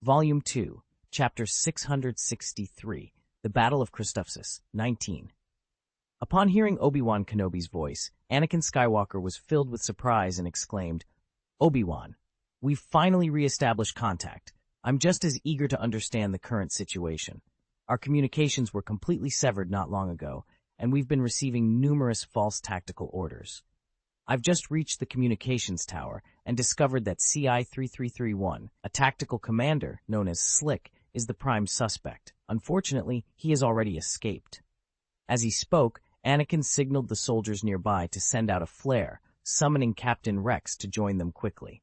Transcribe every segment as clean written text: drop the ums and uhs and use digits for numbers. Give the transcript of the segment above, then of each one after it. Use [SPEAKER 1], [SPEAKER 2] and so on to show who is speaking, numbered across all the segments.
[SPEAKER 1] Volume 2, Chapter 663, The Battle of Christophsis, 19. Upon hearing Obi-Wan Kenobi's voice, Anakin Skywalker was filled with surprise and exclaimed, "Obi-Wan, we've finally re-established contact. I'm just as eager to understand the current situation. Our communications were completely severed not long ago, and we've been receiving numerous false tactical orders. I've just reached the communications tower and discovered that CI-3331, a tactical commander known as Slick, is the prime suspect. Unfortunately, he has already escaped." As he spoke, Anakin signaled the soldiers nearby to send out a flare, summoning Captain Rex to join them quickly.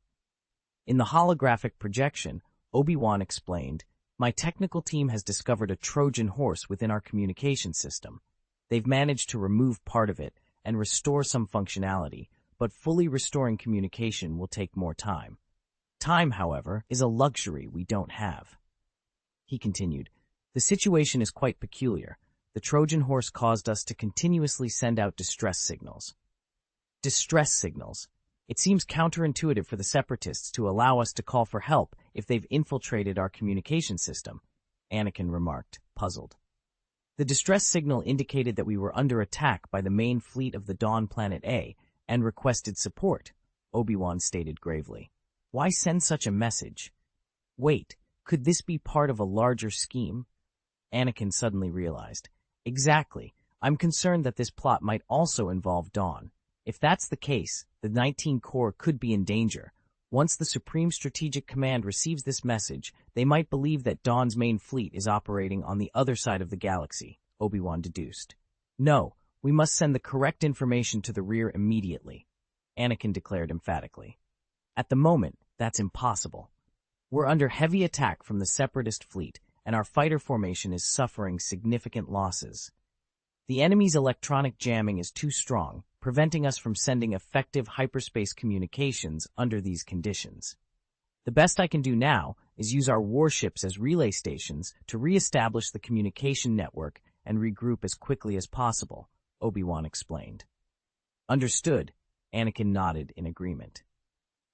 [SPEAKER 1] In the holographic projection, Obi-Wan explained, "My technical team has discovered a Trojan horse within our communication system. They've managed to remove part of it and restore some functionality, but fully restoring communication will take more time. Time, however, is a luxury we don't have." He continued, "The situation is quite peculiar. The Trojan horse caused us to continuously send out distress signals." Distress signals. It seems counterintuitive for the Separatists to allow us to call for help if they've infiltrated our communication system, Anakin remarked, puzzled. "The distress signal indicated that we were under attack by the main fleet of the Dawn Planet A and requested support," Obi-Wan stated gravely. "Why send such a message? Wait, could this be part of a larger scheme?" Anakin suddenly realized. "Exactly. I'm concerned that this plot might also involve Dawn. If that's the case, the 19 Corps could be in danger. Once the Supreme Strategic Command receives this message, they might believe that Dawn's main fleet is operating on the other side of the galaxy," Obi-Wan deduced. "No, we must send the correct information to the rear immediately," Anakin declared emphatically. "At the moment, that's impossible. We're under heavy attack from the Separatist fleet, and our fighter formation is suffering significant losses. The enemy's electronic jamming is too strong, preventing us from sending effective hyperspace communications under these conditions. The best I can do now is use our warships as relay stations to re-establish the communication network and regroup as quickly as possible," Obi-Wan explained. "Understood," Anakin nodded in agreement.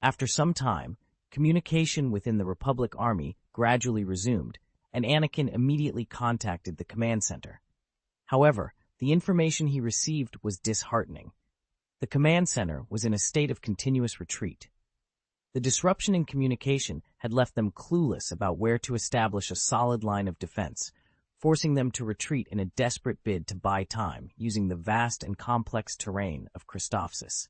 [SPEAKER 1] After some time, communication within the Republic Army gradually resumed, and Anakin immediately contacted the command center. However, the information he received was disheartening. The command center was in a state of continuous retreat. The disruption in communication had left them clueless about where to establish a solid line of defense, forcing them to retreat in a desperate bid to buy time using the vast and complex terrain of Christophsis.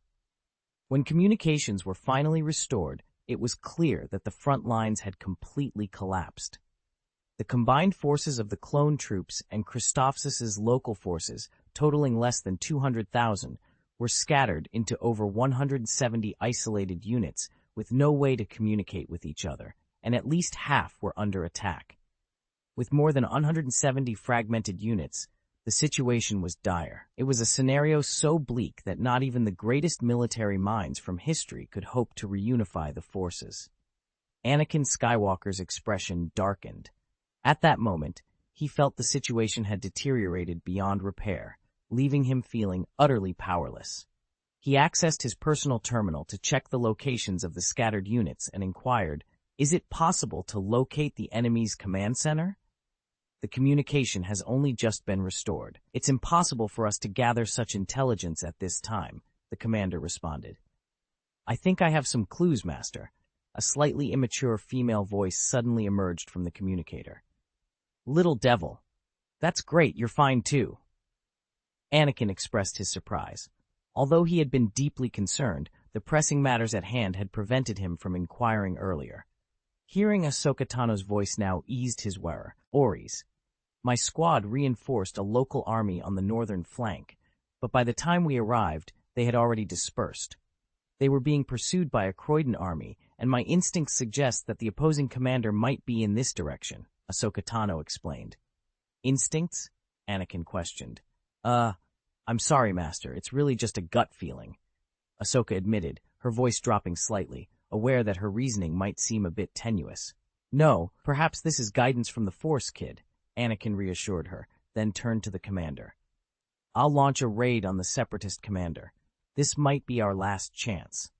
[SPEAKER 1] When communications were finally restored, it was clear that the front lines had completely collapsed. The combined forces of the clone troops and Christophsis's local forces, totaling less than 200,000, were scattered into over 170 isolated units with no way to communicate with each other, and at least half were under attack. With more than 170 fragmented units, the situation was dire. It was a scenario so bleak that not even the greatest military minds from history could hope to reunify the forces. Anakin Skywalker's expression darkened. At that moment, he felt the situation had deteriorated beyond repair, leaving him feeling utterly powerless. He accessed his personal terminal to check the locations of the scattered units and inquired, "Is it possible to locate the enemy's command center?" "The communication has only just been restored. It's impossible for us to gather such intelligence at this time," the commander responded. "I think I have some clues, Master." A slightly immature female voice suddenly emerged from the communicator. "Little devil. That's great, you're fine too." Anakin expressed his surprise. Although he had been deeply concerned, the pressing matters at hand had prevented him from inquiring earlier. Hearing Ahsoka Tano's voice now eased his worry. "Oris, my squad reinforced a local army on the northern flank, but by the time we arrived, they had already dispersed. They were being pursued by a Croydon army, and my instincts suggest that the opposing commander might be in this direction," Ahsoka Tano explained. "Instincts?" Anakin questioned. I'm sorry, Master, it's really just a gut feeling," Ahsoka admitted, her voice dropping slightly, aware that her reasoning might seem a bit tenuous. "No, perhaps this is guidance from the Force, kid," Anakin reassured her, then turned to the commander. "I'll launch a raid on the Separatist commander. This might be our last chance."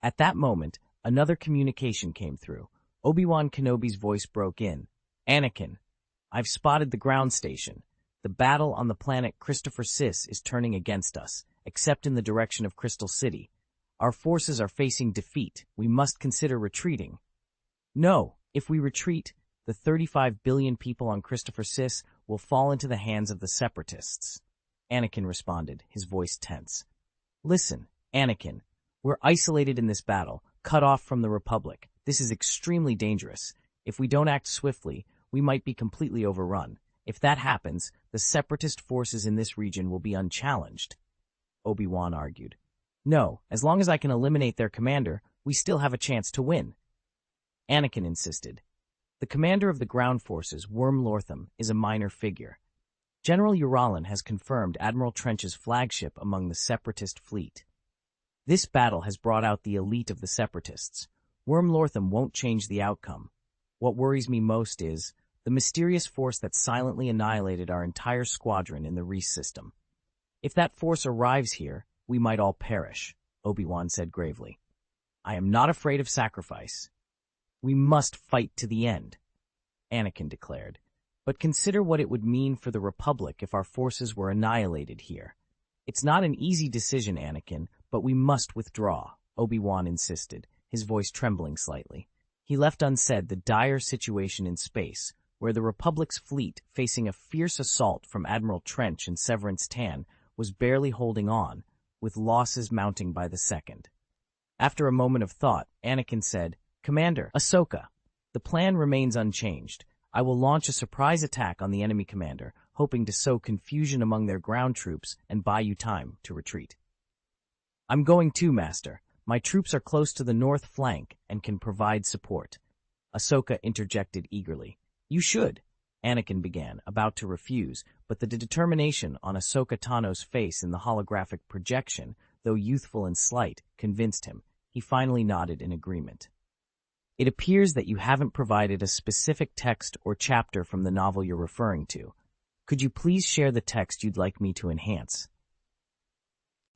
[SPEAKER 1] At that moment, another communication came through, Obi-Wan Kenobi's voice broke in. Anakin, I've spotted the ground station. The battle on the planet Christopher Sis is turning against us, except in the direction of Crystal City. Our forces are facing defeat. We must consider retreating. No, if we retreat, the 35 billion people on Christopher Sis will fall into the hands of the Separatists. Anakin responded, his voice tense. Listen, Anakin, we're isolated in this battle, cut off from the Republic. This is extremely dangerous. If we don't act swiftly, we might be completely overrun. If that happens, the Separatist forces in this region will be unchallenged. Obi-Wan argued. No, as long as I can eliminate their commander, we still have a chance to win. Anakin insisted. The commander of the ground forces, Worm Lortham, is a minor figure. General Uralin has confirmed Admiral Trench's flagship among the Separatist fleet. This battle has brought out the elite of the Separatists. Worm Lortham won't change the outcome. What worries me most is the mysterious force that silently annihilated our entire squadron in the Reese system. If that force arrives here, we might all perish, Obi-Wan said gravely. I am not afraid of sacrifice. We must fight to the end, Anakin declared. But consider what it would mean for the Republic if our forces were annihilated here. It's not an easy decision, Anakin, but we must withdraw, Obi-Wan insisted, his voice trembling slightly. He left unsaid the dire situation in space, where the Republic's fleet, facing a fierce assault from Admiral Trench and Severance Tan, was barely holding on, with losses mounting by the second. After a moment of thought, Anakin said, Commander, Ahsoka, the plan remains unchanged. I will launch a surprise attack on the enemy commander, hoping to sow confusion among their ground troops and buy you time to retreat. I'm going too, Master. My troops are close to the north flank and can provide support. Ahsoka interjected eagerly. You should, Anakin began, about to refuse, but the determination on Ahsoka Tano's face in the holographic projection, though youthful and slight, convinced him. He finally nodded in agreement. It appears that you haven't provided a specific text or chapter from the novel you're referring to. Could you please share the text you'd like me to enhance?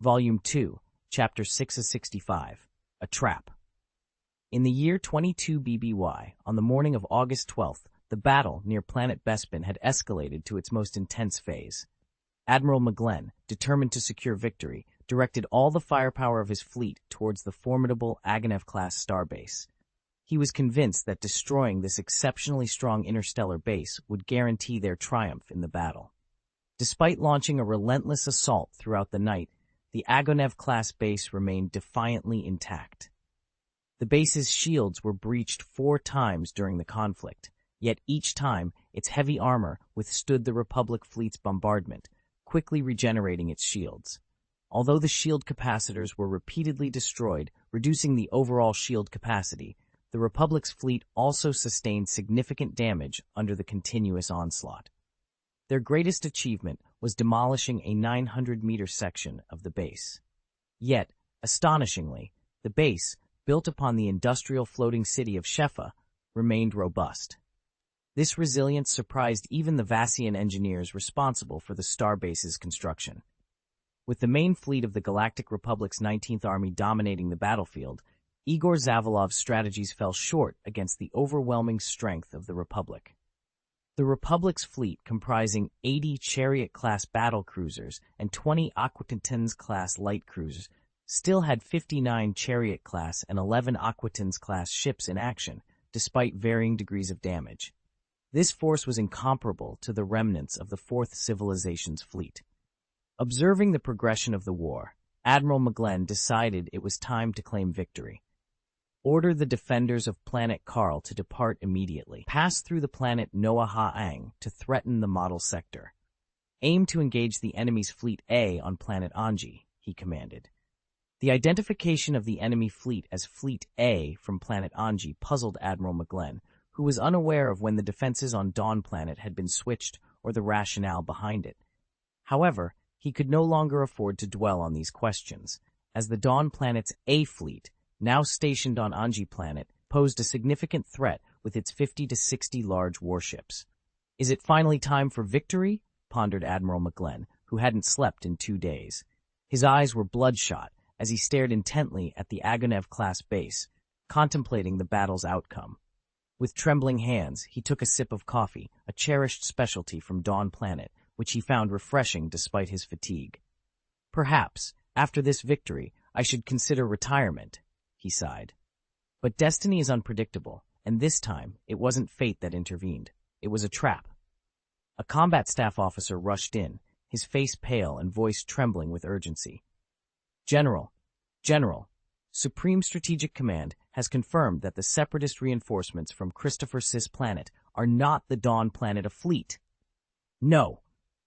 [SPEAKER 1] Volume 2, Chapter 665, A Trap. In the year 22 BBY, on the morning of August 12th, the battle near planet Bespin had escalated to its most intense phase. Admiral Maglen, determined to secure victory, directed all the firepower of his fleet towards the formidable Aganev-class starbase. He was convinced that destroying this exceptionally strong interstellar base would guarantee their triumph in the battle. Despite launching a relentless assault throughout the night, the Aganev-class base remained defiantly intact. The base's shields were breached 4 times during the conflict, yet each time its heavy armor withstood the Republic fleet's bombardment, quickly regenerating its shields. Although the shield capacitors were repeatedly destroyed, reducing the overall shield capacity, the Republic's fleet also sustained significant damage under the continuous onslaught. Their greatest achievement was demolishing a 900-meter section of the base. Yet, astonishingly, the base, built upon the industrial floating city of Shefa, remained robust. This resilience surprised even the Vassian engineers responsible for the starbase's construction. With the main fleet of the Galactic Republic's 19th Army dominating the battlefield, Igor Zavilov's strategies fell short against the overwhelming strength of the Republic. The Republic's fleet, comprising 80 Chariot-class battlecruisers and 20 Aquitans-class light cruisers, still had 59 Chariot-class and 11 Aquitans-class ships in action, despite varying degrees of damage. This force was incomparable to the remnants of the Fourth Civilization's fleet. Observing the progression of the war, Admiral Maglen decided it was time to claim victory. Order the defenders of planet Karl to depart immediately. Pass through the planet Noah Ha'ang to threaten the model sector. Aim to engage the enemy's Fleet A on planet Anji, he commanded. The identification of the enemy fleet as Fleet A from planet Anji puzzled Admiral Maglen, who was unaware of when the defenses on Dawn Planet had been switched or the rationale behind it. However, he could no longer afford to dwell on these questions, as the Dawn Planet's A fleet, now stationed on Anji Planet, posed a significant threat with its 50 to 60 large warships. Is it finally time for victory? Pondered Admiral Maglen, who hadn't slept in 2 days. His eyes were bloodshot as he stared intently at the Aganev-class base, contemplating the battle's outcome. With trembling hands, he took a sip of coffee, a cherished specialty from Dawn Planet, which he found refreshing despite his fatigue. Perhaps, after this victory, I should consider retirement, he sighed. But destiny is unpredictable, and this time, it wasn't fate that intervened. It was a trap. A combat staff officer rushed in, his face pale and voice trembling with urgency. General, Supreme Strategic Command has confirmed that the separatist reinforcements from Christopher Sis Planet are not the Dawn Planet fleet. No!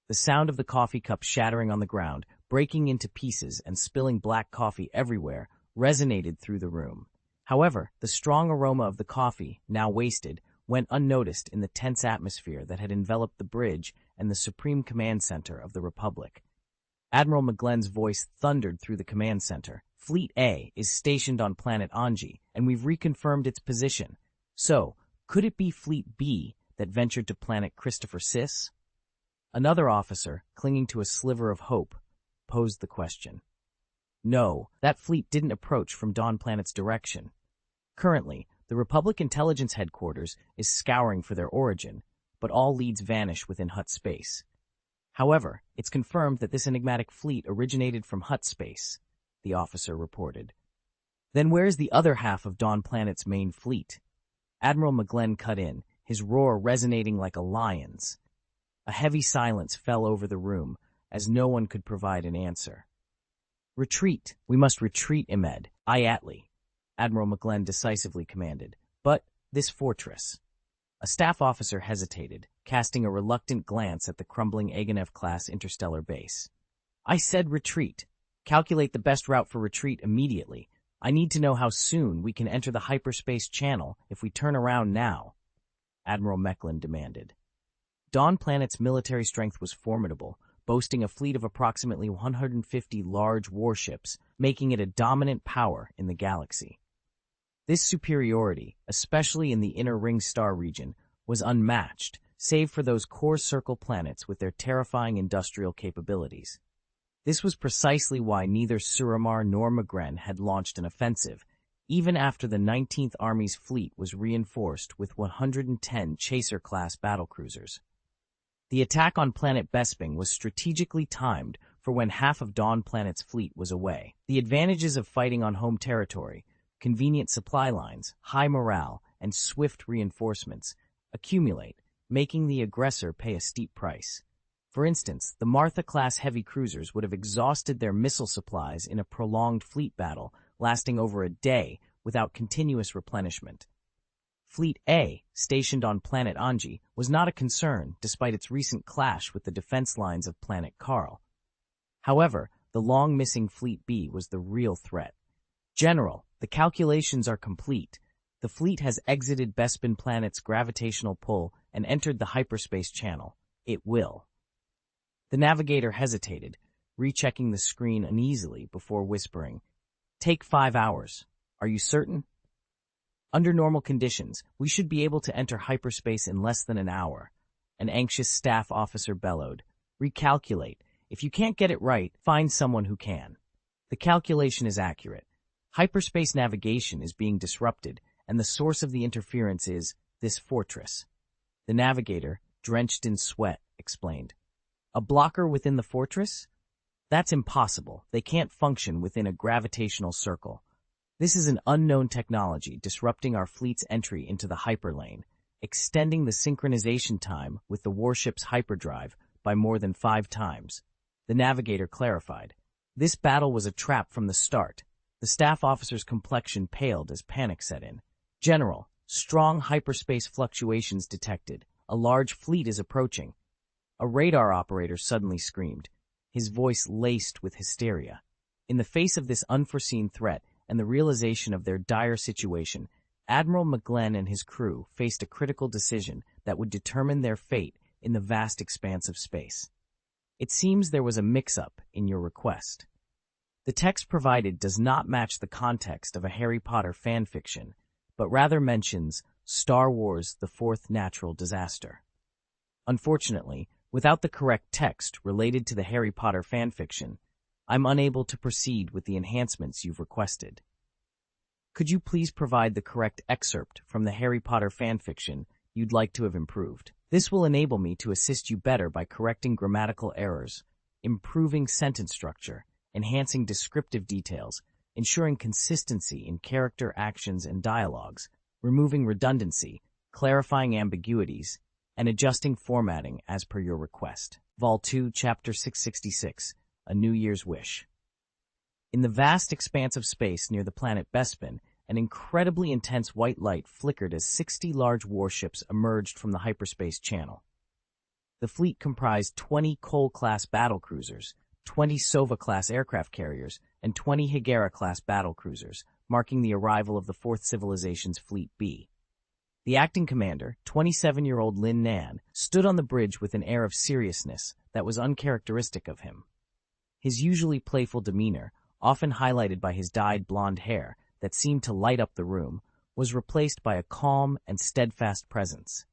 [SPEAKER 1] The sound of the coffee cup shattering on the ground, breaking into pieces and spilling black coffee everywhere, resonated through the room. However, the strong aroma of the coffee, now wasted, went unnoticed in the tense atmosphere that had enveloped the bridge and the Supreme Command Center of the Republic. Admiral McGlenn's voice thundered through the command center. Fleet A is stationed on planet Anji, and we've reconfirmed its position. So, could it be Fleet B that ventured to planet Christopher Sis? Another officer, clinging to a sliver of hope, posed the question. No, that fleet didn't approach from Dawn Planet's direction. Currently, the Republic Intelligence Headquarters is scouring for their origin, but all leads vanish within Hutt space. However, it's confirmed that this enigmatic fleet originated from Hutt space, the officer reported. Then where's the other half of Dawn Planet's main fleet? Admiral McGlenn cut in, his roar resonating like a lion's. A heavy silence fell over the room, as no one could provide an answer. Retreat. We must retreat, Imed. Ayatli, Admiral McGlenn decisively commanded. But this fortress. A staff officer hesitated, casting a reluctant glance at the crumbling Aganev-class interstellar base. I said retreat. Calculate the best route for retreat immediately. I need to know how soon we can enter the hyperspace channel if we turn around now, Admiral McGlenn demanded. Dawn Planet's military strength was formidable, boasting a fleet of approximately 150 large warships, making it a dominant power in the galaxy. This superiority, especially in the inner ring star region, was unmatched, save for those core circle planets with their terrifying industrial capabilities. This was precisely why neither Suramar nor Magren had launched an offensive, even after the 19th Army's fleet was reinforced with 110 Chaser-class battlecruisers. The attack on planet Bespin was strategically timed for when half of Dawn Planet's fleet was away. The advantages of fighting on home territory, convenient supply lines, high morale, and swift reinforcements accumulate, making the aggressor pay a steep price. For instance, the Martha-class heavy cruisers would have exhausted their missile supplies in a prolonged fleet battle lasting over a day without continuous replenishment. Fleet A, stationed on planet Anji, was not a concern despite its recent clash with the defense lines of planet Karl. However, the long-missing Fleet B was the real threat. General, the calculations are complete. The fleet has exited Bespin Planet's gravitational pull and entered the hyperspace channel. It will. The navigator hesitated, rechecking the screen uneasily before whispering, Take 5 hours. Are you certain? Under normal conditions, we should be able to enter hyperspace in less than an hour. An anxious staff officer bellowed. Recalculate. If you can't get it right, find someone who can. The calculation is accurate. Hyperspace navigation is being disrupted, and the source of the interference is this fortress. The navigator, drenched in sweat, explained. A blocker within the fortress? That's impossible. They can't function within a gravitational circle. This is an unknown technology disrupting our fleet's entry into the hyperlane, extending the synchronization time with the warship's hyperdrive by more than 5 times. The navigator clarified. This battle was a trap from the start. The staff officer's complexion paled as panic set in. General, strong hyperspace fluctuations detected. A large fleet is approaching. A radar operator suddenly screamed, his voice laced with hysteria. In the face of this unforeseen threat and the realization of their dire situation, Admiral McGlenn and his crew faced a critical decision that would determine their fate in the vast expanse of space. It seems there was a mix-up in your request. The text provided does not match the context of a Harry Potter fanfiction, but rather mentions Star Wars: The Fourth Natural Disaster. Unfortunately, without the correct text related to the Harry Potter fanfiction, I'm unable to proceed with the enhancements you've requested. Could you please provide the correct excerpt from the Harry Potter fanfiction you'd like to have improved? This will enable me to assist you better by correcting grammatical errors, improving sentence structure, enhancing descriptive details, ensuring consistency in character actions and dialogues, removing redundancy, clarifying ambiguities, and adjusting formatting as per your request. Vol 2, Chapter 666, A New Year's Wish. In the vast expanse of space near the planet Bespin, an incredibly intense white light flickered as 60 large warships emerged from the hyperspace channel. The fleet comprised 20 Cole-class battlecruisers, 20 Sova-class aircraft carriers, and 20 Hegera-class battlecruisers, marking the arrival of the Fourth Civilization's Fleet B. The acting commander, 27-year-old Lin Nan, stood on the bridge with an air of seriousness that was uncharacteristic of him. His usually playful demeanor, often highlighted by his dyed blonde hair that seemed to light up the room, was replaced by a calm and steadfast presence.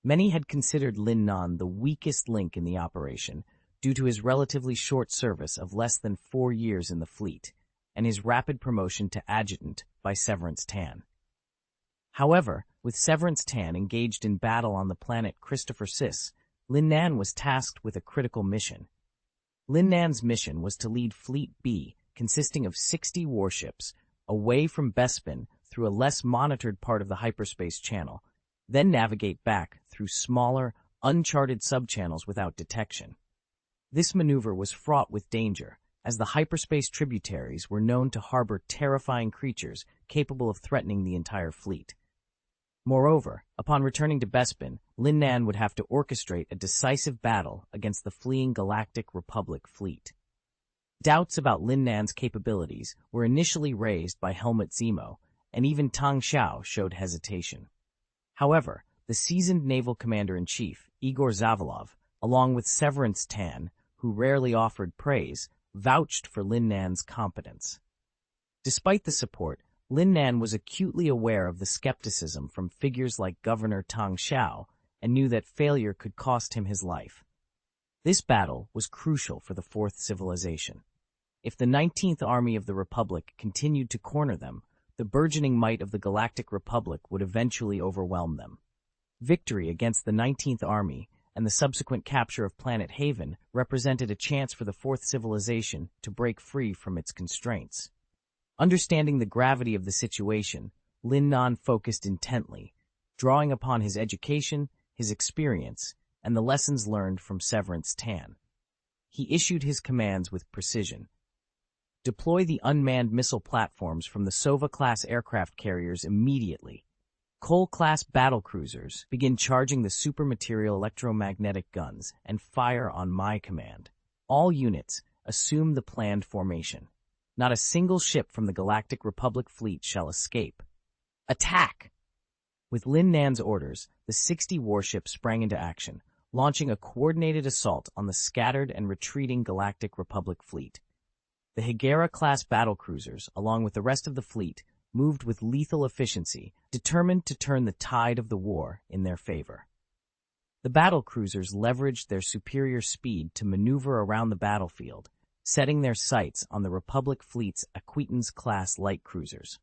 [SPEAKER 1] Many had considered Lin Nan the weakest link in the operation due to his relatively short service of less than 4 years in the fleet and his rapid promotion to adjutant by Severance Tan. However, with Severance Tan engaged in battle on the planet Christopher Sis, Lin Nan was tasked with a critical mission. Lin Nan's mission was to lead Fleet B, consisting of 60 warships, away from Bespin through a less monitored part of the hyperspace channel, then navigate back through smaller, uncharted subchannels without detection. This maneuver was fraught with danger, as the hyperspace tributaries were known to harbor terrifying creatures capable of threatening the entire fleet. Moreover, upon returning to Bespin, Lin Nan would have to orchestrate a decisive battle against the fleeing Galactic Republic fleet. Doubts about Lin Nan's capabilities were initially raised by Helmut Zemo, and even Tang Xiao showed hesitation. However, the seasoned naval commander-in-chief, Igor Zavalov, along with Severance Tan, who rarely offered praise, vouched for Lin Nan's competence. Despite the support, Lin Nan was acutely aware of the skepticism from figures like Governor Tang Xiao and knew that failure could cost him his life. This battle was crucial for the Fourth Civilization. If the 19th Army of the Republic continued to corner them, the burgeoning might of the Galactic Republic would eventually overwhelm them. Victory against the 19th Army and the subsequent capture of Planet Haven represented a chance for the Fourth Civilization to break free from its constraints. Understanding the gravity of the situation, Lin Nan focused intently, drawing upon his education, his experience, and the lessons learned from Severance Tan. He issued his commands with precision. Deploy the unmanned missile platforms from the Sova-class aircraft carriers immediately. Cole-class battlecruisers begin charging the supermaterial electromagnetic guns and fire on my command. All units assume the planned formation. Not a single ship from the Galactic Republic fleet shall escape. Attack! With Lin Nan's orders, the 60 warships sprang into action, launching a coordinated assault on the scattered and retreating Galactic Republic fleet. The Hegera-class battlecruisers, along with the rest of the fleet, moved with lethal efficiency, determined to turn the tide of the war in their favor. The battlecruisers leveraged their superior speed to maneuver around the battlefield, setting their sights on the Republic fleet's Acquaintance-class light cruisers.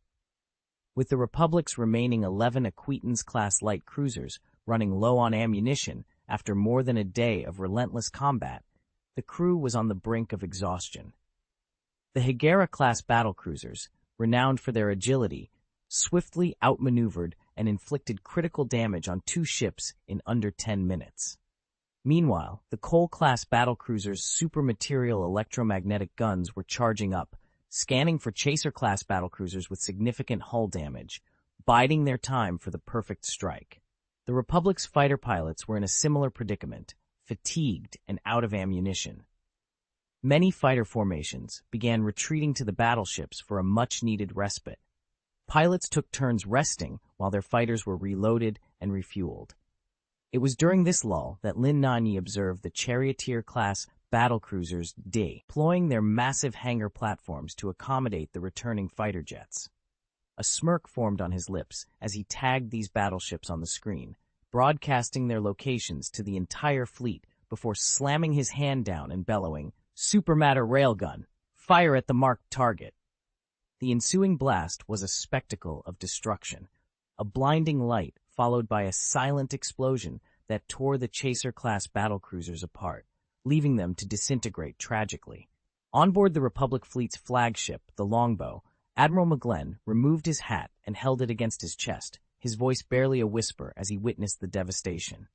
[SPEAKER 1] With the Republic's remaining 11 Acquaintance-class light cruisers running low on ammunition after more than a day of relentless combat, the crew was on the brink of exhaustion. The Hegera-class battlecruisers, renowned for their agility, swiftly outmaneuvered and inflicted critical damage on 2 ships in under 10 minutes. Meanwhile, the Cole-class battlecruisers' supermaterial electromagnetic guns were charging up, scanning for Chaser-class battlecruisers with significant hull damage, biding their time for the perfect strike. The Republic's fighter pilots were in a similar predicament, fatigued and out of ammunition. Many fighter formations began retreating to the battleships for a much-needed respite. Pilots took turns resting while their fighters were reloaded and refueled. It was during this lull that Lin Nan observed the Charioteer-class battlecruisers deploying their massive hangar platforms to accommodate the returning fighter jets. A smirk formed on his lips as he tagged these battleships on the screen, broadcasting their locations to the entire fleet before slamming his hand down and bellowing, "Supermatter railgun! Fire at the marked target!" The ensuing blast was a spectacle of destruction. A blinding light followed by a silent explosion that tore the Chaser-class battlecruisers apart, leaving them to disintegrate tragically. On board the Republic fleet's flagship, the Longbow, Admiral McGlenn removed his hat and held it against his chest, his voice barely a whisper as he witnessed the devastation.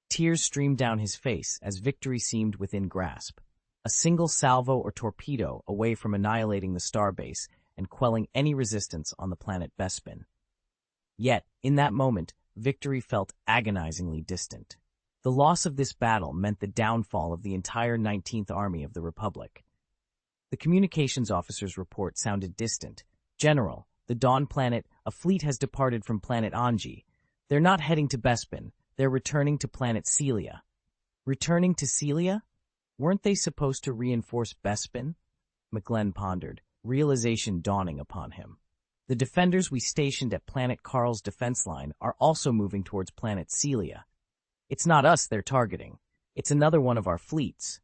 [SPEAKER 1] Tears streamed down his face as victory seemed within grasp. A single salvo or torpedo away from annihilating the starbase and quelling any resistance on the planet Bespin. Yet, in that moment, victory felt agonizingly distant. The loss of this battle meant the downfall of the entire 19th Army of the Republic. The communications officer's report sounded distant. "General, the Dawn planet, a fleet has departed from planet Anji. They're not heading to Bespin, they're returning to planet Celia." Returning to Celia? Weren't they supposed to reinforce Bespin? McGlenn pondered, realization dawning upon him. The defenders we stationed at planet Carl's defense line are also moving towards planet Celia. It's not us they're targeting. It's another one of our fleets.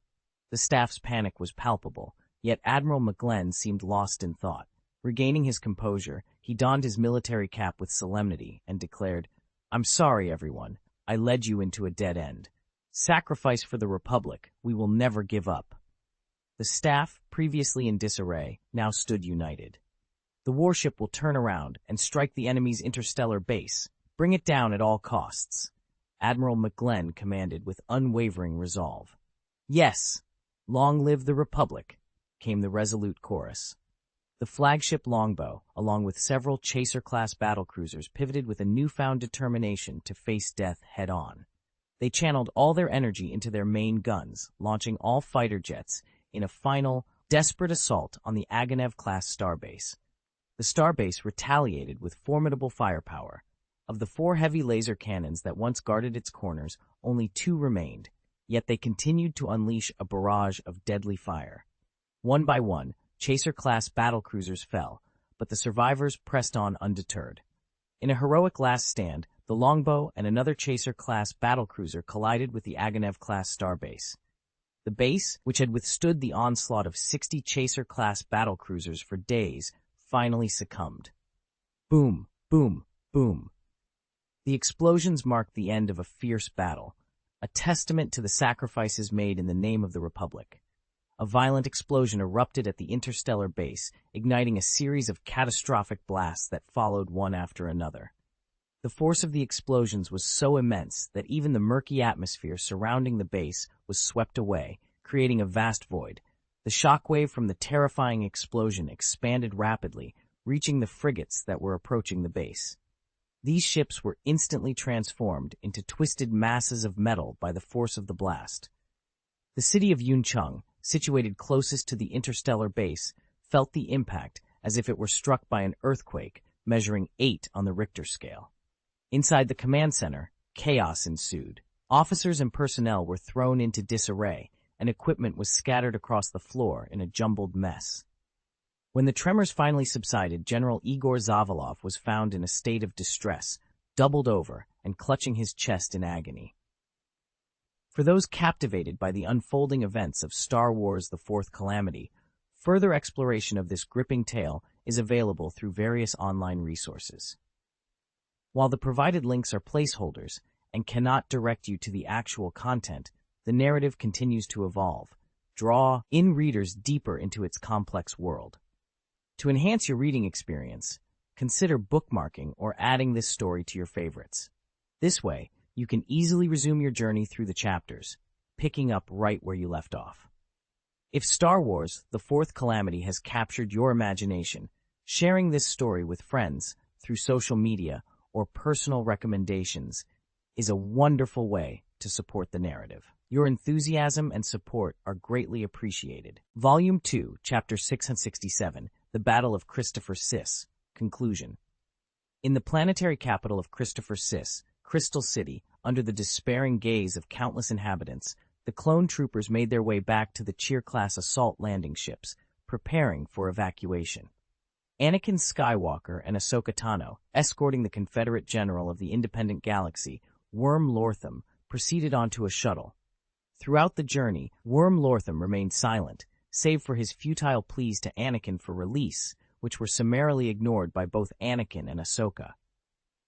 [SPEAKER 1] The staff's panic was palpable, yet Admiral McGlenn seemed lost in thought. Regaining his composure, he donned his military cap with solemnity and declared, "I'm sorry, everyone. I led you into a dead end. Sacrifice for the Republic. We will never give up." The staff, previously in disarray, now stood united. "The warship will turn around and strike the enemy's interstellar base. Bring it down at all costs," Admiral McGlenn commanded with unwavering resolve. "Yes, long live the Republic," came the resolute chorus. The flagship Longbow, along with several Chaser-class battlecruisers, pivoted with a newfound determination to face death head-on. They channeled all their energy into their main guns, launching all fighter jets in a final, desperate assault on the Aganev-class starbase. The starbase retaliated with formidable firepower. Of the 4 heavy laser cannons that once guarded its corners, only 2 remained, yet they continued to unleash a barrage of deadly fire. One by one, Chaser-class battlecruisers fell, but the survivors pressed on undeterred. In a heroic last stand, the Longbow and another Chaser-class battlecruiser collided with the Aganev-class starbase. The base, which had withstood the onslaught of 60 Chaser-class battlecruisers for days, finally succumbed. Boom, boom, boom. The explosions marked the end of a fierce battle, a testament to the sacrifices made in the name of the Republic. A violent explosion erupted at the interstellar base, igniting a series of catastrophic blasts that followed one after another. The force of the explosions was so immense that even the murky atmosphere surrounding the base was swept away, creating a vast void. The shockwave from the terrifying explosion expanded rapidly, reaching the frigates that were approaching the base. These ships were instantly transformed into twisted masses of metal by the force of the blast. The city of Yuncheng, situated closest to the interstellar base, felt the impact as if it were struck by an earthquake measuring 8 on the Richter scale. Inside the command center, chaos ensued. Officers and personnel were thrown into disarray, and equipment was scattered across the floor in a jumbled mess. When the tremors finally subsided, General Igor Zavalov was found in a state of distress, doubled over and clutching his chest in agony. For those captivated by the unfolding events of Star Wars: The Fourth Calamity, further exploration of this gripping tale is available through various online resources. While the provided links are placeholders and cannot direct you to the actual content, the narrative continues to evolve, draw in readers deeper into its complex world. To enhance your reading experience, consider bookmarking or adding this story to your favorites. This way, you can easily resume your journey through the chapters, picking up right where you left off. If Star Wars: The Fourth Calamity has captured your imagination, sharing this story with friends through social media or personal recommendations is a wonderful way to support the narrative. Your enthusiasm and support are greatly appreciated. Volume 2, Chapter 667, The Battle of Christopher Sis, Conclusion. In the planetary capital of Christopher Sis, Crystal City, under the despairing gaze of countless inhabitants, the clone troopers made their way back to the Cheer-class assault landing ships, preparing for evacuation. Anakin Skywalker and Ahsoka Tano, escorting the Confederate general of the independent galaxy, Worm Lortham, proceeded onto a shuttle. Throughout the journey, Worm Lortham remained silent, save for his futile pleas to Anakin for release, which were summarily ignored by both Anakin and Ahsoka.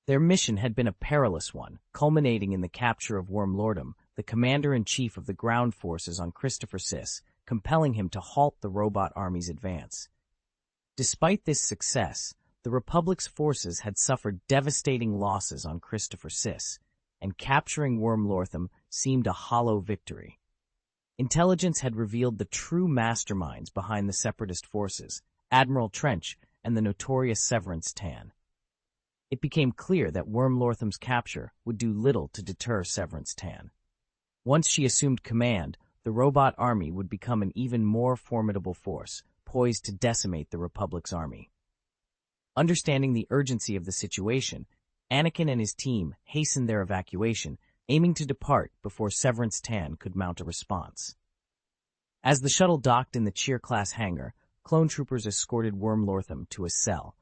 [SPEAKER 1] Their mission had been a perilous one, culminating in the capture of Wormlordum, the commander-in-chief of the ground forces on Christopher Sis, compelling him to halt the robot army's advance. Despite this success, the Republic's forces had suffered devastating losses on Christopher Sis, and capturing Wormlortham seemed a hollow victory. Intelligence had revealed the true masterminds behind the Separatist forces, Admiral Trench and the notorious Severance Tan. It became clear that Wormlortham's capture would do little to deter Severance Tan. Once she assumed command, the robot army would become an even more formidable force, poised to decimate the Republic's army. Understanding the urgency of the situation, Anakin and his team hastened their evacuation, aiming to depart before Severance Tan could mount a response. As the shuttle docked in the Cheer-class hangar, clone troopers escorted Wormlortham to a cell.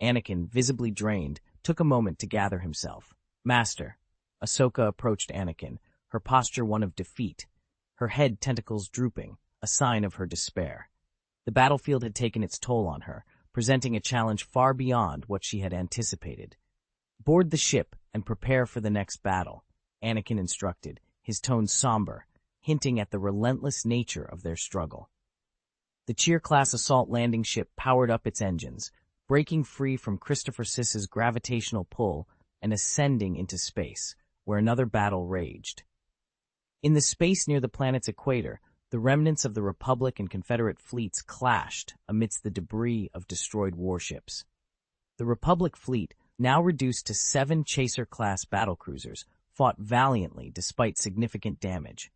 [SPEAKER 1] Anakin, visibly drained, took a moment to gather himself. "Master." Ahsoka approached Anakin, her posture one of defeat, her head tentacles drooping, a sign of her despair. The battlefield had taken its toll on her, presenting a challenge far beyond what she had anticipated. "Board the ship and prepare for the next battle," Anakin instructed, his tone somber, hinting at the relentless nature of their struggle. The Cheer-class assault landing ship powered up its engines, breaking free from Christopher Sis's gravitational pull and ascending into space, where another battle raged. In the space near the planet's equator, the remnants of the Republic and Confederate fleets clashed amidst the debris of destroyed warships. The Republic fleet, now reduced to 7 Chaser-class battlecruisers, fought valiantly despite significant damage.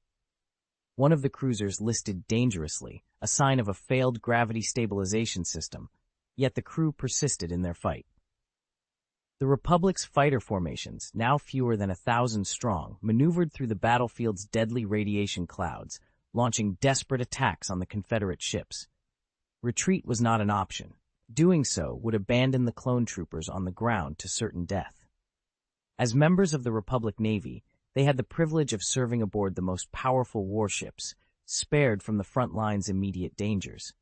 [SPEAKER 1] One of the cruisers listed dangerously, a sign of a failed gravity stabilization system, yet the crew persisted in their fight. The Republic's fighter formations, now fewer than 1,000 strong, maneuvered through the battlefield's deadly radiation clouds, launching desperate attacks on the Confederate ships. Retreat was not an option. Doing so would abandon the clone troopers on the ground to certain death. As members of the Republic Navy, they had the privilege of serving aboard the most powerful warships, spared from the front line's immediate dangers.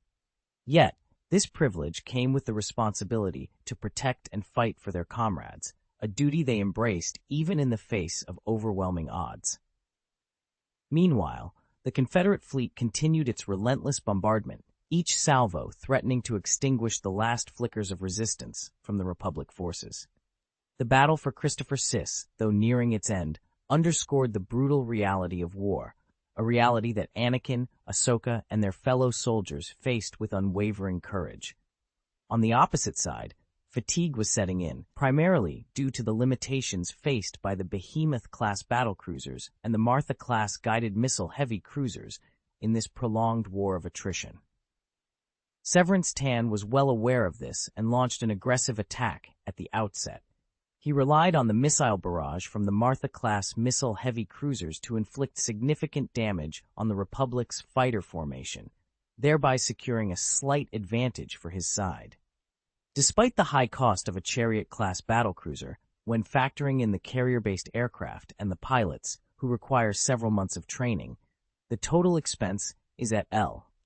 [SPEAKER 1] Yet, this privilege came with the responsibility to protect and fight for their comrades, a duty they embraced even in the face of overwhelming odds. Meanwhile, the Confederate fleet continued its relentless bombardment, each salvo threatening to extinguish the last flickers of resistance from the Republic forces. The battle for Christopher Sis, though nearing its end, underscored the brutal reality of war, a reality that Anakin, Ahsoka, and their fellow soldiers faced with unwavering courage. On the opposite side, fatigue was setting in, primarily due to the limitations faced by the Behemoth-class battlecruisers and the Martha-class guided missile heavy cruisers in this prolonged war of attrition. Severance Tan was well aware of this and launched an aggressive attack at the outset. He relied on the missile barrage from the Martha-class missile heavy cruisers to inflict significant damage on the Republic's fighter formation, thereby securing a slight advantage for his side. Despite the high cost of a Chariot-class battlecruiser, when factoring in the carrier-based aircraft and the pilots, who require several months of training, the total expense is at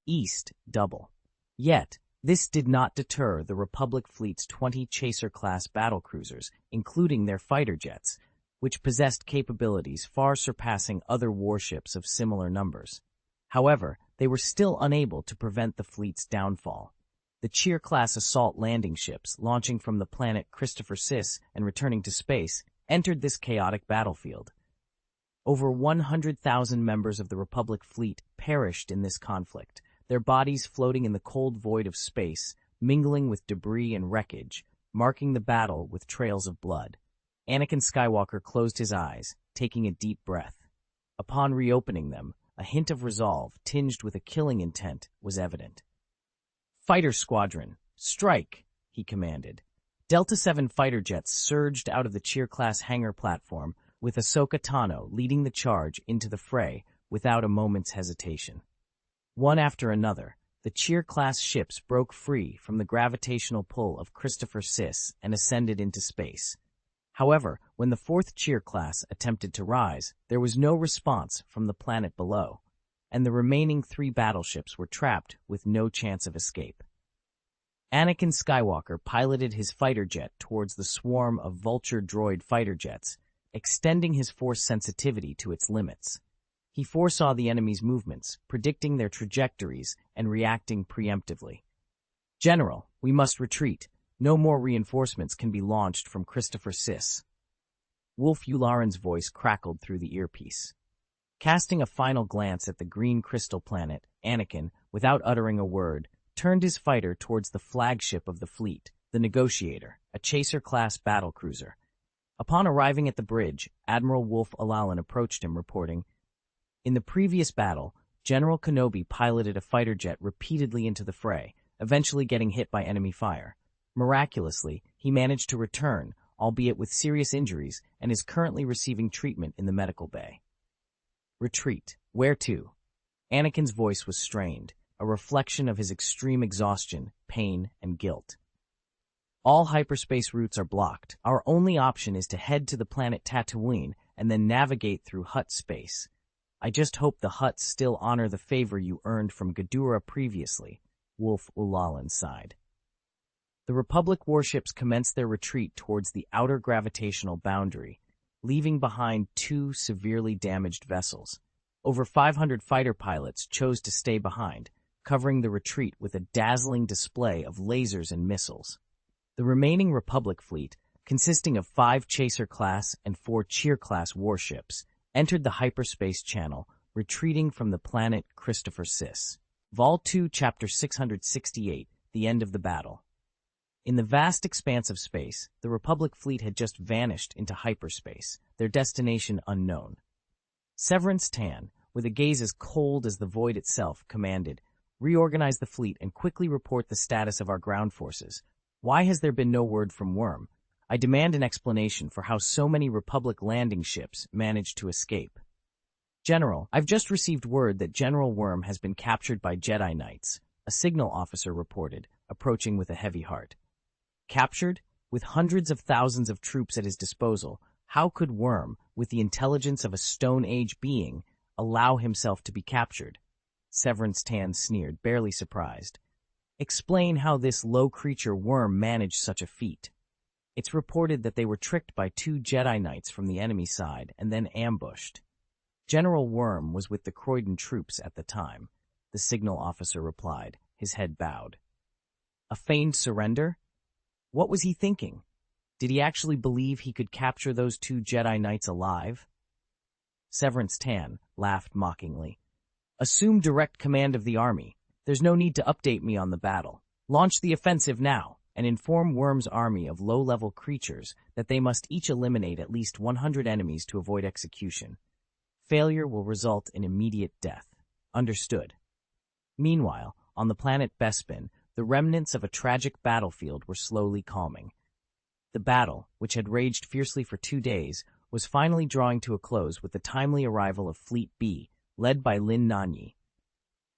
[SPEAKER 1] least double. Yet, this did not deter the Republic fleet's 20 Chaser-class battlecruisers, including their fighter jets, which possessed capabilities far surpassing other warships of similar numbers. However, they were still unable to prevent the fleet's downfall. The Cheer-class assault landing ships, launching from the planet Christopher Sis and returning to space, entered this chaotic battlefield. Over 100,000 members of the Republic fleet perished in this conflict, their bodies floating in the cold void of space, mingling with debris and wreckage, marking the battle with trails of blood. Anakin Skywalker closed his eyes, taking a deep breath. Upon reopening them, a hint of resolve, tinged with a killing intent, was evident. "Fighter Squadron, strike!" he commanded. Delta 7 fighter jets surged out of the Cheer-class hangar platform, with Ahsoka Tano leading the charge into the fray without a moment's hesitation. One after another, the Cheer-class ships broke free from the gravitational pull of Christopher Sis and ascended into space. However, when the 4th Cheer-class attempted to rise, there was no response from the planet below, and the remaining 3 battleships were trapped with no chance of escape. Anakin Skywalker piloted his fighter jet towards the swarm of vulture droid fighter jets, extending his force sensitivity to its limits. He foresaw the enemy's movements, predicting their trajectories and reacting preemptively. "General, we must retreat. No more reinforcements can be launched from Christopher Sis." Wolf Yularen's voice crackled through the earpiece. Casting a final glance at the green crystal planet, Anakin, without uttering a word, turned his fighter towards the flagship of the fleet, the Negotiator, a chaser-class battlecruiser. Upon arriving at the bridge, Admiral Wolf Yularen approached him, reporting, "In the previous battle, General Kenobi piloted a fighter jet repeatedly into the fray, eventually getting hit by enemy fire. Miraculously, he managed to return, albeit with serious injuries, and is currently receiving treatment in the medical bay." "Retreat. Where to?" Anakin's voice was strained, a reflection of his extreme exhaustion, pain, and guilt. "All hyperspace routes are blocked. Our only option is to head to the planet Tatooine and then navigate through Hutt space. I just hope the Hutts still honor the favor you earned from Ghidorah previously," Wolf Yularen sighed. The Republic warships commenced their retreat towards the outer gravitational boundary, leaving behind 2 severely damaged vessels. Over 500 fighter pilots chose to stay behind, covering the retreat with a dazzling display of lasers and missiles. The remaining Republic fleet, consisting of 5 Chaser-class and 4 Cheer-class warships, entered the hyperspace channel, retreating from the planet Christopher Sis. Vol 2, Chapter 668, The End of the Battle. In the vast expanse of space, the Republic fleet had just vanished into hyperspace, their destination unknown. Severance Tan, with a gaze as cold as the void itself, commanded, "Reorganize the fleet and quickly report the status of our ground forces. Why has there been no word from Worm? I demand an explanation for how so many Republic landing ships managed to escape." "General, I've just received word that General Worm has been captured by Jedi Knights," a signal officer reported, approaching with a heavy heart. Captured? With hundreds of thousands of troops at his disposal, how could Worm, with the intelligence of a Stone Age being, allow himself to be captured? Severance Tan sneered, barely surprised. "Explain how this low creature Worm managed such a feat." "It's reported that they were tricked by 2 Jedi Knights from the enemy side and then ambushed. General Worm was with the Croydon troops at the time," the signal officer replied, his head bowed. "A feigned surrender? What was he thinking? Did he actually believe he could capture those 2 Jedi Knights alive?" Severance Tan laughed mockingly. "Assume direct command of the army. There's no need to update me on the battle. Launch the offensive now, and inform Worm's army of low-level creatures that they must each eliminate at least 100 enemies to avoid execution. Failure will result in immediate death." "Understood." Meanwhile, on the planet Bespin, the remnants of a tragic battlefield were slowly calming. The battle, which had raged fiercely for 2 days, was finally drawing to a close with the timely arrival of Fleet B, led by Lin Nanyi.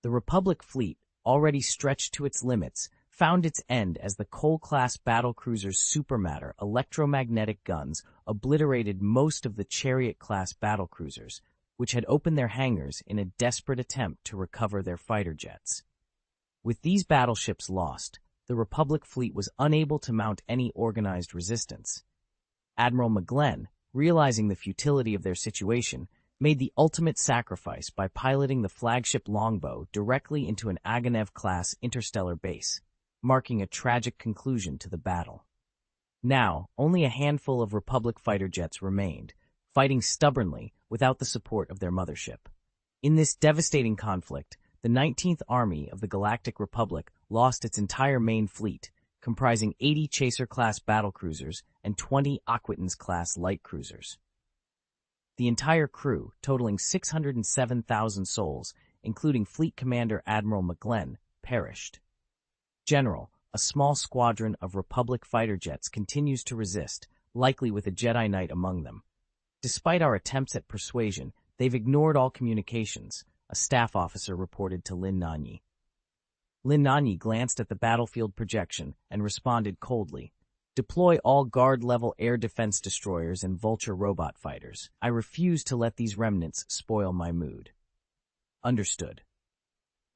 [SPEAKER 1] The Republic fleet, already stretched to its limits, found its end as the Cole-class battlecruiser's supermatter electromagnetic guns obliterated most of the Chariot-class battlecruisers, which had opened their hangars in a desperate attempt to recover their fighter jets. With these battleships lost, the Republic fleet was unable to mount any organized resistance. Admiral McGlenn, realizing the futility of their situation, made the ultimate sacrifice by piloting the flagship longbow directly into an Aganev-class interstellar base, marking a tragic conclusion to the battle. Now, only a handful of Republic fighter jets remained, fighting stubbornly without the support of their mothership. In this devastating conflict, the 19th Army of the Galactic Republic lost its entire main fleet, comprising 80 Chaser-class battlecruisers and 20 Aquitans-class light cruisers. The entire crew, totaling 607,000 souls, including Fleet Commander Admiral McGlenn, perished. "General, a small squadron of Republic fighter jets continues to resist, likely with a Jedi Knight among them. Despite our attempts at persuasion, they've ignored all communications," a staff officer reported to Lin Nanyi. Lin Nanyi glanced at the battlefield projection and responded coldly, "Deploy all guard-level air defense destroyers and Vulture robot fighters. I refuse to let these remnants spoil my mood." "Understood."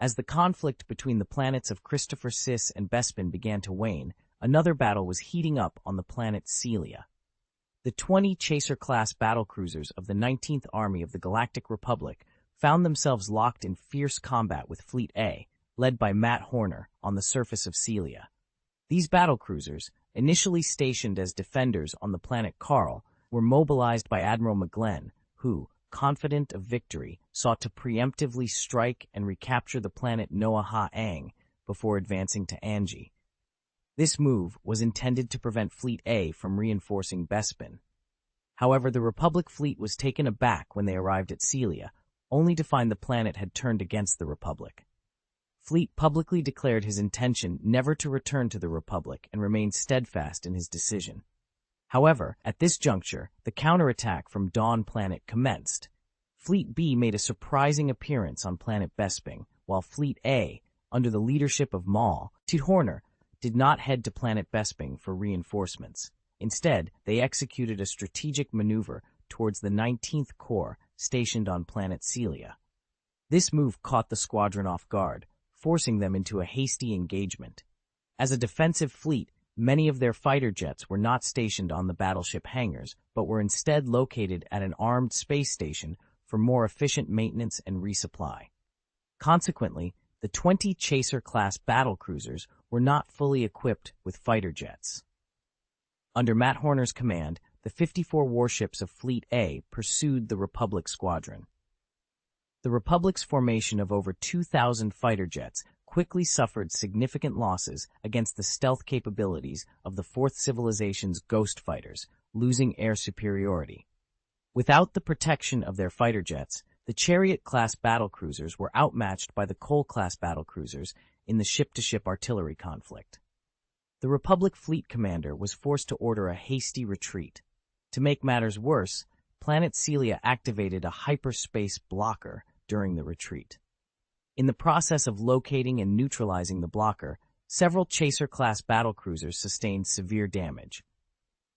[SPEAKER 1] As the conflict between the planets of Christopher Sis and Bespin began to wane, another battle was heating up on the planet Celia. The 20 Chaser-class battlecruisers of the 19th Army of the Galactic Republic found themselves locked in fierce combat with Fleet A, led by Matt Horner, on the surface of Celia. These battlecruisers, initially stationed as defenders on the planet Carl, were mobilized by Admiral McGlenn, who, confident of victory, sought to preemptively strike and recapture the planet Noah Ha-Ang before advancing to Angie. This move was intended to prevent Fleet A from reinforcing Bespin. However, the Republic fleet was taken aback when they arrived at Celia, only to find the planet had turned against the Republic. Fleet publicly declared his intention never to return to the Republic and remained steadfast in his decision. However, at this juncture, the counterattack from Dawn Planet commenced. Fleet B made a surprising appearance on planet Bespin, while Fleet A, under the leadership of Maul Horner, did not head to planet Bespin for reinforcements. Instead, they executed a strategic maneuver towards the 19th Corps stationed on planet Celia. This move caught the squadron off guard, forcing them into a hasty engagement. As a defensive fleet, many of their fighter jets were not stationed on the battleship hangars, but were instead located at an armed space station for more efficient maintenance and resupply. Consequently, the 20 Chaser-class battlecruisers were not fully equipped with fighter jets. Under Matt Horner's command, the 54 warships of Fleet A pursued the Republic squadron. The Republic's formation of over 2,000 fighter jets quickly suffered significant losses against the stealth capabilities of the Fourth Civilization's Ghost fighters, losing air superiority. Without the protection of their fighter jets, the Chariot-class battlecruisers were outmatched by the Cole-class battlecruisers in the ship-to-ship artillery conflict. The Republic fleet commander was forced to order a hasty retreat. To make matters worse, Planet Celia activated a hyperspace blocker during the retreat. In the process of locating and neutralizing the blocker, several Chaser-class battlecruisers sustained severe damage.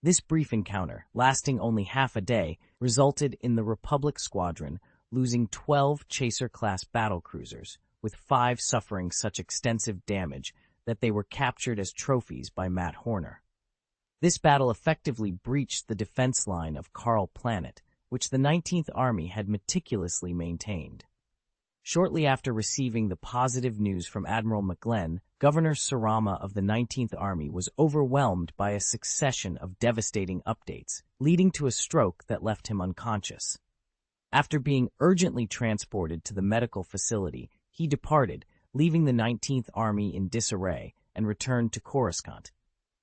[SPEAKER 1] This brief encounter, lasting only half a day, resulted in the Republic squadron losing 12 Chaser-class battlecruisers, with 5 suffering such extensive damage that they were captured as trophies by Matt Horner. This battle effectively breached the defense line of Carl Planet, which the 19th Army had meticulously maintained. Shortly after receiving the positive news from Admiral McGlenn, Governor Sarama of the 19th Army was overwhelmed by a succession of devastating updates, leading to a stroke that left him unconscious. After being urgently transported to the medical facility, he departed, leaving the 19th Army in disarray, and returned to Coruscant.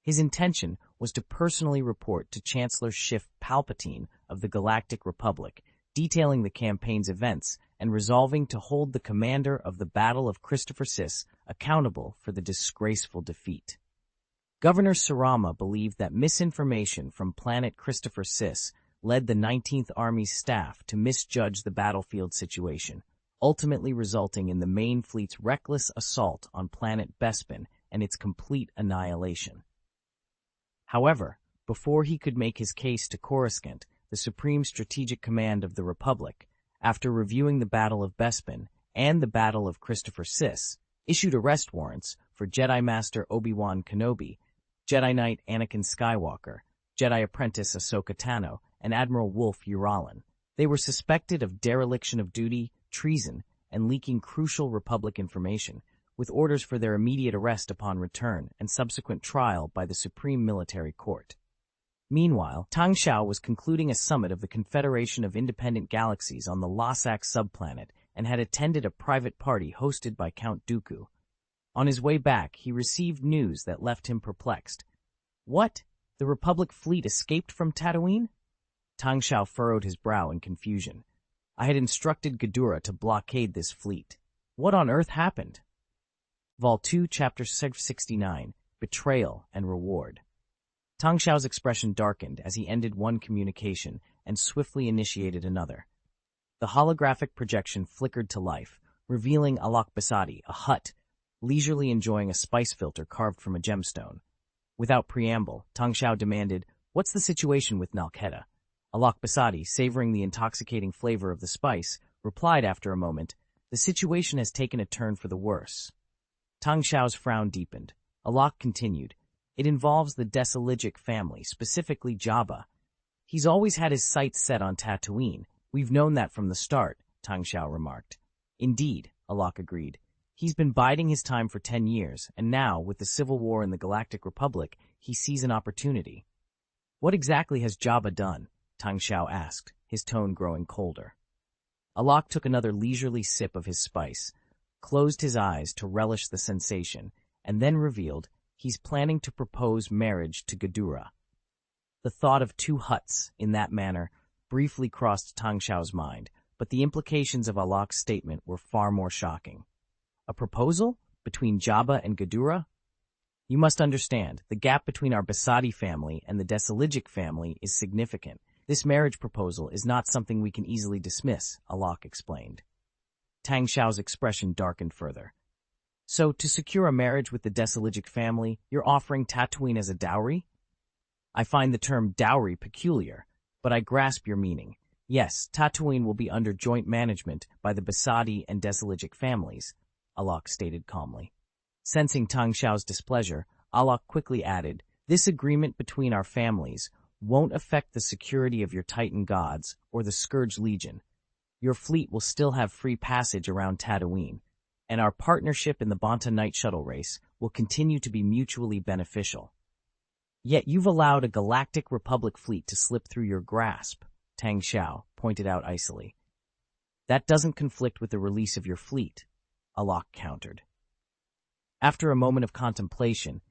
[SPEAKER 1] His intention was to personally report to Chancellor Schiff Palpatine of the Galactic Republic, detailing the campaign's events and resolving to hold the commander of the Battle of Christopher Sis accountable for the disgraceful defeat. Governor Sarama believed that misinformation from planet Christopher Sis led the 19th Army's staff to misjudge the battlefield situation, ultimately resulting in the main fleet's reckless assault on planet Bespin and its complete annihilation. However, before he could make his case to Coruscant, the Supreme Strategic Command of the Republic, after reviewing the Battle of Bespin and the Battle of Christopher Sis, issued arrest warrants for Jedi Master Obi-Wan Kenobi, Jedi Knight Anakin Skywalker, Jedi Apprentice Ahsoka Tano, and Admiral Wolf Uralin. They were suspected of dereliction of duty, treason, and leaking crucial Republic information, with orders for their immediate arrest upon return and subsequent trial by the Supreme Military Court. Meanwhile, Tang Xiao was concluding a summit of the Confederation of Independent Galaxies on the Lasak subplanet and had attended a private party hosted by Count Dooku. On his way back, he received news that left him perplexed. What? The Republic fleet escaped from Tatooine? Tang Xiao furrowed his brow in confusion. I had instructed Ghidorah to blockade this fleet. What on earth happened? Vol 2, Chapter 69, Betrayal and Reward. Tang Xiao's expression darkened as he ended one communication and swiftly initiated another. The holographic projection flickered to life, revealing Alok Basadi, a Hutt, leisurely enjoying a spice filter carved from a gemstone. Without preamble, Tang Xiao demanded, "What's the situation with Nalketa?" Alok Basadi, savoring the intoxicating flavor of the spice, replied after a moment, The situation has taken a turn for the worse. Tang Xiao's frown deepened. Alok continued. It involves the Desaligic family, specifically Jabba. He's always had his sights set on Tatooine. We've known that from the start, Tang Xiao remarked. Indeed, Alok agreed. He's been biding his time for 10 years, and now, with the civil war in the Galactic Republic, he sees an opportunity. What exactly has Jabba done? Tang Xiao asked, his tone growing colder. Alok took another leisurely sip of his spice, closed his eyes to relish the sensation, and then revealed he's planning to propose marriage to Ghidorah. The thought of 2 Hutts in that manner briefly crossed Tang Xiao's mind, but the implications of Alok's statement were far more shocking. A proposal? Between Jabba and Ghidorah? You must understand, the gap between our Basadi family and the Desaligic family is significant. This marriage proposal is not something we can easily dismiss, Alok explained. Tang Xiao's expression darkened further. So, to secure a marriage with the Desaligic family, you're offering Tatooine as a dowry? I find the term dowry peculiar, but I grasp your meaning. Yes, Tatooine will be under joint management by the Basadi and Desaligic families, Alok stated calmly. Sensing Tang Xiao's displeasure, Alok quickly added, this agreement between our families won't affect the security of your Titan gods or the Scourge Legion. Your fleet will still have free passage around Tatooine, and our partnership in the Banta Night Shuttle race will continue to be mutually beneficial. Yet you've allowed a Galactic Republic fleet to slip through your grasp, Tang Xiao pointed out icily. That doesn't conflict with the release of your fleet, Alok countered. After a moment of contemplation,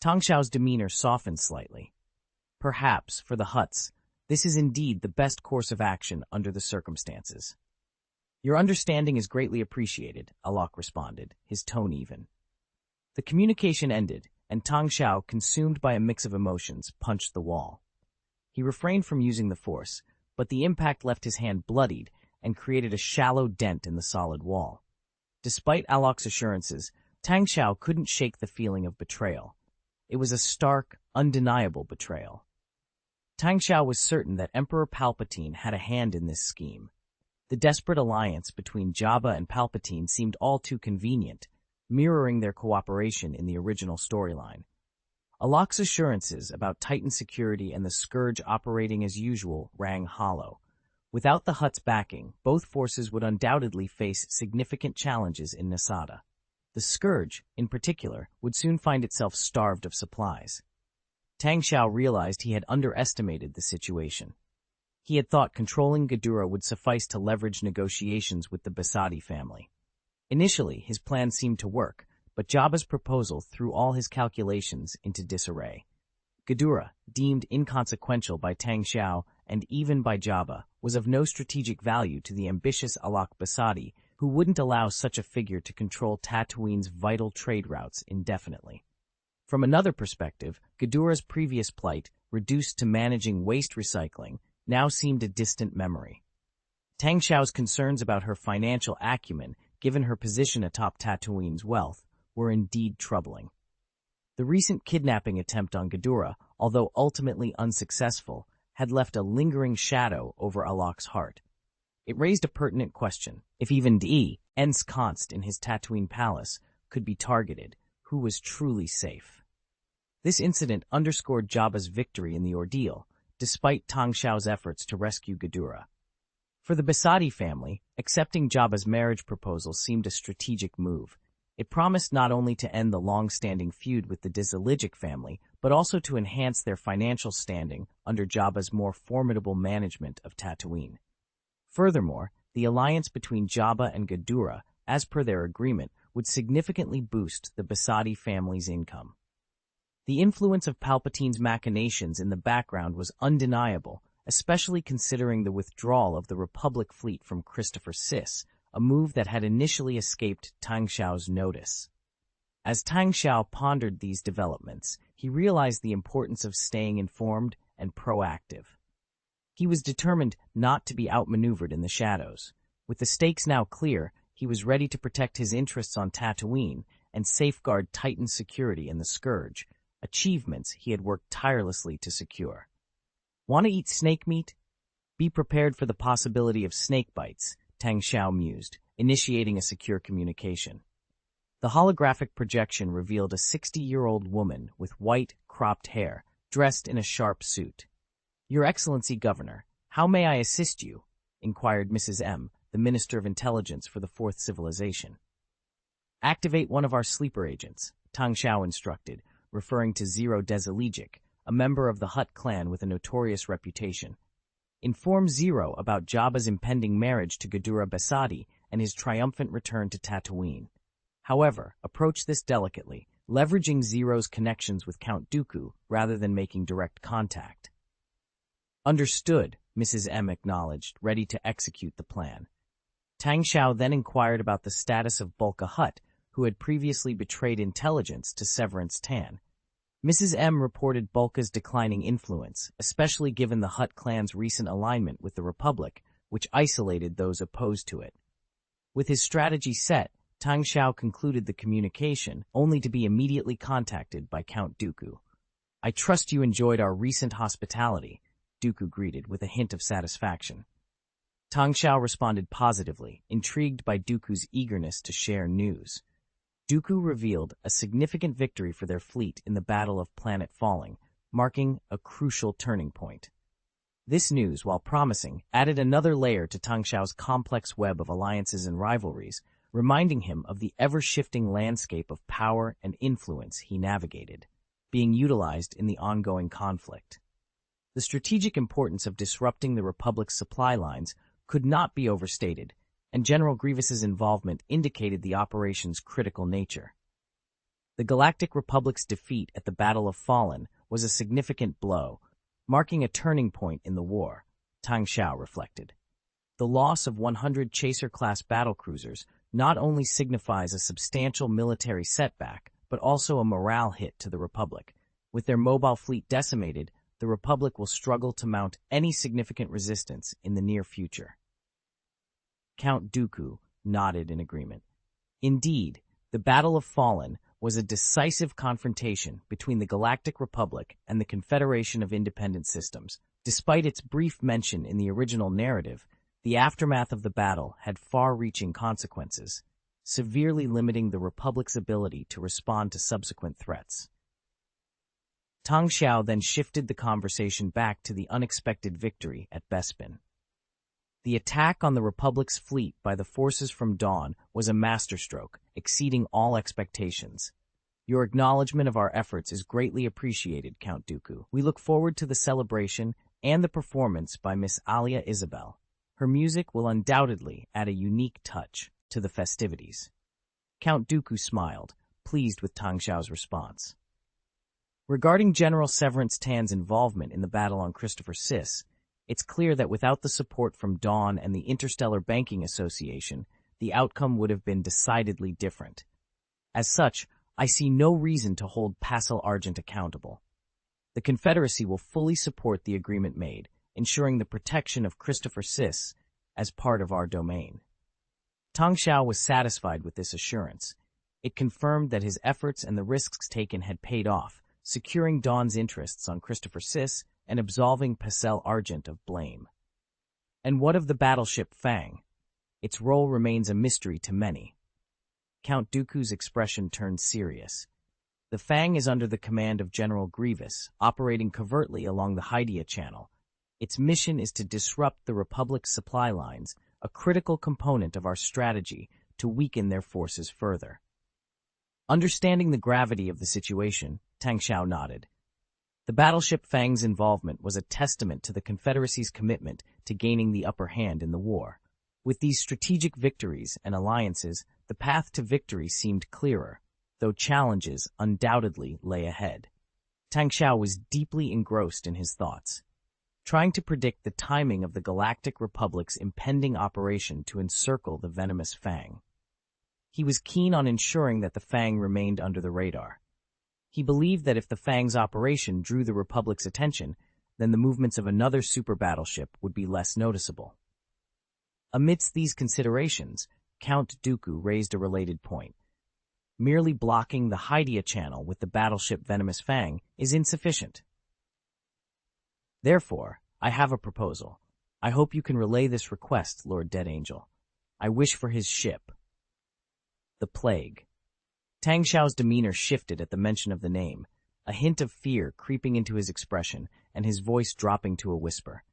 [SPEAKER 1] Tang Xiao's demeanor softened slightly. Perhaps, for the Hutts, this is indeed the best course of action under the circumstances. Your understanding is greatly appreciated, Alok responded, his tone even. The communication ended, and Tang Xiao, consumed by a mix of emotions, punched the wall. He refrained from using the force, but the impact left his hand bloodied and created a shallow dent in the solid wall. Despite Alok's assurances, Tang Xiao couldn't shake the feeling of betrayal. It was a stark, undeniable betrayal. Tang Xiao was certain that Emperor Palpatine had a hand in this scheme. The desperate alliance between Jabba and Palpatine seemed all too convenient, mirroring their cooperation in the original storyline. Alok's assurances about Titan security and the Scourge operating as usual rang hollow. Without the Hutt's backing, both forces would undoubtedly face significant challenges in Nasada. The Scourge, in particular, would soon find itself starved of supplies. Tang Xiao realized he had underestimated the situation. He had thought controlling Ghidorah would suffice to leverage negotiations with the Basadi family. Initially, his plan seemed to work, but Jabba's proposal threw all his calculations into disarray. Ghidorah, deemed inconsequential by Tang Xiao and even by Jabba, was of no strategic value to the ambitious Alok Basadi, who wouldn't allow such a figure to control Tatooine's vital trade routes indefinitely. From another perspective, Ghidorah's previous plight, reduced to managing waste recycling, now seemed a distant memory. Tang Xiao's concerns about her financial acumen, given her position atop Tatooine's wealth, were indeed troubling. The recent kidnapping attempt on Ghidorah, although ultimately unsuccessful, had left a lingering shadow over Alok's heart. It raised a pertinent question. If even D. Ensconst in his Tatooine palace could be targeted, who was truly safe? This incident underscored Jabba's victory in the ordeal, despite Tang Xiao's efforts to rescue Ghidorah. For the Basadi family, accepting Jabba's marriage proposal seemed a strategic move. It promised not only to end the long-standing feud with the Desaligic family, but also to enhance their financial standing under Jabba's more formidable management of Tatooine. Furthermore, the alliance between Jabba and Ghidorah, as per their agreement, would significantly boost the Basadi family's income. The influence of Palpatine's machinations in the background was undeniable, especially considering the withdrawal of the Republic fleet from Christopher Sis, a move that had initially escaped Tang Xiao's notice. As Tang Xiao pondered these developments, he realized the importance of staying informed and proactive. He was determined not to be outmaneuvered in the shadows. With the stakes now clear, he was ready to protect his interests on Tatooine and safeguard Titan security in the Scourge, achievements he had worked tirelessly to secure. Want to eat snake meat? Be prepared for the possibility of snake bites, Tang Xiao mused, initiating a secure communication. The holographic projection revealed a 60-year-old woman with white, cropped hair, dressed in a sharp suit. "Your Excellency Governor, how may I assist you?" inquired Mrs. M, the Minister of Intelligence for the Fourth Civilization. "Activate one of our sleeper agents," Tang Xiao instructed, referring to Zero Deselegic, a member of the Hutt clan with a notorious reputation. "Inform Zero about Jabba's impending marriage to Ghidorah Besadi and his triumphant return to Tatooine. However, approach this delicately, leveraging Zero's connections with Count Dooku rather than making direct contact." "Understood," Mrs. M acknowledged, ready to execute the plan. Tang Xiao then inquired about the status of Bulka Hutt, who had previously betrayed intelligence to Severance Tan. Mrs. M reported Bulka's declining influence, especially given the Hutt clan's recent alignment with the Republic, which isolated those opposed to it. With his strategy set, Tang Xiao concluded the communication, only to be immediately contacted by Count Dooku. "I trust you enjoyed our recent hospitality," Dooku greeted with a hint of satisfaction. Tang Xiao responded positively, intrigued by Dooku's eagerness to share news. Dooku revealed a significant victory for their fleet in the Battle of Planet Falling, marking a crucial turning point. This news, while promising, added another layer to Tang Xiao's complex web of alliances and rivalries, reminding him of the ever-shifting landscape of power and influence he navigated, being utilized in the ongoing conflict. The strategic importance of disrupting the Republic's supply lines could not be overstated, and General Grievous's involvement indicated the operation's critical nature. The Galactic Republic's defeat at the Battle of Fallen was a significant blow, marking a turning point in the war, Tang Xiao reflected. The loss of 100 Chaser-class battlecruisers not only signifies a substantial military setback, but also a morale hit to the Republic. With their mobile fleet decimated, the Republic will struggle to mount any significant resistance in the near future. Count Dooku nodded in agreement. Indeed, the Battle of Fallen was a decisive confrontation between the Galactic Republic and the Confederation of Independent Systems. Despite its brief mention in the original narrative, the aftermath of the battle had far-reaching consequences, severely limiting the Republic's ability to respond to subsequent threats. Tang Xiao then shifted the conversation back to the unexpected victory at Bespin. The attack on the Republic's fleet by the forces from Dawn was a masterstroke, exceeding all expectations. "Your acknowledgement of our efforts is greatly appreciated, Count Dooku. We look forward to the celebration and the performance by Miss Alia Isabel. Her music will undoubtedly add a unique touch to the festivities." Count Dooku smiled, pleased with Tang Xiao's response. Regarding General Severance Tan's involvement in the battle on Christopher Sis, it's clear that without the support from Dawn and the Interstellar Banking Association, the outcome would have been decidedly different. As such, I see no reason to hold Pascal Argent accountable. The Confederacy will fully support the agreement made, ensuring the protection of Christopher Sis as part of our domain. Tang Xiao was satisfied with this assurance. It confirmed that his efforts and the risks taken had paid off, securing Dawn's interests on Christopher Sis and absolving Pascal Argent of blame. And what of the battleship Fang? Its role remains a mystery to many. Count Dooku's expression turned serious. The Fang is under the command of General Grievous, operating covertly along the Hydia Channel. Its mission is to disrupt the Republic's supply lines, a critical component of our strategy to weaken their forces further. Understanding the gravity of the situation, Tang Xiao nodded. The battleship Fang's involvement was a testament to the Confederacy's commitment to gaining the upper hand in the war. With these strategic victories and alliances, the path to victory seemed clearer, though challenges undoubtedly lay ahead. Tang Xiao was deeply engrossed in his thoughts, trying to predict the timing of the Galactic Republic's impending operation to encircle the venomous Fang. He was keen on ensuring that the Fang remained under the radar. He believed that if the Fang's operation drew the Republic's attention, then the movements of another super battleship would be less noticeable. Amidst these considerations, Count Dooku raised a related point. Merely blocking the Hydia Channel with the battleship Venomous Fang is insufficient. Therefore, I have a proposal. I hope you can relay this request, Lord Dead Angel. I wish for his ship. The plague. Tang Xiao's demeanor shifted at the mention of the name, a hint of fear creeping into his expression and his voice dropping to a whisper.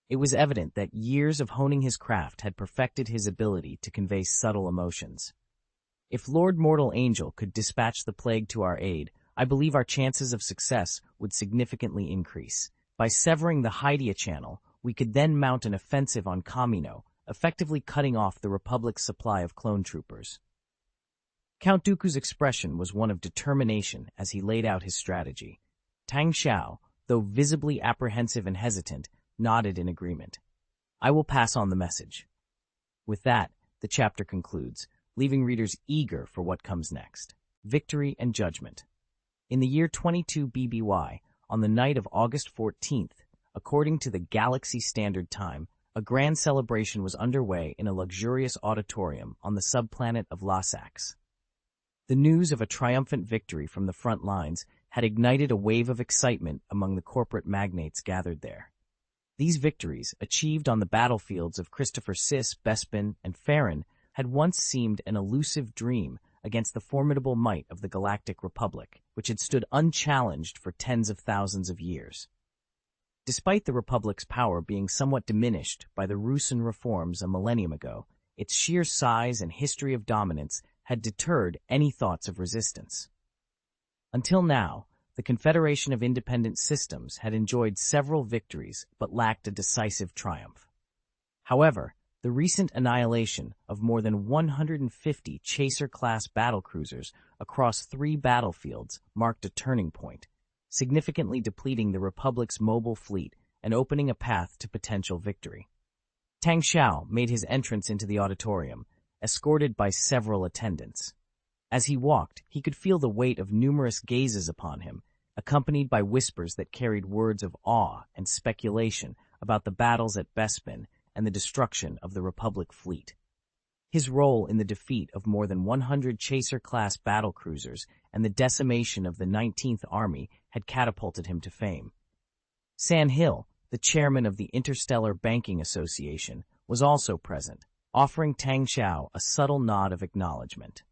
[SPEAKER 1] It was evident that years of honing his craft had perfected his ability to convey subtle emotions. If Lord Mortal Angel could dispatch the plague to our aid, I believe our chances of success would significantly increase. By severing the Hydia channel, we could then mount an offensive on Kamino, effectively cutting off the Republic's supply of clone troopers. Count Dooku's expression was one of determination as he laid out his strategy. Tang Xiao, though visibly apprehensive and hesitant, nodded in agreement. I will pass on the message. With that, the chapter concludes, leaving readers eager for what comes next. Victory and Judgment. In the year 22 BBY, on the night of August 14th, according to the Galaxy Standard Time, a grand celebration was underway in a luxurious auditorium on the subplanet of Lassax. The news of a triumphant victory from the front lines had ignited a wave of excitement among the corporate magnates gathered there. These victories, achieved on the battlefields of Christopher Sis, Bespin, and Farron, had once seemed an elusive dream against the formidable might of the Galactic Republic, which had stood unchallenged for tens of thousands of years. Despite the Republic's power being somewhat diminished by the Ruusan reforms a millennium ago, its sheer size and history of dominance had deterred any thoughts of resistance. Until now, the Confederation of Independent Systems had enjoyed several victories but lacked a decisive triumph. However, the recent annihilation of more than 150 Chaser-class battlecruisers across 3 battlefields marked a turning point, significantly depleting the Republic's mobile fleet and opening a path to potential victory. Tang Xiao made his entrance into the auditorium, escorted by several attendants. As he walked, he could feel the weight of numerous gazes upon him, accompanied by whispers that carried words of awe and speculation about the battles at Bespin and the destruction of the Republic fleet. His role in the defeat of more than 100 Chaser-class battlecruisers and the decimation of the 19th Army had catapulted him to fame. San Hill, the chairman of the Interstellar Banking Association, was also present, offering Tang Xiao a subtle nod of acknowledgement.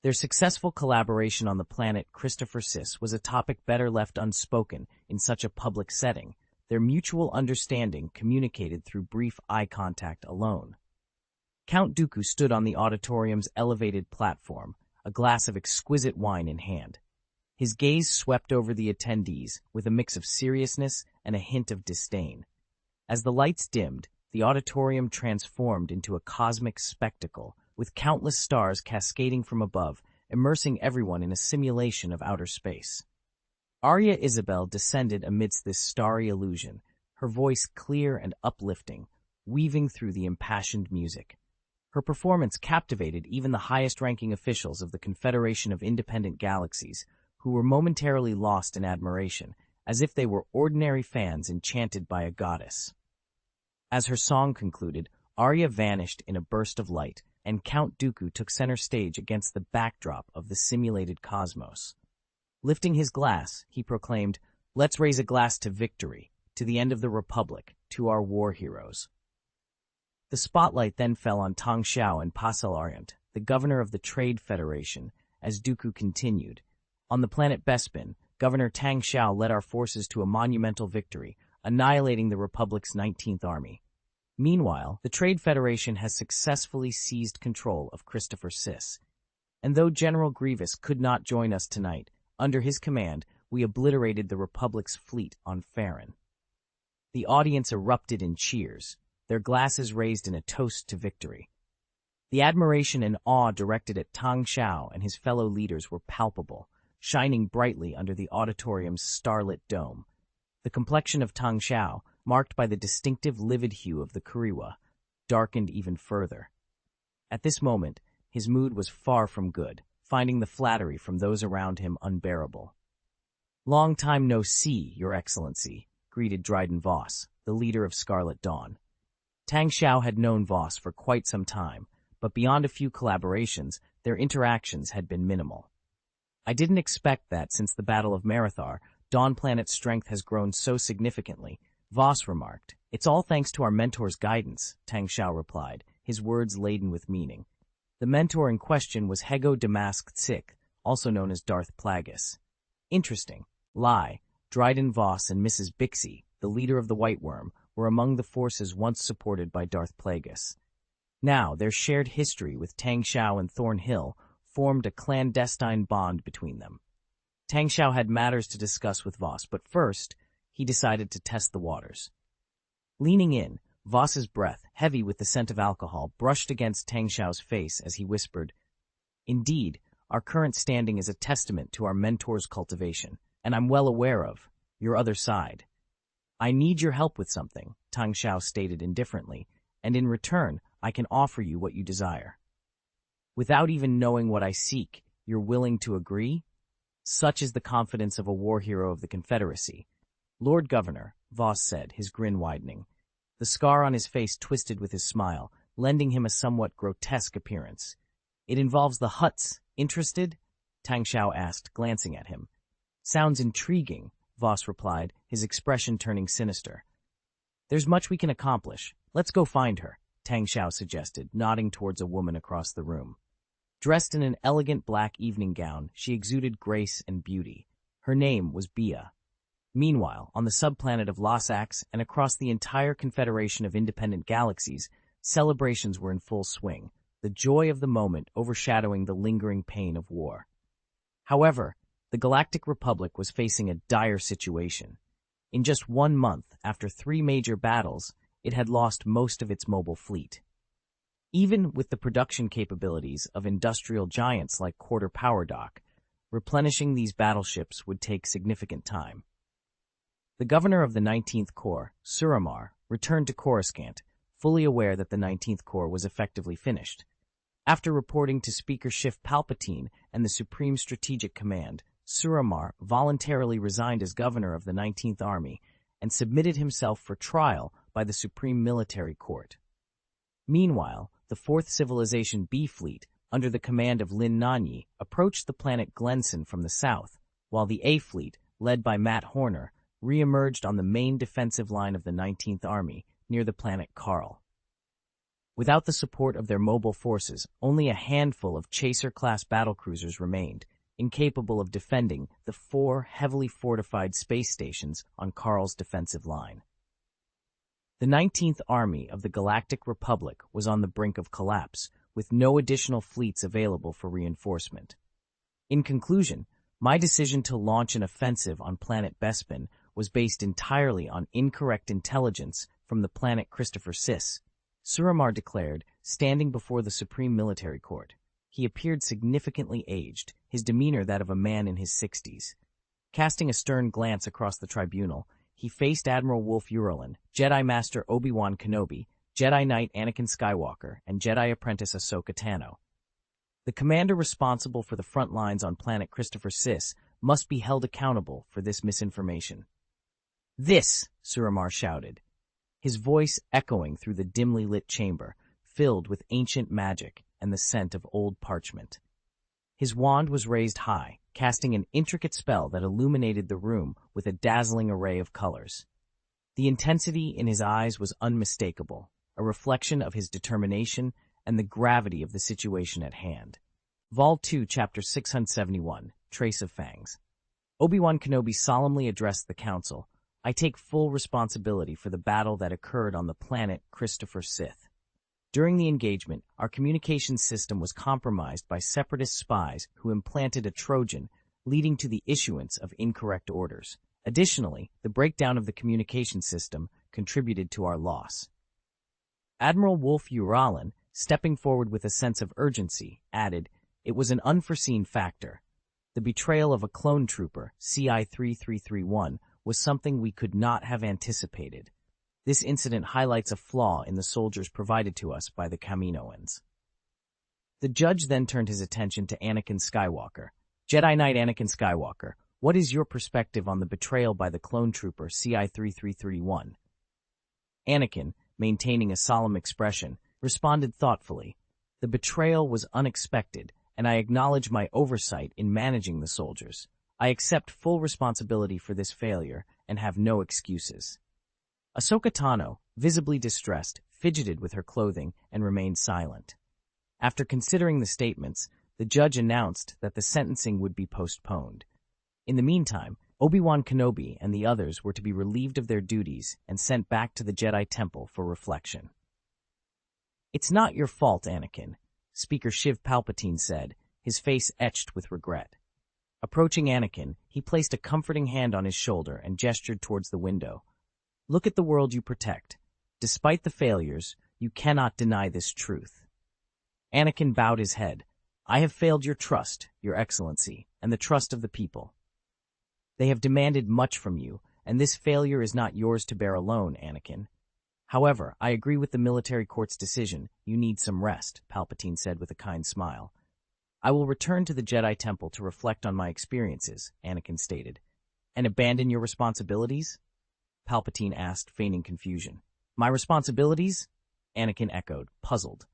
[SPEAKER 1] Their successful collaboration on the planet Christopher Sis was a topic better left unspoken in such a public setting, their mutual understanding communicated through brief eye contact alone. Count Dooku stood on the auditorium's elevated platform, a glass of exquisite wine in hand. His gaze swept over the attendees with a mix of seriousness and a hint of disdain. As the lights dimmed, the auditorium transformed into a cosmic spectacle, with countless stars cascading from above, immersing everyone in a simulation of outer space. Arya Isabel descended amidst this starry illusion, her voice clear and uplifting, weaving through the impassioned music. Her performance captivated even the highest-ranking officials of the Confederation of Independent Galaxies, who were momentarily lost in admiration, as if they were ordinary fans enchanted by a goddess. As her song concluded, Arya vanished in a burst of light, and Count Dooku took center stage against the backdrop of the simulated cosmos. Lifting his glass, he proclaimed, "Let's raise a glass to victory, to the end of the Republic, to our war heroes." The spotlight then fell on Tang Xiao and Pasel Aryant, the governor of the Trade Federation, as Dooku continued. On the planet Bespin, Governor Tang Xiao led our forces to a monumental victory, annihilating the Republic's 19th Army. Meanwhile, the Trade Federation has successfully seized control of Christopher Sis. And though General Grievous could not join us tonight, under his command, we obliterated the Republic's fleet on Farron. The audience erupted in cheers, their glasses raised in a toast to victory. The admiration and awe directed at Tang Xiao and his fellow leaders were palpable, shining brightly under the auditorium's starlit dome. The complexion of Tang Xiao, marked by the distinctive livid hue of the Kuriwa, darkened even further. At this moment, his mood was far from good, finding the flattery from those around him unbearable. "Long time no see, Your Excellency," greeted Dryden Voss, the leader of Scarlet Dawn. Tang Xiao had known Voss for quite some time, but beyond a few collaborations, their interactions had been minimal. "I didn't expect that since the Battle of Marathar, Dawn Planet's strength has grown so significantly," Voss remarked. "It's all thanks to our mentor's guidance," Tang Xiao replied, his words laden with meaning. The mentor in question was Hego Damask Sixth, also known as Darth Plagueis. Interesting. Lai, Dryden Voss, and Mrs. Bixie, the leader of the White Worm, were among the forces once supported by Darth Plagueis. Now, their shared history with Tang Xiao and Thornhill formed a clandestine bond between them. Tang Xiao had matters to discuss with Voss, but first, he decided to test the waters. Leaning in, Voss's breath, heavy with the scent of alcohol, brushed against Tang Xiao's face as he whispered, "Indeed, our current standing is a testament to our mentor's cultivation, and I'm well aware of your other side. I need your help with something," Tang Xiao stated indifferently, "and in return, I can offer you what you desire." "Without even knowing what I seek, you're willing to agree?" Such is the confidence of a war hero of the Confederacy. "Lord Governor," Voss said, his grin widening. The scar on his face twisted with his smile, lending him a somewhat grotesque appearance. "It involves the Hutts. Interested?" Tang Xiao asked, glancing at him. "Sounds intriguing," Voss replied, his expression turning sinister. "There's much we can accomplish. Let's go find her," Tang Xiao suggested, nodding towards a woman across the room. Dressed in an elegant black evening gown, she exuded grace and beauty. Her name was Bia. Meanwhile, on the subplanet of Losax and across the entire Confederation of Independent Galaxies, celebrations were in full swing, the joy of the moment overshadowing the lingering pain of war. However, the Galactic Republic was facing a dire situation. In just 1 month, after 3 major battles, it had lost most of its mobile fleet. Even with the production capabilities of industrial giants like Quarter Power Dock, replenishing these battleships would take significant time. The governor of the 19th Corps, Suramar, returned to Coruscant, fully aware that the 19th Corps was effectively finished. After reporting to Speaker Schiff Palpatine and the Supreme Strategic Command, Suramar voluntarily resigned as governor of the 19th Army and submitted himself for trial by the Supreme Military Court. Meanwhile, the 4th Civilization B Fleet, under the command of Lin Nanyi, approached the planet Glenson from the south, while the A Fleet, led by Matt Horner, re-emerged on the main defensive line of the 19th Army near the planet Karl. Without the support of their mobile forces, only a handful of Chaser-class battlecruisers remained, incapable of defending the 4 heavily fortified space stations on Karl's defensive line. The 19th Army of the Galactic Republic was on the brink of collapse, with no additional fleets available for reinforcement. In conclusion, my decision to launch an offensive on planet Bespin was based entirely on incorrect intelligence from the planet Christopher Sis, Suramar declared, standing before the Supreme Military Court. He appeared significantly aged, his demeanor that of a man in his 60s. Casting a stern glance across the tribunal, he faced Admiral Wolf Uralin, Jedi Master Obi-Wan Kenobi, Jedi Knight Anakin Skywalker, and Jedi Apprentice Ahsoka Tano. The commander responsible for the front lines on planet Christopher Sis must be held accountable for this misinformation. "This!" Suramar shouted, his voice echoing through the dimly lit chamber, filled with ancient magic and the scent of old parchment. His wand was raised high, casting an intricate spell that illuminated the room with a dazzling array of colors. The intensity in his eyes was unmistakable, a reflection of his determination and the gravity of the situation at hand. Vol 2, Chapter 671, Trace of Fangs. Obi-Wan Kenobi solemnly addressed the council. "I take full responsibility for the battle that occurred on the planet Christopher Sith. During the engagement, our communications system was compromised by separatist spies who implanted a Trojan, leading to the issuance of incorrect orders. Additionally, the breakdown of the communication system contributed to our loss." Admiral Wolf Uralin, stepping forward with a sense of urgency, added, "It was an unforeseen factor. The betrayal of a clone trooper, CI-3331, was something we could not have anticipated. This incident highlights a flaw in the soldiers provided to us by the Kaminoans." The judge then turned his attention to Anakin Skywalker. "Jedi Knight Anakin Skywalker, what is your perspective on the betrayal by the clone trooper CI-3331? Anakin, maintaining a solemn expression, responded thoughtfully, "The betrayal was unexpected, and I acknowledge my oversight in managing the soldiers. I accept full responsibility for this failure and have no excuses." Ahsoka Tano, visibly distressed, fidgeted with her clothing, and remained silent. After considering the statements, the judge announced that the sentencing would be postponed. In the meantime, Obi-Wan Kenobi and the others were to be relieved of their duties and sent back to the Jedi Temple for reflection. "It's not your fault, Anakin," Speaker Shiv Palpatine said, his face etched with regret. Approaching Anakin, he placed a comforting hand on his shoulder and gestured towards the window. "Look at the world you protect. Despite the failures, you cannot deny this truth." Anakin bowed his head. "I have failed your trust, Your Excellency, and the trust of the people. They have demanded much from you, and this failure is not yours to bear alone, Anakin. However, I agree with the military court's decision. You need some rest," Palpatine said with a kind smile. "I will return to the Jedi Temple to reflect on my experiences," Anakin stated. "And abandon your responsibilities?" Palpatine asked, feigning confusion. "My responsibilities?" Anakin echoed, puzzled.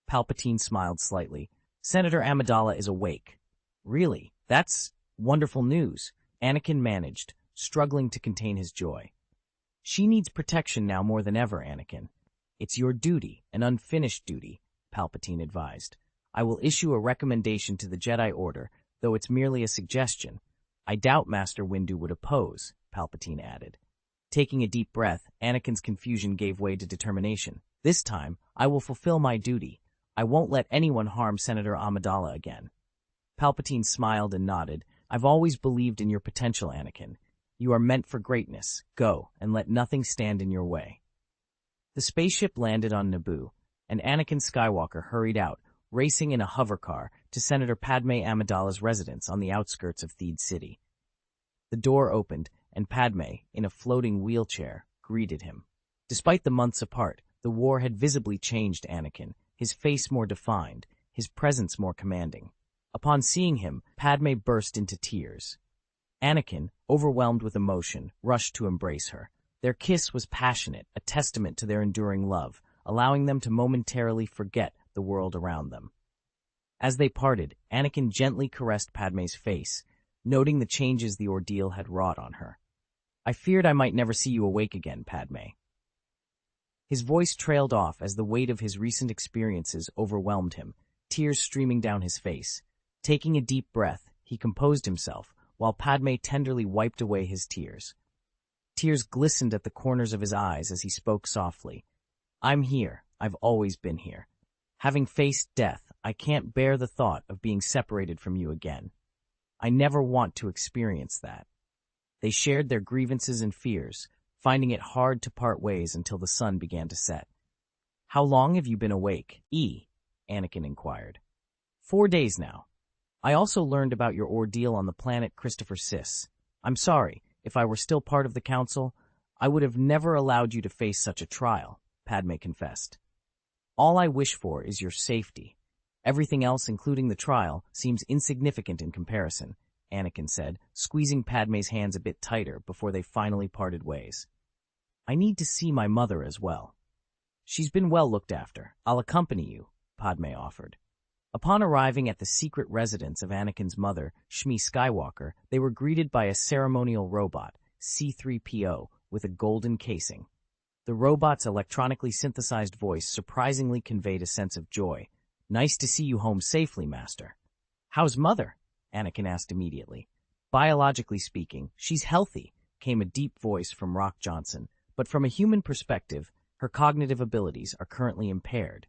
[SPEAKER 1] Palpatine smiled slightly. "Senator Amidala is awake." "Really? That's wonderful news," Anakin managed, struggling to contain his joy. "She needs protection now more than ever, Anakin." "It's your duty, an unfinished duty," Palpatine advised. "I will issue a recommendation to the Jedi Order, though it's merely a suggestion. I doubt Master Windu would oppose," Palpatine added. Taking a deep breath, Anakin's confusion gave way to determination. "This time, I will fulfill my duty. I won't let anyone harm Senator Amidala again." Palpatine smiled and nodded. "I've always believed in your potential, Anakin. You are meant for greatness. Go, and let nothing stand in your way." The spaceship landed on Naboo, and Anakin Skywalker hurried out, racing in a hovercar to Senator Padme Amidala's residence on the outskirts of Theed City. The door opened, and Padme, in a floating wheelchair, greeted him. Despite the months apart, the war had visibly changed Anakin, his face more defined, his presence more commanding. Upon seeing him, Padme burst into tears. Anakin, overwhelmed with emotion, rushed to embrace her. Their kiss was passionate, a testament to their enduring love, allowing them to momentarily forget the world around them. As they parted, Anakin gently caressed Padme's face, noting the changes the ordeal had wrought on her. "I feared I might never see you awake again, Padme." His voice trailed off as the weight of his recent experiences overwhelmed him, tears streaming down his face. Taking a deep breath, he composed himself, while Padme tenderly wiped away his tears. Tears glistened at the corners of his eyes as he spoke softly. "I'm here. I've always been here. Having faced death, I can't bear the thought of being separated from you again. I never want to experience that." They shared their grievances and fears, finding it hard to part ways until the sun began to set. "How long have you been awake, Anakin inquired. 4 days now. I also learned about your ordeal on the planet Christopher Sis. I'm sorry, if I were still part of the Council, I would have never allowed you to face such a trial," Padme confessed. "All I wish for is your safety. Everything else, including the trial, seems insignificant in comparison," Anakin said, squeezing Padme's hands a bit tighter before they finally parted ways. "I need to see my mother as well." "She's been well looked after. I'll accompany you," Padme offered. Upon arriving at the secret residence of Anakin's mother, Shmi Skywalker, they were greeted by a ceremonial robot, C-3PO, with a golden casing. The robot's electronically synthesized voice surprisingly conveyed a sense of joy. "Nice to see you home safely, Master." "How's Mother?" Anakin asked immediately. "Biologically speaking, she's healthy," came a deep voice from Rock Johnson, "but from a human perspective, her cognitive abilities are currently impaired."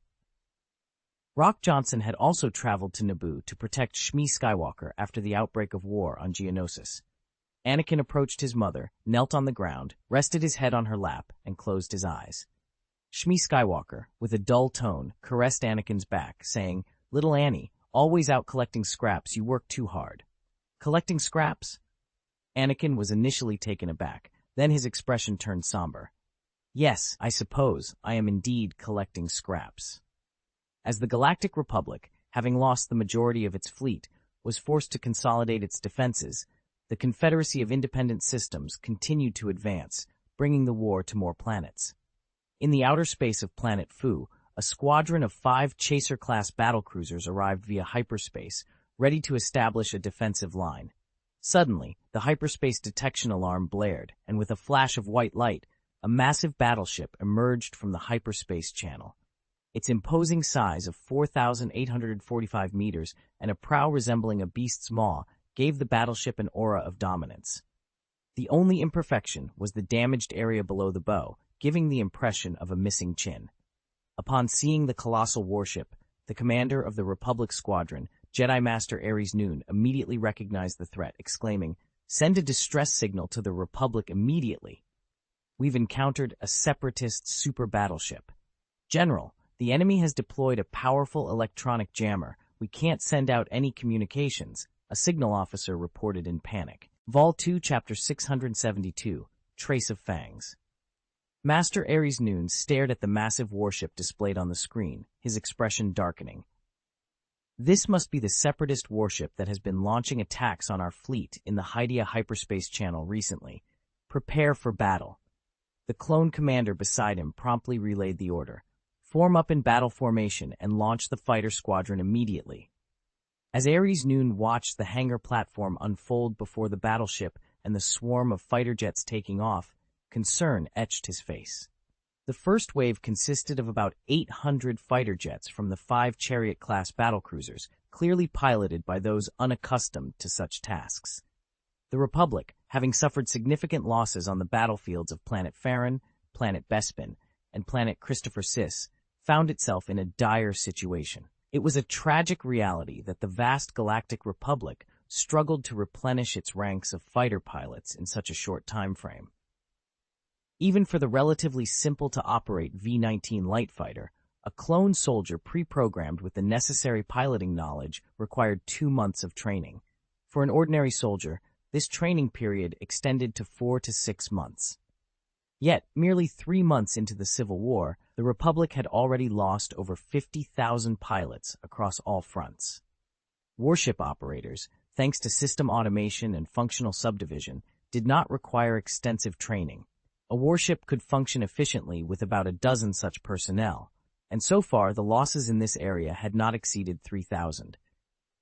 [SPEAKER 1] Rock Johnson had also traveled to Naboo to protect Shmi Skywalker after the outbreak of war on Geonosis. Anakin approached his mother, knelt on the ground, rested his head on her lap, and closed his eyes. Shmi Skywalker, with a dull tone, caressed Anakin's back, saying, "Little Annie, always out collecting scraps, you work too hard." "Collecting scraps?" Anakin was initially taken aback, then his expression turned somber. "Yes, I suppose I am indeed collecting scraps." As the Galactic Republic, having lost the majority of its fleet, was forced to consolidate its defenses, the Confederacy of Independent Systems continued to advance, bringing the war to more planets. In the outer space of planet Fu, a squadron of 5 Chaser-class battlecruisers arrived via hyperspace, ready to establish a defensive line. Suddenly, the hyperspace detection alarm blared, and with a flash of white light, a massive battleship emerged from the hyperspace channel. Its imposing size of 4,845 meters and a prow resembling a beast's maw gave the battleship an aura of dominance. The only imperfection was the damaged area below the bow, giving the impression of a missing chin. Upon seeing the colossal warship, the commander of the Republic squadron, Jedi Master Ares Noon, immediately recognized the threat, exclaiming, "Send a distress signal to the Republic immediately. We've encountered a separatist super battleship. General, the enemy has deployed a powerful electronic jammer. We can't send out any communications," a signal officer reported in panic. Vol 2, Chapter 672, Trace of Fangs. Master Ares Noon stared at the massive warship displayed on the screen, his expression darkening. "This must be the separatist warship that has been launching attacks on our fleet in the Hydia hyperspace channel recently. Prepare for battle." The clone commander beside him promptly relayed the order. "Form up in battle formation and launch the fighter squadron immediately." As Ares Noon watched the hangar platform unfold before the battleship and the swarm of fighter jets taking off, concern etched his face. The first wave consisted of about 800 fighter jets from the 5 Chariot-class battlecruisers, clearly piloted by those unaccustomed to such tasks. The Republic, having suffered significant losses on the battlefields of Planet Farron, Planet Bespin, and Planet Christopher Sis, found itself in a dire situation. It was a tragic reality that the vast Galactic Republic struggled to replenish its ranks of fighter pilots in such a short time frame. Even for the relatively simple-to-operate V-19 light fighter, a clone soldier pre-programmed with the necessary piloting knowledge required 2 months of training. For an ordinary soldier, this training period extended to 4 to 6 months. Yet, merely 3 months into the Civil War, the Republic had already lost over 50,000 pilots across all fronts. Warship operators, thanks to system automation and functional subdivision, did not require extensive training. A warship could function efficiently with about a dozen such personnel, and so far the losses in this area had not exceeded 3,000.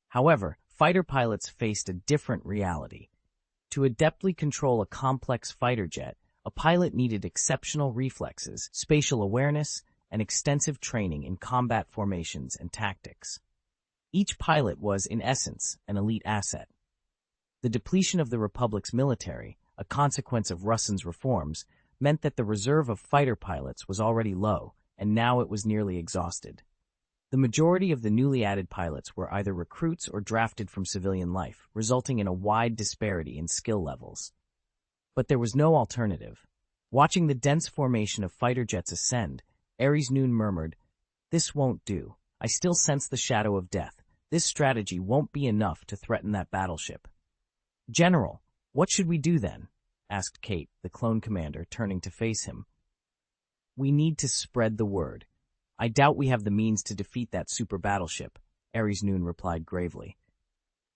[SPEAKER 1] However, fighter pilots faced a different reality. To adeptly control a complex fighter jet, a pilot needed exceptional reflexes, spatial awareness, and extensive training in combat formations and tactics. Each pilot was, in essence, an elite asset. The depletion of the Republic's military, a consequence of Russen's reforms, meant that the reserve of fighter pilots was already low, and now it was nearly exhausted. The majority of the newly added pilots were either recruits or drafted from civilian life, resulting in a wide disparity in skill levels. But there was no alternative. Watching the dense formation of fighter jets ascend, Ares Noon murmured, "This won't do. I still sense the shadow of death. This strategy won't be enough to threaten that battleship." "General, what should we do then?" asked Kate, the clone commander, turning to face him. "We need to spread the word. I doubt we have the means to defeat that super battleship," Ares Noon replied gravely.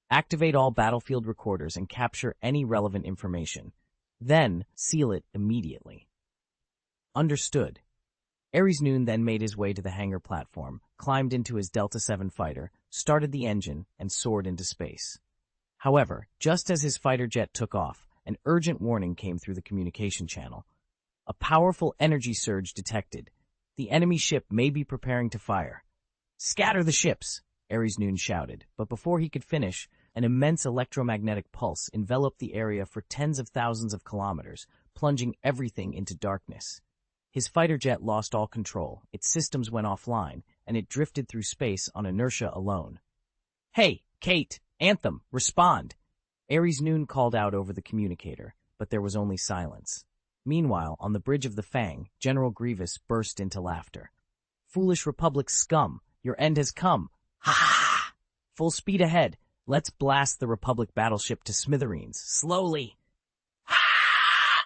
[SPEAKER 1] "Activate all battlefield recorders and capture any relevant information. Then seal it immediately." "Understood." Ares Noon then made his way to the hangar platform, climbed into his Delta 7 fighter, started the engine, and soared into space. However, just as his fighter jet took off, an urgent warning came through the communication channel. "A powerful energy surge detected. The enemy ship may be preparing to fire." "Scatter the ships!" Ares Noon shouted, but before he could finish, an immense electromagnetic pulse enveloped the area for tens of thousands of kilometers, plunging everything into darkness. His fighter jet lost all control, its systems went offline, and it drifted through space on inertia alone. "Hey, Kate! Anthem! Respond!" Ares Noon called out over the communicator, but there was only silence. Meanwhile, on the bridge of the Fang, General Grievous burst into laughter. "Foolish Republic scum! Your end has come! Ha ha! Full speed ahead! Let's blast the Republic battleship to smithereens! Slowly! Ha!"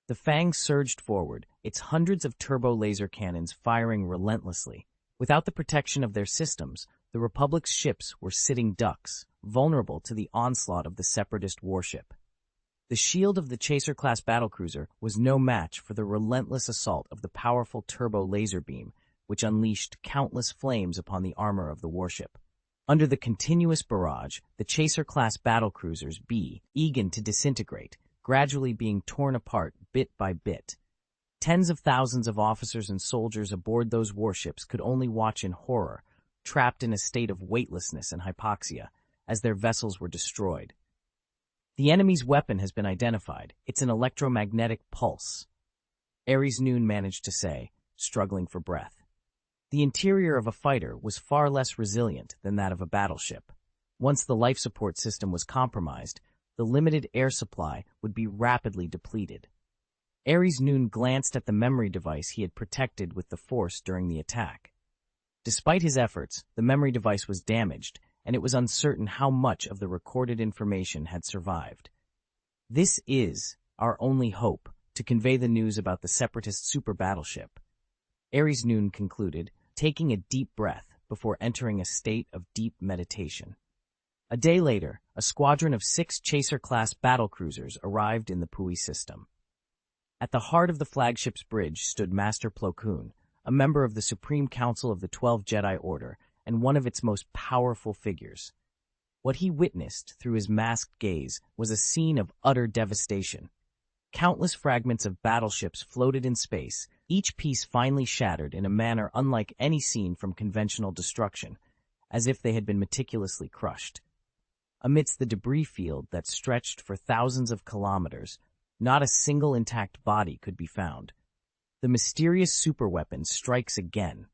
[SPEAKER 1] The Fang surged forward, its hundreds of turbo laser cannons firing relentlessly. Without the protection of their systems, the Republic's ships were sitting ducks, vulnerable to the onslaught of the Separatist warship. The shield of the Chaser-class battlecruiser was no match for the relentless assault of the powerful turbo laser beam, which unleashed countless flames upon the armor of the warship. Under the continuous barrage, the Chaser-class battlecruisers eager to disintegrate, gradually being torn apart bit by bit. Tens of thousands of officers and soldiers aboard those warships could only watch in horror, trapped in a state of weightlessness and hypoxia, as their vessels were destroyed. The enemy's weapon has been identified. It's an electromagnetic pulse, Ares Noon managed to say, struggling for breath. The interior of a fighter was far less resilient than that of a battleship. Once the life support system was compromised, the limited air supply would be rapidly depleted. Ares Noon glanced at the memory device he had protected with the Force during the attack. Despite his efforts, the memory device was damaged, and it was uncertain how much of the recorded information had survived. This is our only hope to convey the news about the Separatist super battleship, Ares Noon concluded, taking a deep breath before entering a state of deep meditation. A day later, a squadron of 6 Chaser-class battlecruisers arrived in the Pui system. At the heart of the flagship's bridge stood Master Plo Koon, a member of the Supreme Council of the 12 Jedi Order and one of its most powerful figures. What he witnessed through his masked gaze was a scene of utter devastation. Countless fragments of battleships floated in space, each piece finely shattered in a manner unlike any seen from conventional destruction, as if they had been meticulously crushed. Amidst the debris field that stretched for thousands of kilometers, not a single intact body could be found. The mysterious superweapon strikes again,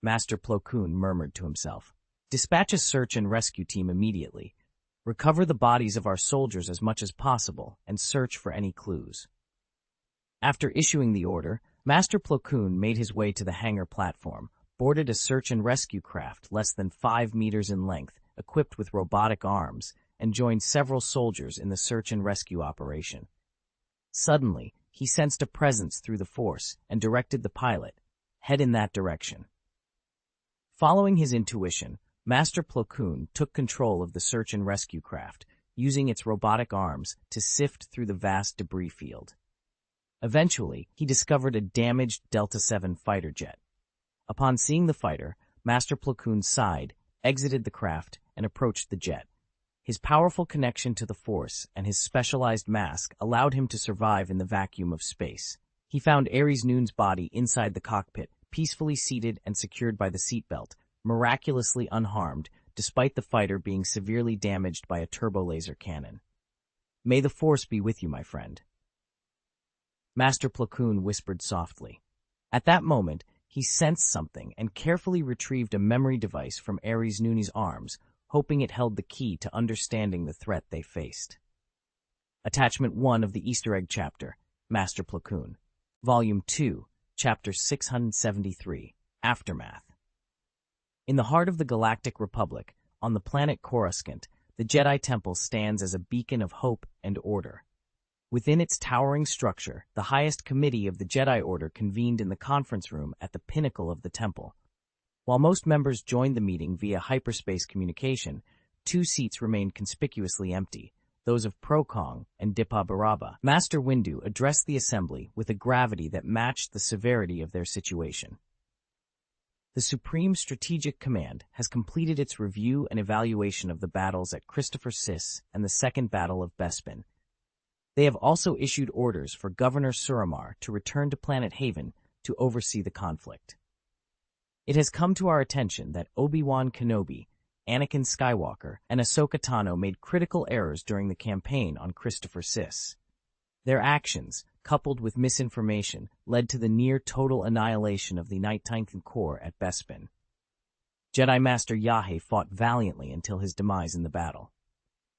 [SPEAKER 1] Master Plo Koon murmured to himself. Dispatch a search and rescue team immediately. Recover the bodies of our soldiers as much as possible and search for any clues. After issuing the order, Master Plo Koon made his way to the hangar platform, boarded a search and rescue craft less than 5 meters in length, equipped with robotic arms, and joined several soldiers in the search and rescue operation. Suddenly, he sensed a presence through the Force and directed the pilot, head in that direction. Following his intuition, Master Plo Koon took control of the search and rescue craft, using its robotic arms to sift through the vast debris field. Eventually, he discovered a damaged Delta-7 fighter jet. Upon seeing the fighter, Master Plo Koon sighed, exited the craft, and approached the jet. His powerful connection to the Force and his specialized mask allowed him to survive in the vacuum of space. He found Ares Noon's body inside the cockpit, peacefully seated and secured by the seatbelt, miraculously unharmed, despite the fighter being severely damaged by a turbolaser cannon. May the Force be with you, my friend. Master Plo Koon whispered softly. At that moment, he sensed something and carefully retrieved a memory device from Ares Noon's arms, hoping it held the key to understanding the threat they faced. Attachment 1 of the Easter egg chapter, Master Plo Koon. Volume 2, Chapter 673, Aftermath. In the heart of the Galactic Republic, on the planet Coruscant, the Jedi Temple stands as a beacon of hope and order. Within its towering structure, the highest committee of the Jedi Order convened in the conference room at the pinnacle of the temple. While most members joined the meeting via hyperspace communication, 2 seats remained conspicuously empty, those of Pro-Kong and Dipa Baraba. Master Windu addressed the assembly with a gravity that matched the severity of their situation. The Supreme Strategic Command has completed its review and evaluation of the battles at Christopher Sis and the Second Battle of Bespin. They have also issued orders for Governor Suramar to return to Planet Haven to oversee the conflict. It has come to our attention that Obi-Wan Kenobi, Anakin Skywalker, and Ahsoka Tano made critical errors during the campaign on Christopher Sis. Their actions, coupled with misinformation, led to the near-total annihilation of the 19th Corps at Bespin. Jedi Master Yahe fought valiantly until his demise in the battle.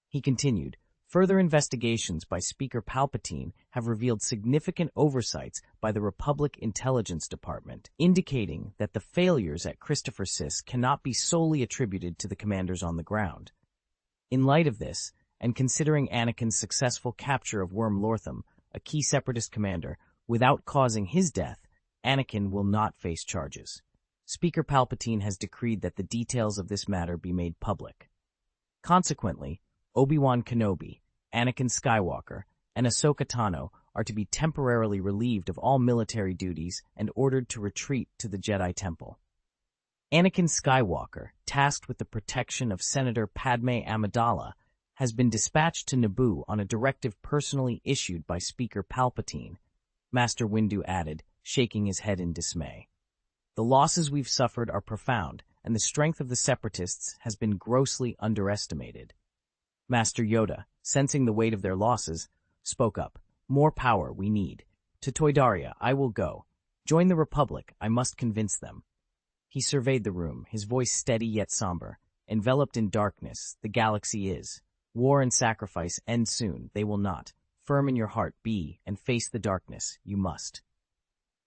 [SPEAKER 1] He continued, further investigations by Speaker Palpatine have revealed significant oversights by the Republic Intelligence Department, indicating that the failures at Christopher Sis cannot be solely attributed to the commanders on the ground. In light of this, and considering Anakin's successful capture of Worm Lortham, a key Separatist commander, without causing his death, Anakin will not face charges. Speaker Palpatine has decreed that the details of this matter be made public. Consequently, Obi-Wan Kenobi, Anakin Skywalker, and Ahsoka Tano are to be temporarily relieved of all military duties and ordered to retreat to the Jedi Temple. Anakin Skywalker, tasked with the protection of Senator Padme Amidala, has been dispatched to Naboo on a directive personally issued by Speaker Palpatine, Master Windu added, shaking his head in dismay. The losses we've suffered are profound, and the strength of the Separatists has been grossly underestimated. Master Yoda, sensing the weight of their losses, spoke up. More power we need. To Toydaria I will go. Join the Republic, I must convince them. He surveyed the room, his voice steady yet somber. Enveloped in darkness, the galaxy is. War and sacrifice end soon, they will not. Firm in your heart be, and face the darkness, you must.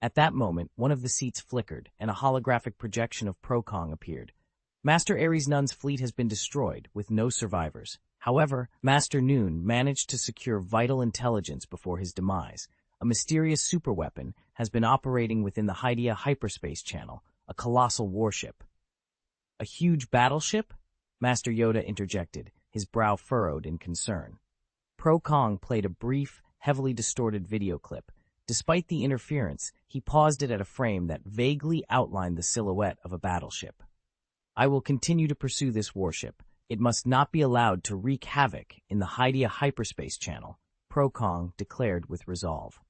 [SPEAKER 1] At that moment, one of the seats flickered, and a holographic projection of Procong appeared. Master Ares Nun's fleet has been destroyed, with no survivors. However, Master Noon managed to secure vital intelligence before his demise. A mysterious superweapon has been operating within the Hydia hyperspace channel, a colossal warship. A huge battleship? Master Yoda interjected, his brow furrowed in concern. Procong played a brief, heavily distorted video clip. Despite the interference, he paused it at a frame that vaguely outlined the silhouette of a battleship. I will continue to pursue this warship. It must not be allowed to wreak havoc in the Hydia hyperspace channel, Procong declared with resolve.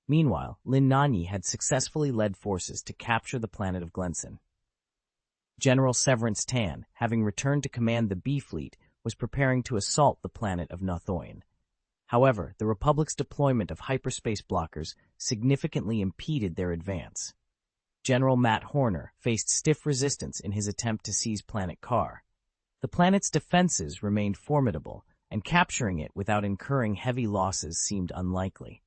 [SPEAKER 1] Meanwhile, Lin Nanyi had successfully led forces to capture the planet of Glenson. General Severance Tan, having returned to command the B Fleet, was preparing to assault the planet of Nothoin. However, the Republic's deployment of hyperspace blockers significantly impeded their advance. General Matt Horner faced stiff resistance in his attempt to seize Planet Kar. The planet's defenses remained formidable, and capturing it without incurring heavy losses seemed unlikely.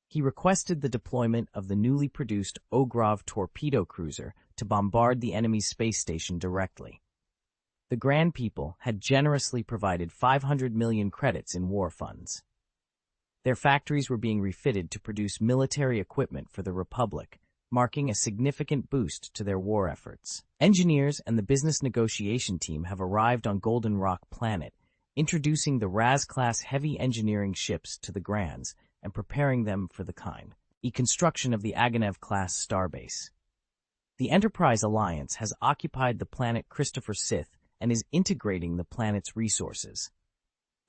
[SPEAKER 1] He requested the deployment of the newly produced Ogrov torpedo cruiser to bombard the enemy's space station directly. The Grand People had generously provided 500 million credits in war funds. Their factories were being refitted to produce military equipment for the Republic, marking a significant boost to their war efforts. Engineers and the business negotiation team have arrived on Golden Rock Planet, introducing the Raz-class heavy engineering ships to the Grands and preparing them for the construction of the Aganev-class starbase. The Enterprise Alliance has occupied the planet Christopher Sith and is integrating the planet's resources.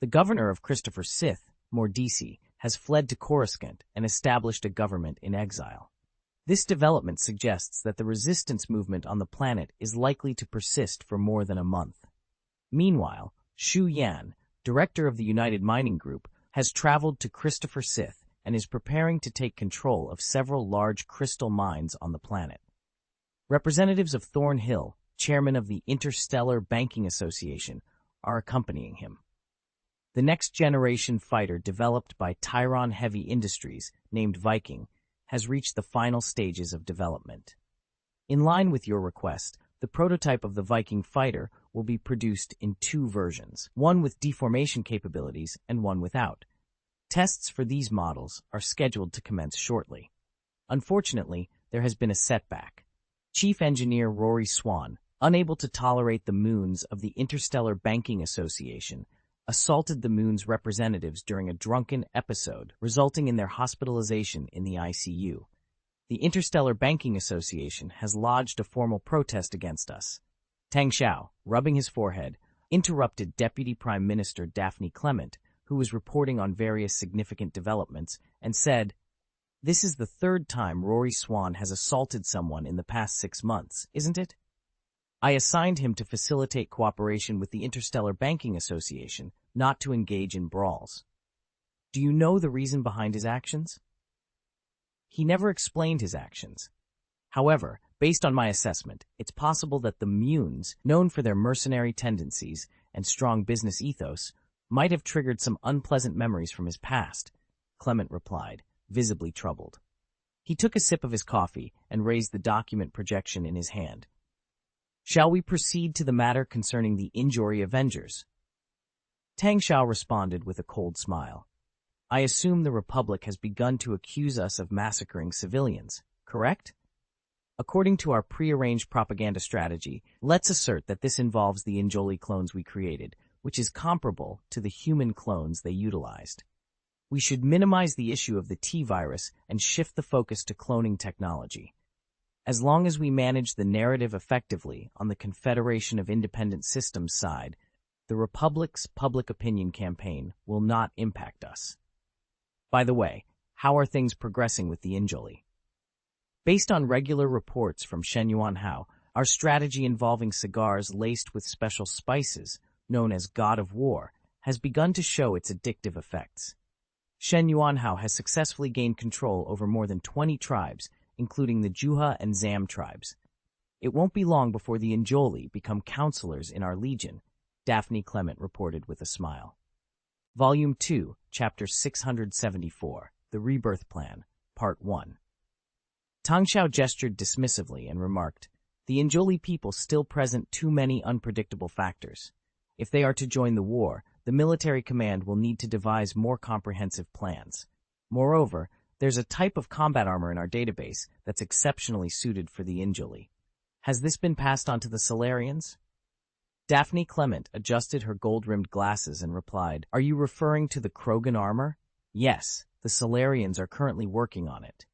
[SPEAKER 1] The governor of Christopher Sith, Mordisi, has fled to Coruscant and established a government in exile. This development suggests that the resistance movement on the planet is likely to persist for more than a month. Meanwhile, Shu Yan, director of the United Mining Group, has traveled to Christopher Sith and is preparing to take control of several large crystal mines on the planet. Representatives of Thornhill, chairman of the Interstellar Banking Association, are accompanying him. The next-generation fighter developed by Tyron Heavy Industries, named Viking, has reached the final stages of development. In line with your request, the prototype of the Viking fighter will be produced in two versions, one with deformation capabilities and one without. Tests for these models are scheduled to commence shortly. Unfortunately, there has been a setback. Chief Engineer Rory Swan, unable to tolerate the moons of the Interstellar Banking Association, assaulted the moon's representatives during a drunken episode, resulting in their hospitalization in the ICU. The Interstellar Banking Association has lodged a formal protest against us. Tang Xiao, rubbing his forehead, interrupted Deputy Prime Minister Daphne Clement, who was reporting on various significant developments, and said, "This is the third time Rory Swan has assaulted someone in the past 6 months, isn't it? I assigned him to facilitate cooperation with the Interstellar Banking Association, not to engage in brawls. Do you know the reason behind his actions?" He never explained his actions. However, based on my assessment, it's possible that the Munes, known for their mercenary tendencies and strong business ethos, might have triggered some unpleasant memories from his past, Clement replied, visibly troubled. He took a sip of his coffee and raised the document projection in his hand. Shall we proceed to the matter concerning the Injori Avengers? Tang Xiao responded with a cold smile. I assume the Republic has begun to accuse us of massacring civilians, correct? According to our prearranged propaganda strategy, let's assert that this involves the Injoli clones we created, which is comparable to the human clones they utilized. We should minimize the issue of the T-virus and shift the focus to cloning technology. As long as we manage the narrative effectively on the Confederation of Independent Systems side, the Republic's public opinion campaign will not impact us. By the way, How are things progressing with the Injoli? Based on regular reports from Shen Yuanhao, our strategy involving cigars laced with special spices, known as God of War, has begun to show its addictive effects. Shen Yuanhao has successfully gained control over more than 20 tribes, including the Juha and Zam tribes. It won't be long before the Injoli become counselors in our legion, Daphne Clement reported with a smile. Volume 2, Chapter 674, The Rebirth Plan, Part 1. Tang Xiao gestured dismissively and remarked, "The Injoli people still present too many unpredictable factors. If they are to join the war, the military command will need to devise more comprehensive plans. Moreover, there's a type of combat armor in our database that's exceptionally suited for the Injoli. Has this been passed on to the Solarians?" Daphne Clement adjusted her gold-rimmed glasses and replied, "Are you referring to the Krogan armor?" "Yes, the Solarians are currently working on it.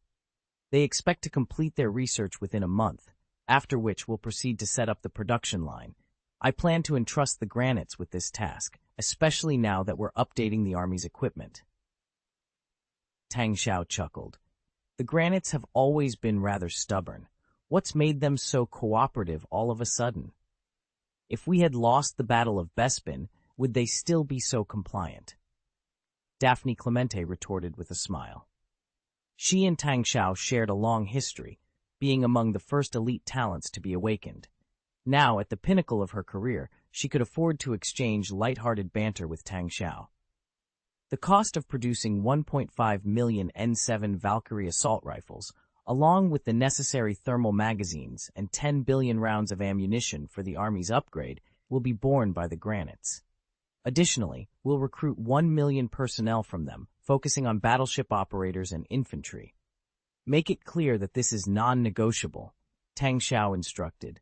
[SPEAKER 1] They expect to complete their research within a month, after which we'll proceed to set up the production line. I plan to entrust the Granites with this task, especially now that we're updating the Army's equipment." Tang Xiao chuckled. "The Granites have always been rather stubborn. What's made them so cooperative all of a sudden? If we had lost the Battle of Bespin, would they still be so compliant?" Daphne Clemente retorted with a smile. She and Tang Xiao shared a long history, being among the first elite talents to be awakened. Now, at the pinnacle of her career, she could afford to exchange light-hearted banter with Tang Xiao. The cost of producing 1.5 million N7 Valkyrie assault rifles, along with the necessary thermal magazines and 10 billion rounds of ammunition for the Army's upgrade, will be borne by the Granites. Additionally, we'll recruit 1 million personnel from them, focusing on battleship operators and infantry. "Make it clear that this is non-negotiable," Tang Xiao instructed.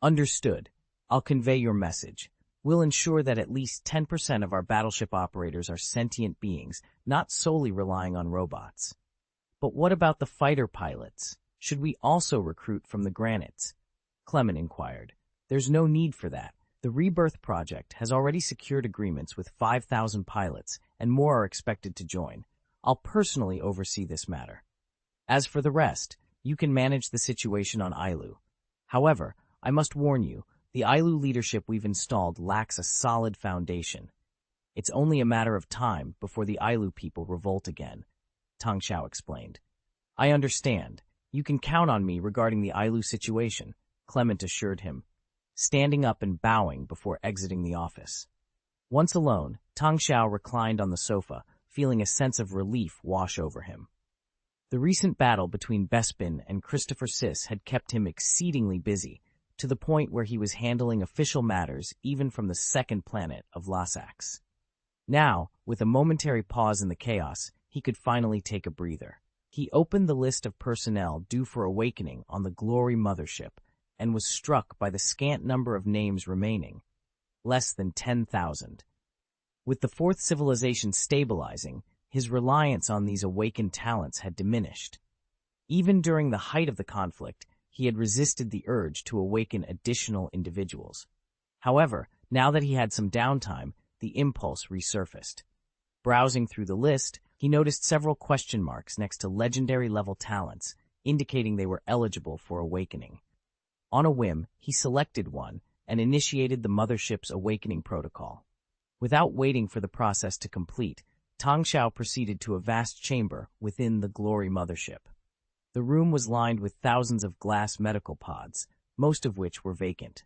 [SPEAKER 1] "Understood. I'll convey your message. We'll ensure that at least 10% of our battleship operators are sentient beings, not solely relying on robots." "But what about the fighter pilots? Should we also recruit from the Granites?" Clement inquired. "There's no need for that. The Rebirth Project has already secured agreements with 5,000 pilots, and more are expected to join. I'll personally oversee this matter. As for the rest, you can manage the situation on Ailu. However, I must warn you, the Ailu leadership we've installed lacks a solid foundation. It's only a matter of time before the Ailu people revolt again," Tang Xiao explained. "I understand. You can count on me regarding the Ailu situation," Clement assured him, standing up and bowing before exiting the office. Once alone, Tang Xiao reclined on the sofa, feeling a sense of relief wash over him. The recent battle between Bespin and Christopher Sis had kept him exceedingly busy, to the point where he was handling official matters even from the second planet of Lassax. Now, with a momentary pause in the chaos, he could finally take a breather. He opened the list of personnel due for awakening on the Glory Mothership and was struck by the scant number of names remaining, less than 10,000. With the Fourth Civilization stabilizing, his reliance on these awakened talents had diminished. Even during the height of the conflict, he had resisted the urge to awaken additional individuals. However, now that he had some downtime, the impulse resurfaced. Browsing through the list, he noticed several question marks next to legendary-level talents, indicating they were eligible for awakening. On a whim, he selected one and initiated the Mothership's awakening protocol. Without waiting for the process to complete, Tang Xiao proceeded to a vast chamber within the Glory Mothership. The room was lined with thousands of glass medical pods, most of which were vacant.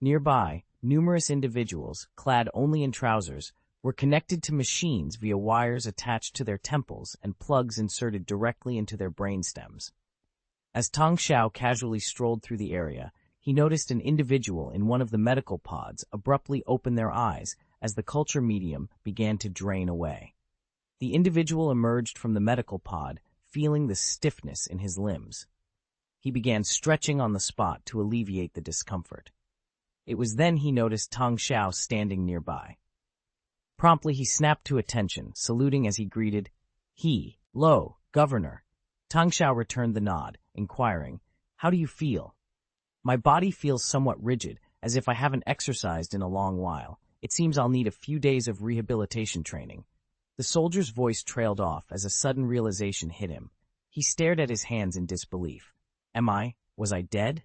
[SPEAKER 1] Nearby, numerous individuals, clad only in trousers, were connected to machines via wires attached to their temples and plugs inserted directly into their brainstems. As Tang Xiao casually strolled through the area, he noticed an individual in one of the medical pods abruptly open their eyes as the culture medium began to drain away. The individual emerged from the medical pod, feeling the stiffness in his limbs. He began stretching on the spot to alleviate the discomfort. It was then he noticed Tang Xiao standing nearby. Promptly he snapped to attention, saluting as he greeted, "Lo, Governor." Tang Xiao returned the nod, inquiring, "How do you feel?" "My body feels somewhat rigid, as if I haven't exercised in a long while. It seems I'll need a few days of rehabilitation training." The soldier's voice trailed off as a sudden realization hit him. He stared at his hands in disbelief. Was I dead?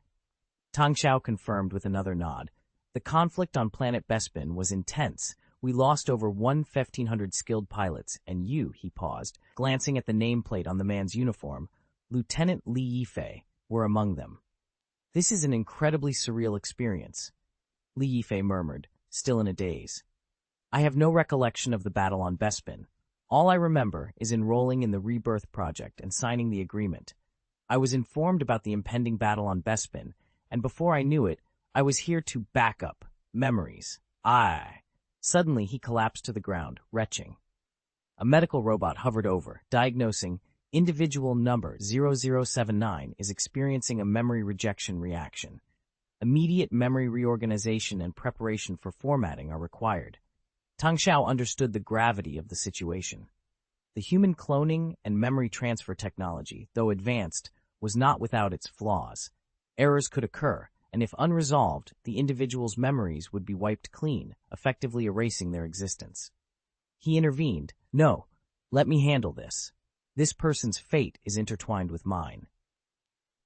[SPEAKER 1] Tang Xiao confirmed with another nod. The conflict on planet Bespin was intense. We lost over 1,500 skilled pilots, and you, he paused, glancing at the nameplate on the man's uniform, Lieutenant Li Yifei, were among them. This is an incredibly surreal experience, Li Yifei murmured, still in a daze. I have no recollection of the battle on Bespin. All I remember is enrolling in the Rebirth Project and signing the agreement. I was informed about the impending battle on Bespin, and before I knew it, I was here to back up. Memories. Suddenly he collapsed to the ground, retching. A medical robot hovered over, diagnosing individual number 0079 is experiencing a memory rejection reaction. Immediate memory reorganization and preparation for formatting are required. Tang Xiao understood the gravity of the situation. The human cloning and memory transfer technology, though advanced, was not without its flaws. Errors could occur, and if unresolved, the individual's memories would be wiped clean, effectively erasing their existence. He intervened. No, let me handle this. This person's fate is intertwined with mine.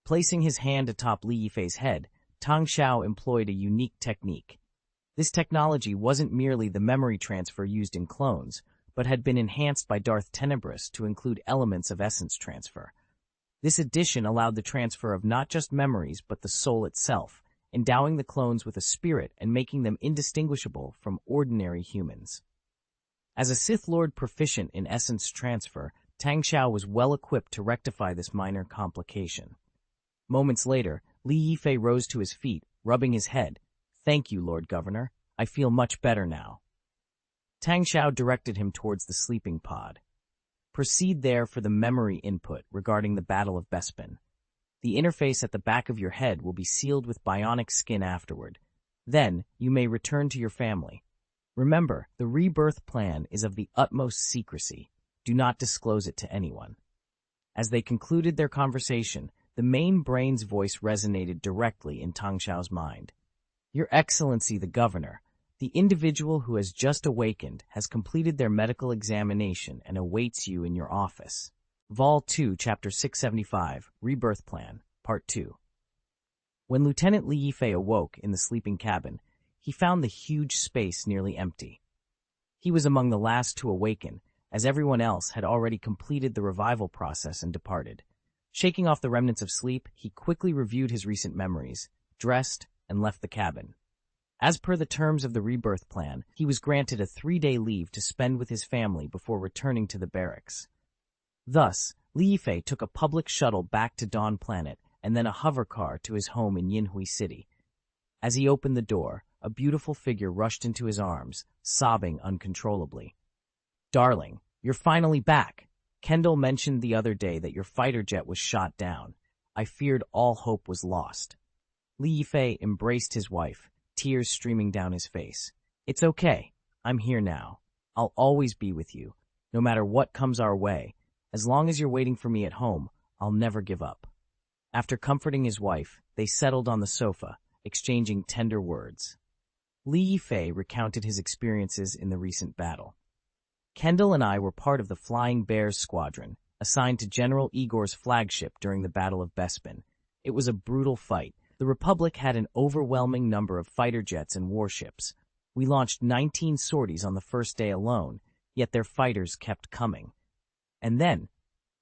[SPEAKER 1] Placing his hand atop Li Yifei's head, Tang Xiao employed a unique technique. This technology wasn't merely the memory transfer used in clones, but had been enhanced by Darth Tenebris to include elements of essence transfer. This addition allowed the transfer of not just memories but the soul itself, endowing the clones with a spirit and making them indistinguishable from ordinary humans. As a Sith Lord proficient in essence transfer, Tang Xiao was well equipped to rectify this minor complication. Moments later, Li Yifei rose to his feet, rubbing his head. Thank you, Lord Governor. I feel much better now. Tang Xiao directed him towards the sleeping pod. Proceed there for the memory input regarding the Battle of Bespin. The interface at the back of your head will be sealed with bionic skin afterward. Then, you may return to your family. Remember, the rebirth plan is of the utmost secrecy. Do not disclose it to anyone. As they concluded their conversation, the main brain's voice resonated directly in Tang Xiao's mind. Your Excellency the Governor, the individual who has just awakened has completed their medical examination and awaits you in your office. Vol 2, Chapter 675, Rebirth Plan, Part 2. When Lieutenant Li Yifei awoke in the sleeping cabin, he found the huge space nearly empty. He was among the last to awaken, as everyone else had already completed the revival process and departed. Shaking off the remnants of sleep, he quickly reviewed his recent memories, dressed, and left the cabin. As per the terms of the rebirth plan, he was granted a 3-day leave to spend with his family before returning to the barracks. Thus, Li Yifei took a public shuttle back to Dawn Planet and then a hover car to his home in Yinhui City. As he opened the door, a beautiful figure rushed into his arms, sobbing uncontrollably. Darling, you're finally back. Kendall mentioned the other day that your fighter jet was shot down. I feared all hope was lost. Li Yifei embraced his wife, tears streaming down his face. It's okay. I'm here now. I'll always be with you, no matter what comes our way. As long as you're waiting for me at home, I'll never give up. After comforting his wife, they settled on the sofa, exchanging tender words. Li Yifei recounted his experiences in the recent battle. Kendall and I were part of the Flying Bears squadron, assigned to General Igor's flagship during the Battle of Bespin. It was a brutal fight. The Republic had an overwhelming number of fighter jets and warships. We launched 19 sorties on the first day alone, yet their fighters kept coming. And then,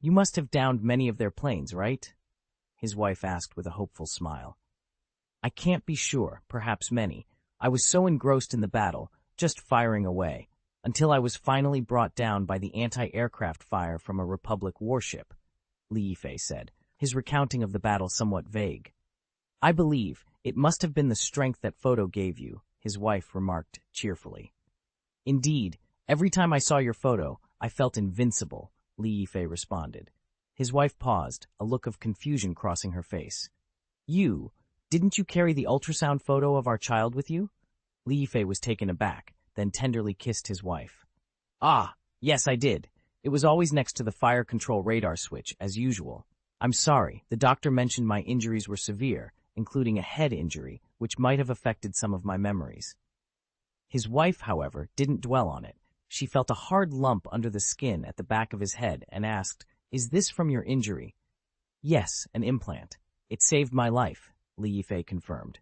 [SPEAKER 1] you must have downed many of their planes, right? His wife asked with a hopeful smile. I can't be sure, perhaps many. I was so engrossed in the battle, just firing away, until I was finally brought down by the anti-aircraft fire from a Republic warship, Li Yifei said, his recounting of the battle somewhat vague. I believe it must have been the strength that photo gave you, his wife remarked cheerfully. Indeed, every time I saw your photo, I felt invincible, Li Yifei responded. His wife paused, a look of confusion crossing her face. Didn't you carry the ultrasound photo of our child with you? Li Yifei was taken aback, then tenderly kissed his wife. Ah, yes, I did. It was always next to the fire control radar switch, as usual. I'm sorry, the doctor mentioned my injuries were severe, including a head injury, which might have affected some of my memories. His wife, however, didn't dwell on it. She felt a hard lump under the skin at the back of his head and asked, "Is this from your injury?" "Yes, an implant. It saved my life," Li Yifei confirmed.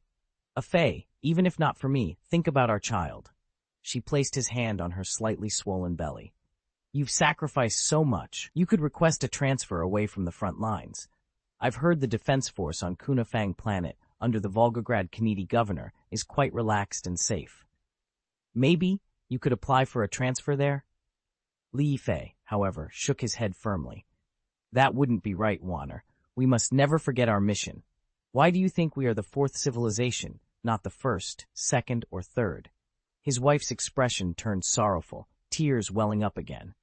[SPEAKER 1] "Fei, even if not for me, think about our child." She placed his hand on her slightly swollen belly. "You've sacrificed so much. You could request a transfer away from the front lines. I've heard the defense force on Kunafang planet under the Volgograd Kanedi governor is quite relaxed and safe. Maybe you could apply for a transfer there?" Li Yifei, however, shook his head firmly. "That wouldn't be right, Wanner. We must never forget our mission. Why do you think we are the fourth civilization, not the first, second, or third?" His wife's expression turned sorrowful, tears welling up again.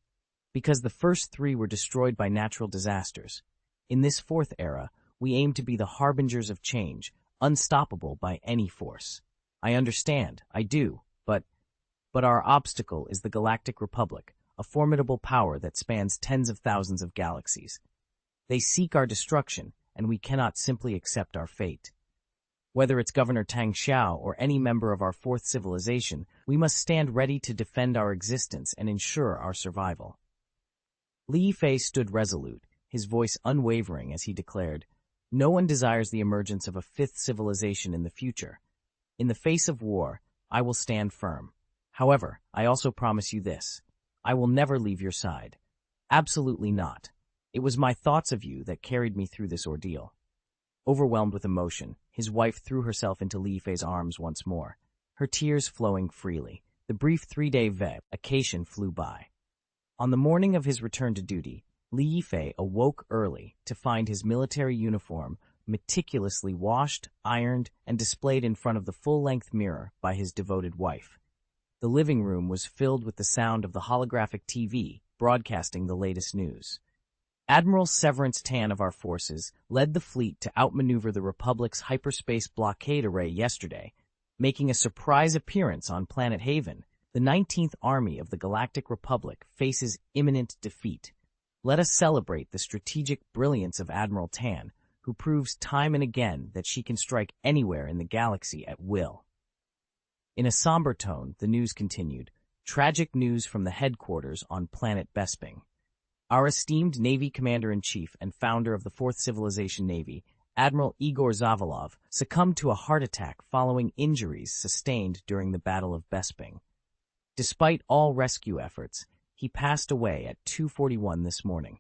[SPEAKER 1] "Because the first three were destroyed by natural disasters. In this fourth era, we aim to be the harbingers of change, unstoppable by any force. I understand, I do, but our obstacle is the Galactic Republic, a formidable power that spans tens of thousands of galaxies. They seek our destruction, and we cannot simply accept our fate. Whether it's Governor Tang Xiao or any member of our fourth civilization, we must stand ready to defend our existence and ensure our survival." Li Yifei stood resolute, his voice unwavering as he declared, "No one desires the emergence of a fifth civilization in the future. In the face of war, I will stand firm. However, I also promise you this. I will never leave your side. Absolutely not. It was my thoughts of you that carried me through this ordeal." Overwhelmed with emotion, his wife threw herself into Li Yifei's arms once more, her tears flowing freely. The brief 3-day vacation flew by. On the morning of his return to duty, Li Yifei awoke early to find his military uniform meticulously washed, ironed, and displayed in front of the full-length mirror by his devoted wife. The living room was filled with the sound of the holographic TV broadcasting the latest news. Admiral Severance Tan of our forces led the fleet to outmaneuver the Republic's hyperspace blockade array yesterday, making a surprise appearance on Planet Haven. The 19th Army of the Galactic Republic faces imminent defeat. Let us celebrate the strategic brilliance of Admiral Tan, who proves time and again that she can strike anywhere in the galaxy at will. In a somber tone, the news continued. Tragic news from the headquarters on planet Besping. Our esteemed Navy Commander-in-Chief and founder of the Fourth Civilization Navy, Admiral Igor Zavalov, succumbed to a heart attack following injuries sustained during the Battle of Besping. Despite all rescue efforts, he passed away at 2:41 this morning.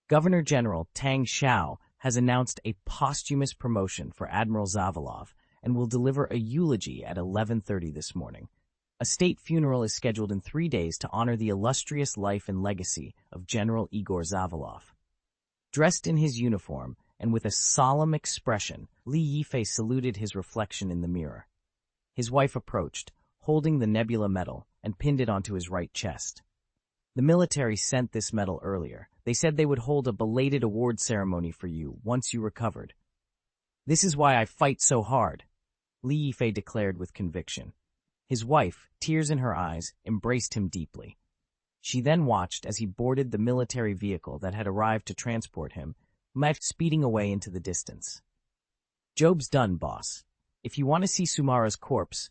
[SPEAKER 1] Governor General Tang Xiao has announced a posthumous promotion for Admiral Zavalov and will deliver a eulogy at 11:30 this morning. A state funeral is scheduled in 3 days to honor the illustrious life and legacy of General Igor Zavalov. Dressed in his uniform and with a solemn expression, Li Yifei saluted his reflection in the mirror. His wife approached, holding the nebula medal, and pinned it onto his right chest. "The military sent this medal earlier. They said they would hold a belated award ceremony for you once you recovered. This is why I fight so hard," Li Yifei declared with conviction. His wife, tears in her eyes, embraced him deeply. She then watched as he boarded the military vehicle that had arrived to transport him, speeding away into the distance. "Job's done, boss. If you want to see Sumara's corpse,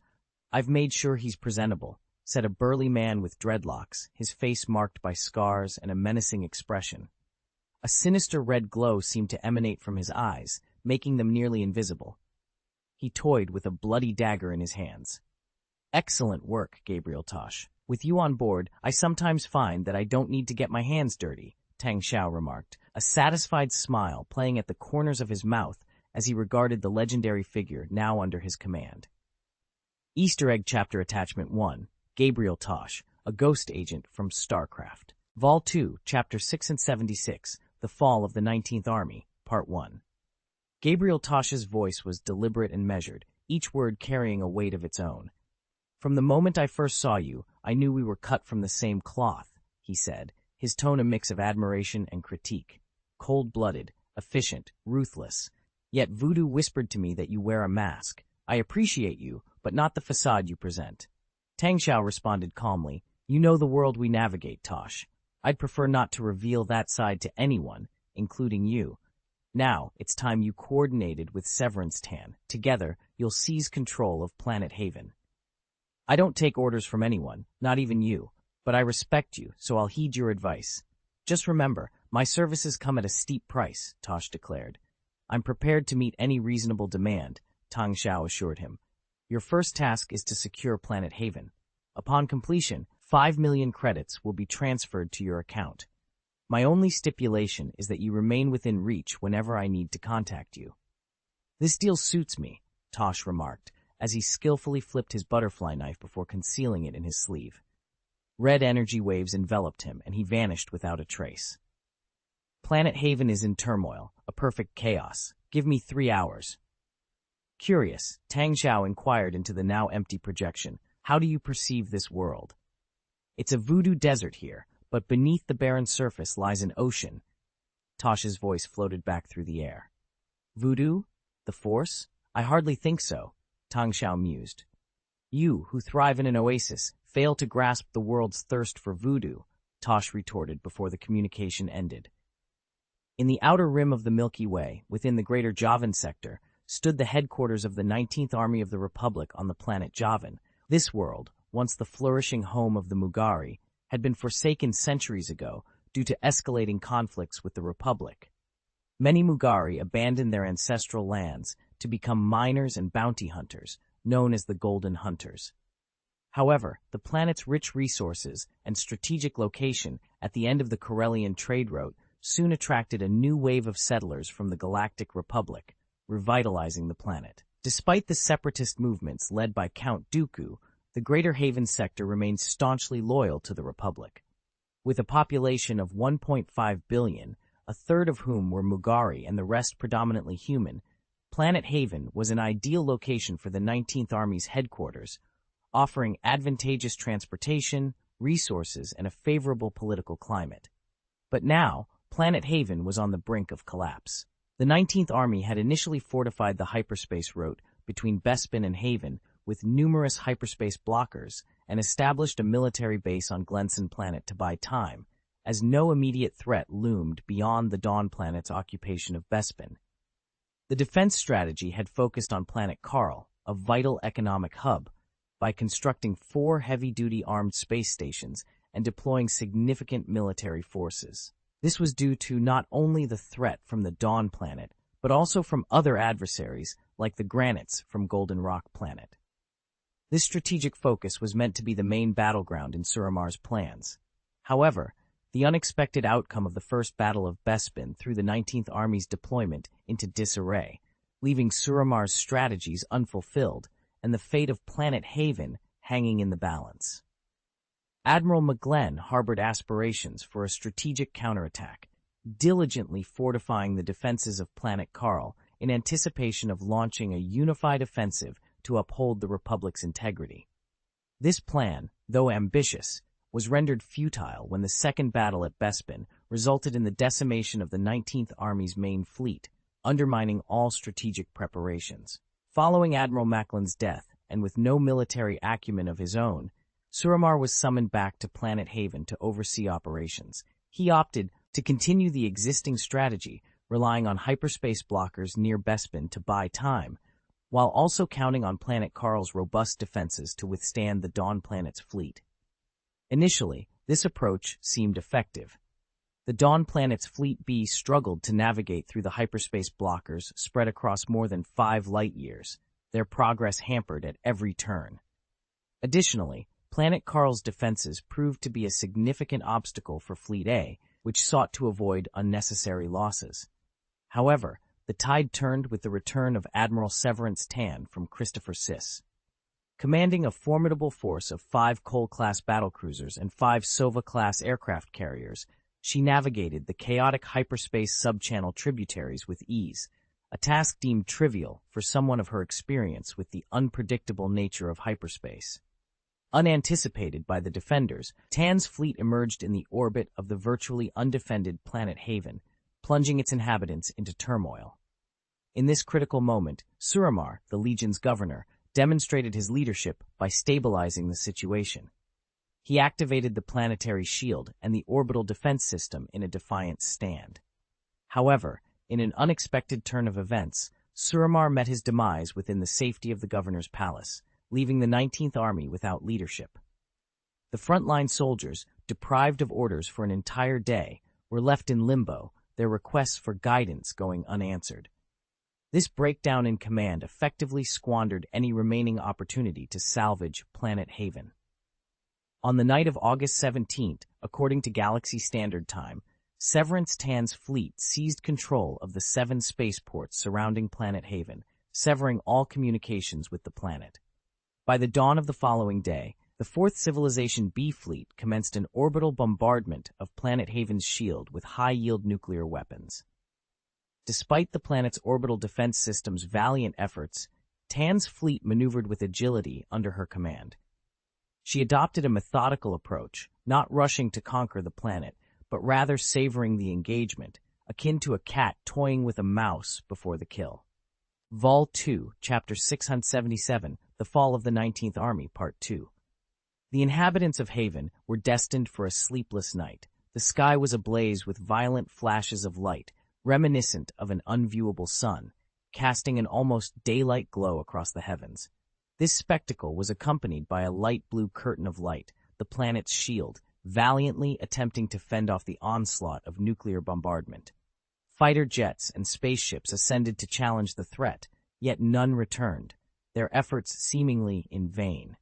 [SPEAKER 1] I've made sure he's presentable," said a burly man with dreadlocks, his face marked by scars and a menacing expression. A sinister red glow seemed to emanate from his eyes, making them nearly invisible. He toyed with a bloody dagger in his hands. "Excellent work, Gabriel Tosh. With you on board, I sometimes find that I don't need to get my hands dirty," Tang Xiao remarked, a satisfied smile playing at the corners of his mouth as he regarded the legendary figure now under his command. Easter Egg Chapter Attachment 1, Gabriel Tosh, a ghost agent from Starcraft. Vol 2, Chapter 6 and 76, The Fall of the 19th Army, Part 1. Gabriel Tosh's voice was deliberate and measured, each word carrying a weight of its own. "From the moment I first saw you, I knew we were cut from the same cloth," he said, his tone a mix of admiration and critique. "Cold-blooded, efficient, ruthless. Yet Voodoo whispered to me that you wear a mask. I appreciate you, but not the facade you present." Tang Xiao responded calmly, "You know the world we navigate, Tosh. I'd prefer not to reveal that side to anyone, including you. Now, it's time you coordinated with Severance Tan. Together, you'll seize control of Planet Haven." "I don't take orders from anyone, not even you. But I respect you, so I'll heed your advice. Just remember, my services come at a steep price, Tosh declared. I'm prepared to meet any reasonable demand, Tang Xiao assured him. Your first task is to secure Planet Haven. Upon completion, 5 million credits will be transferred to your account. My only stipulation is that you remain within reach whenever I need to contact you. This deal suits me, Tosh remarked, as he skillfully flipped his butterfly knife before concealing it in his sleeve. Red energy waves enveloped him, and he vanished without a trace. Planet Haven is in turmoil, a perfect chaos. Give me 3 hours. Curious, Tang Xiao inquired into the now empty projection. How do you perceive this world? It's a voodoo desert here, but beneath the barren surface lies an ocean. Tosh's voice floated back through the air. Voodoo? The Force? I hardly think so, Tang Xiao mused. You, who thrive in an oasis, fail to grasp the world's thirst for voodoo, Tosh retorted before the communication ended. In the outer rim of the Milky Way, within the greater Javan sector, stood the headquarters of the 19th Army of the Republic on the planet Javan. This world, once the flourishing home of the Mugari, had been forsaken centuries ago due to escalating conflicts with the Republic. Many Mugari abandoned their ancestral lands to become miners and bounty hunters, known as the Golden Hunters. However, the planet's rich resources and strategic location at the end of the Corellian trade route soon attracted a new wave of settlers from the Galactic Republic, revitalizing the planet. Despite the separatist movements led by Count Dooku, the Greater Haven sector remains staunchly loyal to the Republic. With a population of 1.5 billion, a third of whom were Mugari and the rest predominantly human, Planet Haven was an ideal location for the 19th Army's headquarters, offering advantageous transportation, resources, and a favorable political climate. But now, Planet Haven was on the brink of collapse. The 19th Army had initially fortified the hyperspace route between Bespin and Haven with numerous hyperspace blockers and established a military base on Glenson Planet to buy time, as no immediate threat loomed beyond the Dawn Planet's occupation of Bespin. The defense strategy had focused on Planet Carl, a vital economic hub, by constructing 4 heavy-duty armed space stations and deploying significant military forces. This was due to not only the threat from the Dawn Planet, but also from other adversaries like the Granites from Golden Rock Planet. This strategic focus was meant to be the main battleground in Suramar's plans. However, the unexpected outcome of the First Battle of Bespin threw the 19th Army's deployment into disarray, leaving Suramar's strategies unfulfilled and the fate of Planet Haven hanging in the balance. Admiral McGlenn harbored aspirations for a strategic counterattack, diligently fortifying the defenses of Planet Carl in anticipation of launching a unified offensive to uphold the Republic's integrity. This plan, though ambitious, was rendered futile when the second battle at Bespin resulted in the decimation of the 19th Army's main fleet, undermining all strategic preparations. Following Admiral Macklin's death, and with no military acumen of his own, Suramar was summoned back to Planet Haven to oversee operations. He opted to continue the existing strategy, relying on hyperspace blockers near Bespin to buy time, while also counting on Planet Carl's robust defenses to withstand the Dawn Planet's fleet. Initially, this approach seemed effective. The Dawn Planet's Fleet B struggled to navigate through the hyperspace blockers spread across more than 5 light-years, their progress hampered at every turn. Additionally, Planet Carl's defenses proved to be a significant obstacle for Fleet A, which sought to avoid unnecessary losses. However, the tide turned with the return of Admiral Severance Tan from Christopher Sis. Commanding a formidable force of 5 Cole-class battlecruisers and 5 Sova-class aircraft carriers, she navigated the chaotic hyperspace sub-channel tributaries with ease, a task deemed trivial for someone of her experience with the unpredictable nature of hyperspace. Unanticipated by the defenders, Tan's fleet emerged in the orbit of the virtually undefended Planet Haven, plunging its inhabitants into turmoil. In this critical moment, Suramar, the Legion's governor, demonstrated his leadership by stabilizing the situation. He activated the planetary shield and the orbital defense system in a defiant stand. However, in an unexpected turn of events, Suramar met his demise within the safety of the governor's palace, leaving the 19th Army without leadership. The frontline soldiers, deprived of orders for an entire day, were left in limbo, their requests for guidance going unanswered. This breakdown in command effectively squandered any remaining opportunity to salvage Planet Haven. On the night of August 17th, according to Galaxy Standard Time, Severance Tan's fleet seized control of the 7 spaceports surrounding Planet Haven, severing all communications with the planet. By the dawn of the following day, the 4th Civilization B Fleet commenced an orbital bombardment of Planet Haven's shield with high-yield nuclear weapons. Despite the planet's orbital defense system's valiant efforts, Tan's fleet maneuvered with agility under her command. She adopted a methodical approach, not rushing to conquer the planet, but rather savoring the engagement, akin to a cat toying with a mouse before the kill. Vol. 2, Chapter 677, The Fall of the 19th Army, Part 2. The inhabitants of Haven were destined for a sleepless night. The sky was ablaze with violent flashes of light, reminiscent of an unviewable sun, casting an almost daylight glow across the heavens. This spectacle was accompanied by a light blue curtain of light, the planet's shield, valiantly attempting to fend off the onslaught of nuclear bombardment. Fighter jets and spaceships ascended to challenge the threat, yet none returned, their efforts seemingly in vain.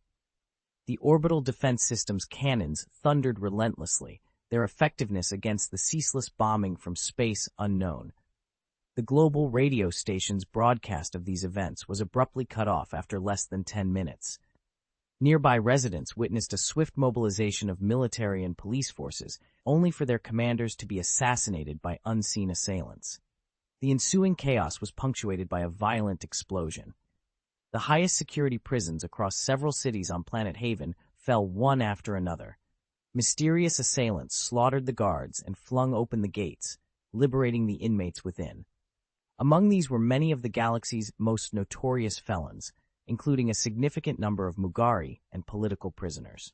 [SPEAKER 1] The orbital defense system's cannons thundered relentlessly, their effectiveness against the ceaseless bombing from space unknown. The global radio station's broadcast of these events was abruptly cut off after less than 10 minutes. Nearby residents witnessed a swift mobilization of military and police forces, only for their commanders to be assassinated by unseen assailants. The ensuing chaos was punctuated by a violent explosion. The highest security prisons across several cities on Planet Haven fell one after another. Mysterious assailants slaughtered the guards and flung open the gates, liberating the inmates within. Among these were many of the galaxy's most notorious felons, including a significant number of Mugari and political prisoners.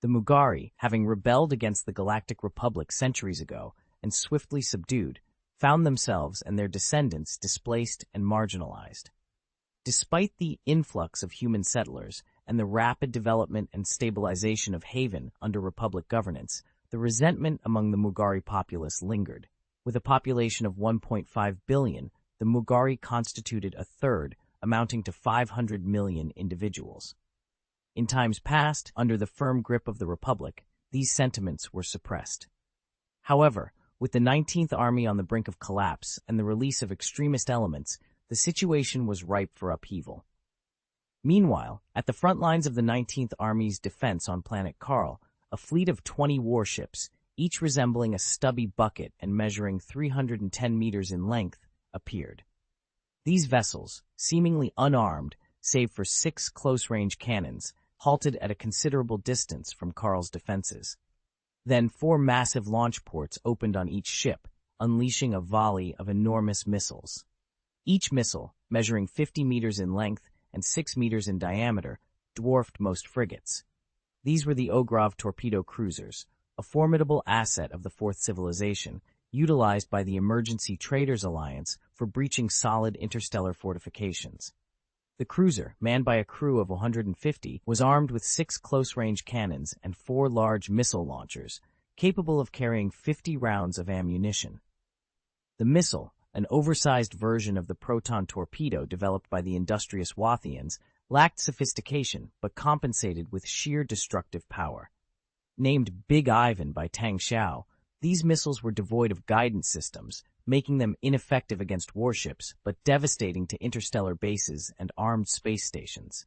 [SPEAKER 1] The Mugari, having rebelled against the Galactic Republic centuries ago and swiftly subdued, found themselves and their descendants displaced and marginalized. Despite the influx of human settlers and the rapid development and stabilization of Haven under Republic governance, the resentment among the Mugari populace lingered. With a population of 1.5 billion, the Mugari constituted a third, amounting to 500 million individuals. In times past, under the firm grip of the Republic, these sentiments were suppressed. However, with the 19th Army on the brink of collapse and the release of extremist elements, the situation was ripe for upheaval. Meanwhile, at the front lines of the 19th Army's defense on planet Karl, a fleet of 20 warships, each resembling a stubby bucket and measuring 310 meters in length, appeared. These vessels, seemingly unarmed, save for 6 close-range cannons, halted at a considerable distance from Karl's defenses. Then 4 massive launch ports opened on each ship, unleashing a volley of enormous missiles. Each missile, measuring 50 meters in length and 6 meters in diameter, dwarfed most frigates. These were the Ogrov torpedo cruisers, a formidable asset of the Fourth Civilization, utilized by the Emergency Traders Alliance for breaching solid interstellar fortifications. The cruiser, manned by a crew of 150, was armed with 6 close-range cannons and 4 large missile launchers, capable of carrying 50 rounds of ammunition. The missile, an oversized version of the proton torpedo developed by the industrious Wathians, lacked sophistication but compensated with sheer destructive power. Named Big Ivan by Tang Xiao, these missiles were devoid of guidance systems, making them ineffective against warships but devastating to interstellar bases and armed space stations.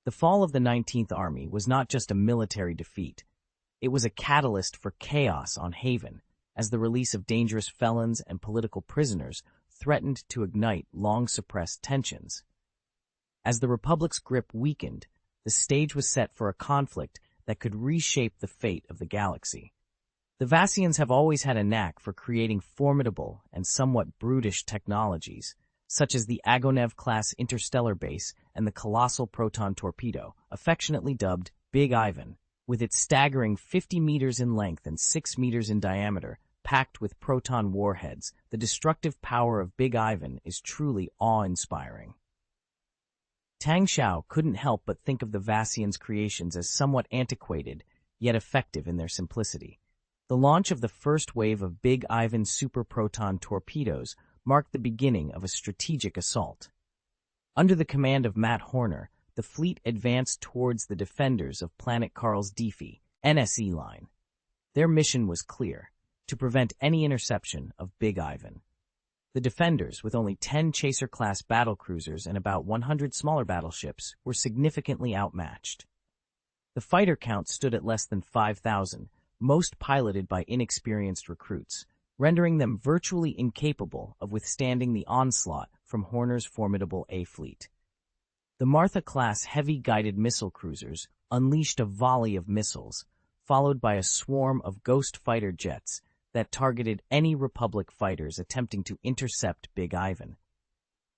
[SPEAKER 1] The fall of the 19th Army was not just a military defeat. It was a catalyst for chaos on Haven, as the release of dangerous felons and political prisoners threatened to ignite long-suppressed tensions. As the Republic's grip weakened, the stage was set for a conflict that could reshape the fate of the galaxy. The Vassians have always had a knack for creating formidable and somewhat brutish technologies, such as the Agonev-class interstellar base and the colossal proton torpedo, affectionately dubbed Big Ivan. With its staggering 50 meters in length and 6 meters in diameter, packed with proton warheads, the destructive power of Big Ivan is truly awe-inspiring. Tang Xiao couldn't help but think of the Vassians' creations as somewhat antiquated, yet effective in their simplicity. The launch of the first wave of Big Ivan super-proton torpedoes marked the beginning of a strategic assault. Under the command of Matt Horner, the fleet advanced towards the defenders of Planet Karl's Defi, NSE line. Their mission was clear: to prevent any interception of Big Ivan. The defenders, with only 10 Chaser-class battlecruisers and about 100 smaller battleships, were significantly outmatched. The fighter count stood at less than 5,000, most piloted by inexperienced recruits, rendering them virtually incapable of withstanding the onslaught from Horner's formidable A-fleet. The Martha-class heavy-guided missile cruisers unleashed a volley of missiles, followed by a swarm of Ghost fighter jets that targeted any Republic fighters attempting to intercept Big Ivan.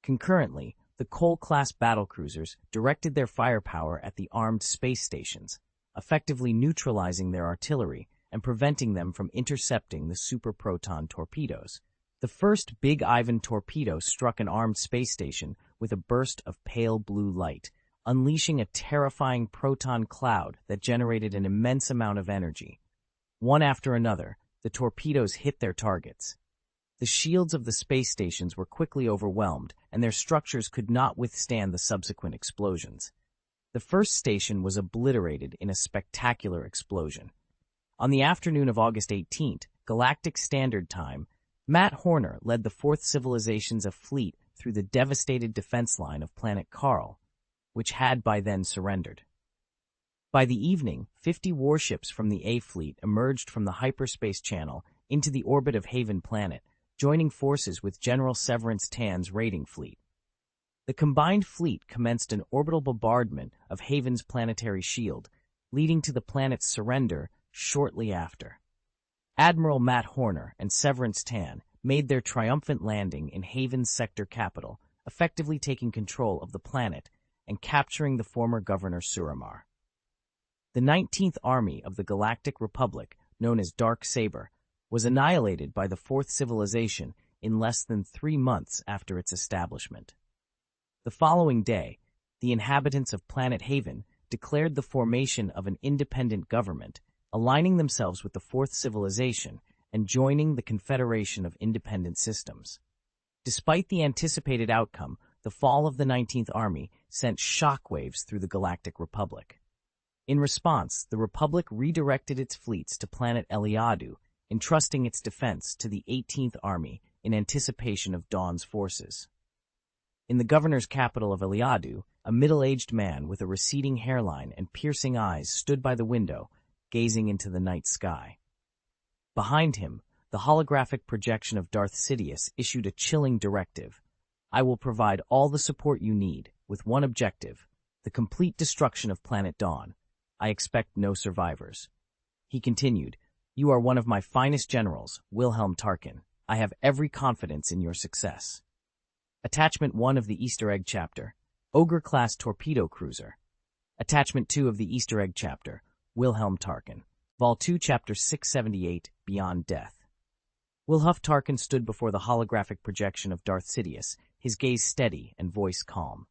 [SPEAKER 1] Concurrently, the Cole-class battlecruisers directed their firepower at the armed space stations, effectively neutralizing their artillery and preventing them from intercepting the super-proton torpedoes. The first Big Ivan torpedo struck an armed space station with a burst of pale blue light, unleashing a terrifying proton cloud that generated an immense amount of energy. One after another, the torpedoes hit their targets. The shields of the space stations were quickly overwhelmed, and their structures could not withstand the subsequent explosions. The first station was obliterated in a spectacular explosion. On the afternoon of August 18th, Galactic Standard Time, Matt Horner led the Fourth Civilization's fleet through the devastated defense line of Planet Karl, which had by then surrendered. By the evening, 50 warships from the A-fleet emerged from the hyperspace channel into the orbit of Haven Planet, joining forces with General Severance Tan's raiding fleet. The combined fleet commenced an orbital bombardment of Haven's planetary shield, leading to the planet's surrender shortly after. Admiral Matt Horner and Severance Tan made their triumphant landing in Haven's sector capital, effectively taking control of the planet and capturing the former governor Suramar. The 19th Army of the Galactic Republic, known as Dark Saber, was annihilated by the Fourth Civilization in less than 3 months after its establishment. The following day, the inhabitants of Planet Haven declared the formation of an independent government, aligning themselves with the Fourth Civilization and joining the Confederation of Independent Systems. Despite the anticipated outcome, the fall of the 19th Army sent shockwaves through the Galactic Republic. In response, the Republic redirected its fleets to planet Eliadu, entrusting its defense to the 18th Army in anticipation of Dawn's forces. In the governor's capital of Eliadu, a middle-aged man with a receding hairline and piercing eyes stood by the window, gazing into the night sky. Behind him, the holographic projection of Darth Sidious issued a chilling directive: "I will provide all the support you need, with one objective: the complete destruction of Planet Dawn. I expect no survivors." He continued, "You are one of my finest generals, Wilhelm Tarkin. I have every confidence in your success." Attachment 1 of the Easter Egg Chapter, Ogre-class torpedo cruiser. Attachment 2 of the Easter Egg Chapter, Wilhelm Tarkin. Vol 2, Chapter 678, Beyond Death. Wilhelm Tarkin stood before the holographic projection of Darth Sidious, his gaze steady and voice calm.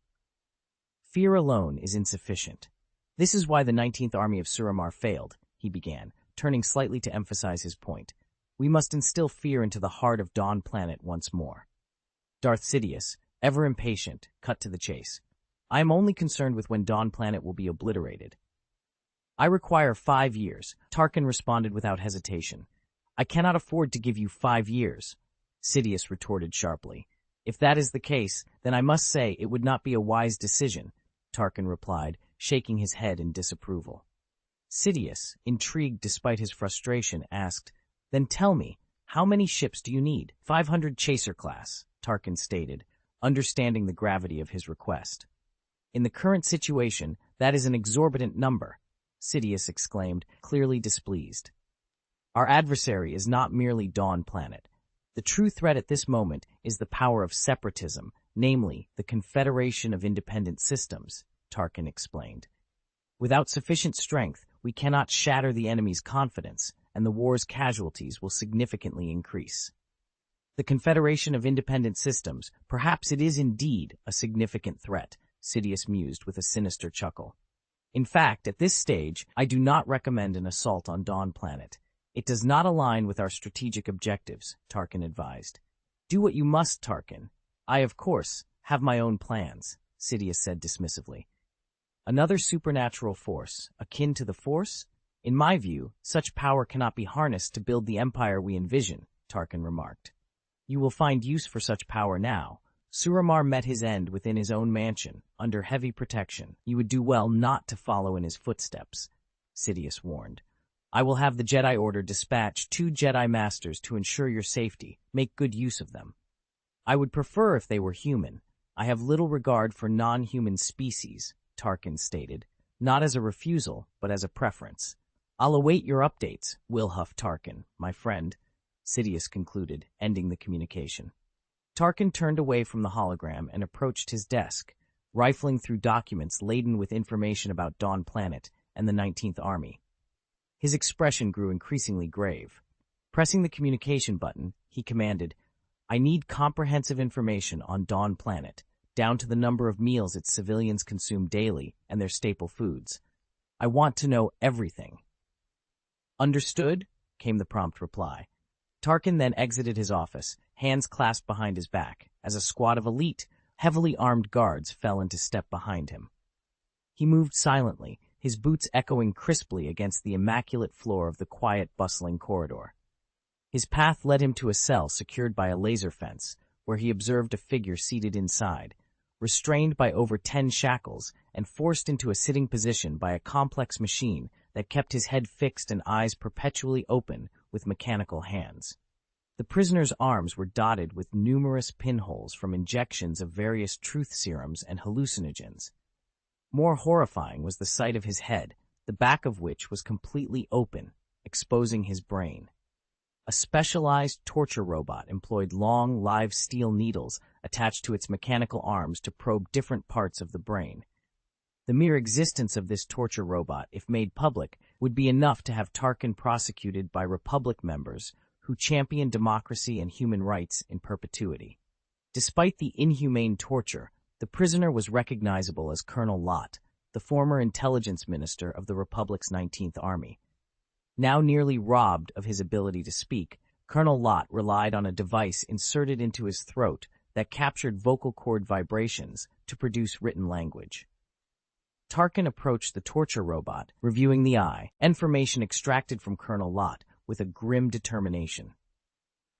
[SPEAKER 1] "Fear alone is insufficient. This is why the 19th Army of Suramar failed," he began, turning slightly to emphasize his point. "We must instill fear into the heart of Dawn Planet once more." Darth Sidious, ever impatient, cut to the chase. "I am only concerned with when Dawn Planet will be obliterated." "I require 5 years," Tarkin responded without hesitation. "I cannot afford to give you 5 years," Sidious retorted sharply. "If that is the case, then I must say it would not be a wise decision," Tarkin replied, shaking his head in disapproval. Sidious, intrigued despite his frustration, asked, "Then tell me, how many ships do you need?" 500 Chaser-class, Tarkin stated, understanding the gravity of his request. "In the current situation, that is an exorbitant number," Sidious exclaimed, clearly displeased. "Our adversary is not merely Dawn Planet. The true threat at this moment is the power of separatism, namely, the Confederation of Independent Systems," Tarkin explained. "Without sufficient strength, we cannot shatter the enemy's confidence, and the war's casualties will significantly increase. The Confederation of Independent Systems, perhaps it is indeed a significant threat," Sidious mused with a sinister chuckle. In fact, at this stage, I do not recommend an assault on Dawn Planet. It does not align with our strategic objectives, Tarkin advised. Do what you must, Tarkin. I, of course, have my own plans, Sidious said dismissively. Another supernatural force, akin to the Force? In my view, such power cannot be harnessed to build the empire we envision, Tarkin remarked. You will find use for such power now. Suramar met his end within his own mansion, under heavy protection. You would do well not to follow in his footsteps, Sidious warned. I will have the Jedi Order dispatch 2 Jedi Masters to ensure your safety. Make good use of them. I would prefer if they were human. I have little regard for non-human species, Tarkin stated, not as a refusal, but as a preference. I'll await your updates, Wilhuff Tarkin, my friend, Sidious concluded, ending the communication. Tarkin turned away from the hologram and approached his desk, rifling through documents laden with information about Dawn Planet and the 19th Army. His expression grew increasingly grave. Pressing the communication button, he commanded, I need comprehensive information on Dawn Planet, down to the number of meals its civilians consume daily and their staple foods. I want to know everything. Understood? Came the prompt reply. Tarkin then exited his office, hands clasped behind his back, as a squad of elite, heavily armed guards fell into step behind him. He moved silently, his boots echoing crisply against the immaculate floor of the quiet, bustling corridor. His path led him to a cell secured by a laser fence, where he observed a figure seated inside, restrained by over 10 shackles and forced into a sitting position by a complex machine that kept his head fixed and eyes perpetually open with mechanical hands. The prisoner's arms were dotted with numerous pinholes from injections of various truth serums and hallucinogens. More horrifying was the sight of his head, the back of which was completely open, exposing his brain. A specialized torture robot employed long, live steel needles attached to its mechanical arms to probe different parts of the brain. The mere existence of this torture robot, if made public, would be enough to have Tarkin prosecuted by Republic members who championed democracy and human rights in perpetuity. Despite the inhumane torture, the prisoner was recognizable as Colonel Lott, the former intelligence minister of the Republic's 19th Army. Now nearly robbed of his ability to speak, Colonel Lott relied on a device inserted into his throat that captured vocal cord vibrations to produce written language. Tarkin approached the torture robot, reviewing the information extracted from Colonel Lott with a grim determination.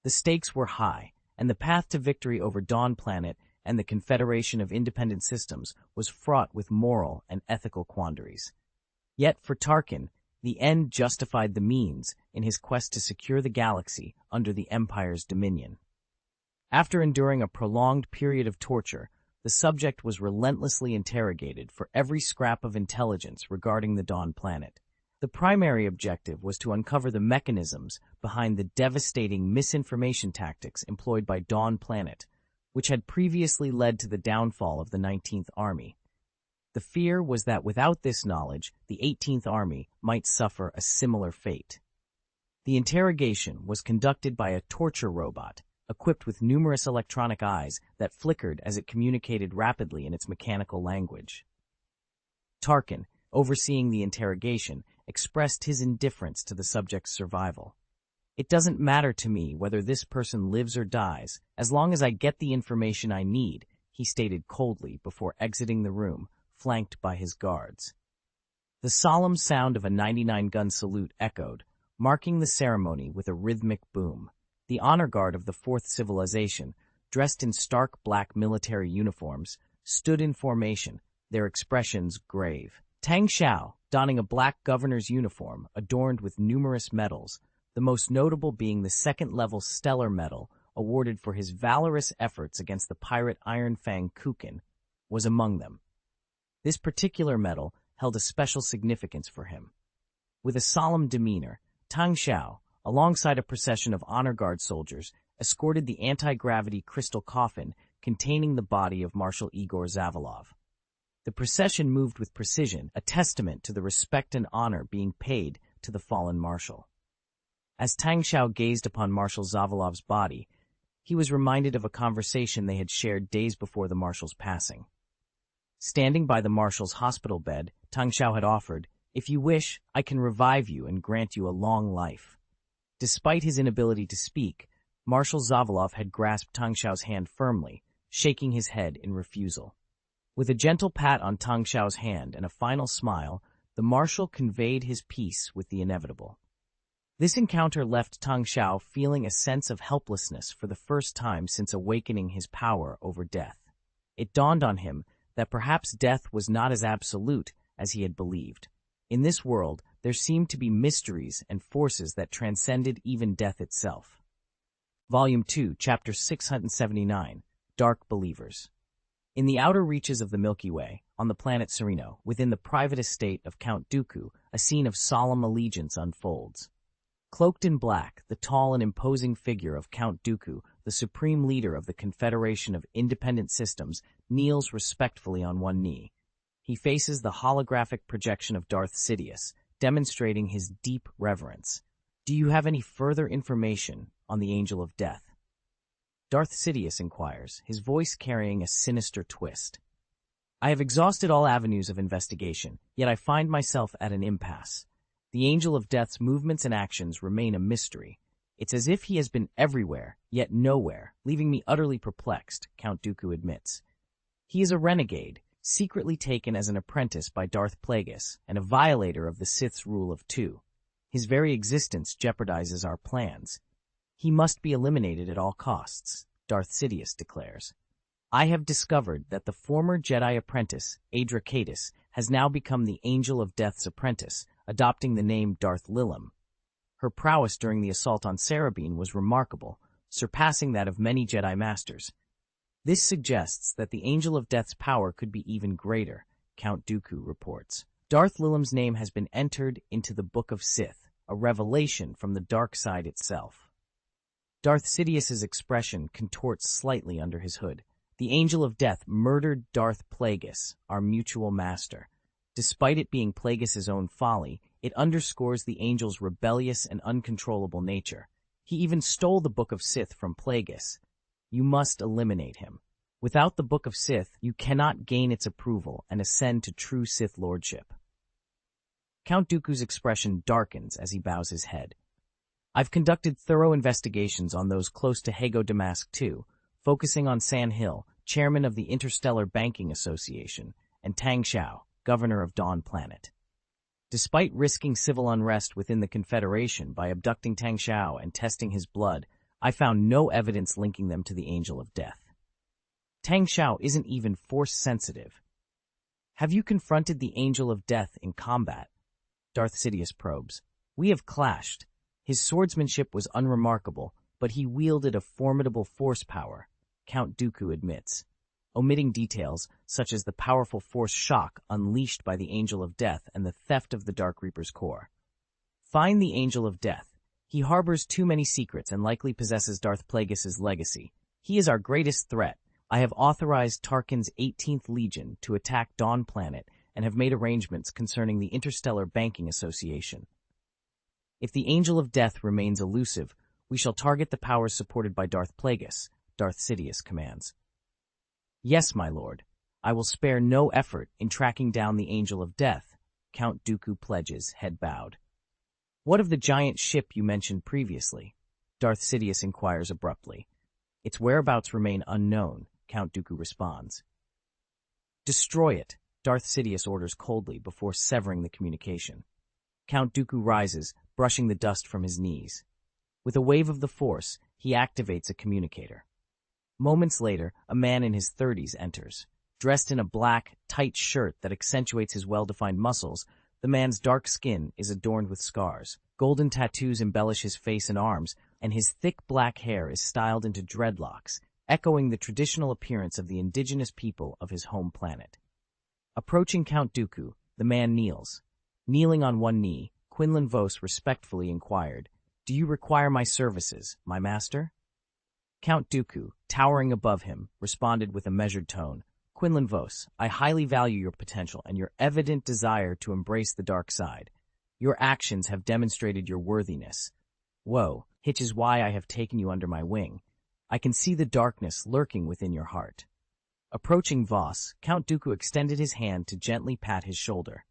[SPEAKER 1] The stakes were high, and the path to victory over Dawn Planet and the Confederation of Independent Systems was fraught with moral and ethical quandaries. Yet for Tarkin, the end justified the means in his quest to secure the galaxy under the Empire's dominion. After enduring a prolonged period of torture, the subject was relentlessly interrogated for every scrap of intelligence regarding the Dawn Planet. The primary objective was to uncover the mechanisms behind the devastating misinformation tactics employed by Dawn Planet, which had previously led to the downfall of the 19th Army. The fear was that without this knowledge, the 18th Army might suffer a similar fate. The interrogation was conducted by a torture robot, equipped with numerous electronic eyes that flickered as it communicated rapidly in its mechanical language. Tarkin, overseeing the interrogation, expressed his indifference to the subject's survival. It doesn't matter to me whether this person lives or dies, as long as I get the information I need, he stated coldly before exiting the room, flanked by his guards. The solemn sound of a 99-gun salute echoed, marking the ceremony with a rhythmic boom. The honor guard of the Fourth Civilization, dressed in stark black military uniforms, stood in formation, their expressions grave. Tang Xiao, donning a black governor's uniform adorned with numerous medals, the most notable being the second-level Stellar Medal awarded for his valorous efforts against the pirate Iron Fang Kukin, was among them. This particular medal held a special significance for him. With a solemn demeanor, Tang Xiao, alongside a procession of honor guard soldiers, escorted the anti-gravity crystal coffin containing the body of Marshal Igor Zavalov. The procession moved with precision, a testament to the respect and honor being paid to the fallen marshal. As Tang Xiao gazed upon Marshal Zavalov's body, he was reminded of a conversation they had shared days before the marshal's passing. Standing by the Marshal's hospital bed, Tang Xiao had offered, "If you wish, I can revive you and grant you a long life." Despite his inability to speak, Marshal Zavalov had grasped Tang Xiao's hand firmly, shaking his head in refusal. With a gentle pat on Tang Xiao's hand and a final smile, the Marshal conveyed his peace with the inevitable. This encounter left Tang Xiao feeling a sense of helplessness for the first time since awakening his power over death. It dawned on him that perhaps death was not as absolute as he had believed. In this world, there seemed to be mysteries and forces that transcended even death itself. Volume 2, Chapter 679, Dark Believers. In the outer reaches of the Milky Way, on the planet Sereno, within the private estate of Count Dooku, a scene of solemn allegiance unfolds. Cloaked in black, the tall and imposing figure of Count Dooku, the supreme leader of the Confederation of Independent Systems, kneels respectfully on one knee. He faces the holographic projection of Darth Sidious, demonstrating his deep reverence. "Do you have any further information on the Angel of Death?" Darth Sidious inquires, his voice carrying a sinister twist. "I have exhausted all avenues of investigation, yet I find myself at an impasse. The Angel of Death's movements and actions remain a mystery. It's as if he has been everywhere, yet nowhere, leaving me utterly perplexed," Count Dooku admits. He is a renegade, secretly taken as an apprentice by Darth Plagueis, and a violator of the Sith's rule of two. His very existence jeopardizes our plans. He must be eliminated at all costs, Darth Sidious declares. "I have discovered that the former Jedi apprentice, Adra Cadis, has now become the Angel of Death's apprentice, adopting the name Darth Lilim. Her prowess during the assault on Sarabine was remarkable, surpassing that of many Jedi Masters. This suggests that the Angel of Death's power could be even greater," Count Dooku reports. "Darth Lilim's name has been entered into the Book of Sith, a revelation from the dark side itself." Darth Sidious's expression contorts slightly under his hood. "The Angel of Death murdered Darth Plagueis, our mutual master. Despite it being Plagueis' own folly, it underscores the Angel's rebellious and uncontrollable nature. He even stole the Book of Sith from Plagueis. You must eliminate him. Without the Book of Sith, you cannot gain its approval and ascend to true Sith lordship." Count Dooku's expression darkens as he bows his head. "I've conducted thorough investigations on those close to Hago Damask II, focusing on San Hill, chairman of the Interstellar Banking Association, and Tang Xiao, governor of Dawn Planet. Despite risking civil unrest within the Confederation by abducting Tang Xiao and testing his blood, I found no evidence linking them to the Angel of Death. Tang Xiao isn't even force-sensitive. Have you confronted the Angel of Death in combat?" Darth Sidious probes. "We have clashed. His swordsmanship was unremarkable, but he wielded a formidable force power," Count Dooku admits, omitting details such as the powerful force shock unleashed by the Angel of Death and the theft of the Dark Reaper's core. "Find the Angel of Death. He harbors too many secrets and likely possesses Darth Plagueis' legacy. He is our greatest threat. I have authorized Tarkin's 18th Legion to attack Dawn Planet and have made arrangements concerning the Interstellar Banking Association. If the Angel of Death remains elusive, we shall target the powers supported by Darth Plagueis," Darth Sidious commands. "Yes, my lord. I will spare no effort in tracking down the Angel of Death," Count Dooku pledges, head bowed. "What of the giant ship you mentioned previously?" Darth Sidious inquires abruptly. "Its whereabouts remain unknown," Count Dooku responds. "Destroy it," Darth Sidious orders coldly before severing the communication. Count Dooku rises, brushing the dust from his knees. With a wave of the Force, he activates a communicator. Moments later, a man in his 30s enters. Dressed in a black, tight shirt that accentuates his well-defined muscles, the man's dark skin is adorned with scars. Golden tattoos embellish his face and arms, and his thick black hair is styled into dreadlocks, echoing the traditional appearance of the indigenous people of his home planet. Approaching Count Dooku, the man kneels. Kneeling on one knee, Quinlan Vos respectfully inquired, "Do you require my services, my master?" Count Dooku, towering above him, responded with a measured tone, "Quinlan Vos, I highly value your potential and your evident desire to embrace the dark side. Your actions have demonstrated your worthiness. Woe, which is why I have taken you under my wing. I can see the darkness lurking within your heart." Approaching Voss, Count Dooku extended his hand to gently pat his shoulder.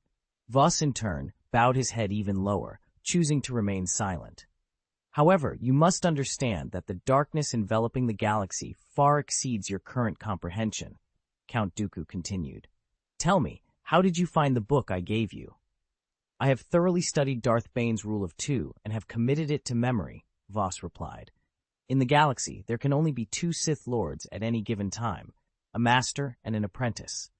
[SPEAKER 1] Voss, in turn, bowed his head even lower, choosing to remain silent. However, you must understand that the darkness enveloping the galaxy far exceeds your current comprehension, Count Dooku continued. Tell me, how did you find the book I gave you? I have thoroughly studied Darth Bane's Rule of Two and have committed it to memory, Voss replied. In the galaxy, there can only be 2 Sith Lords at any given time, a master and an apprentice.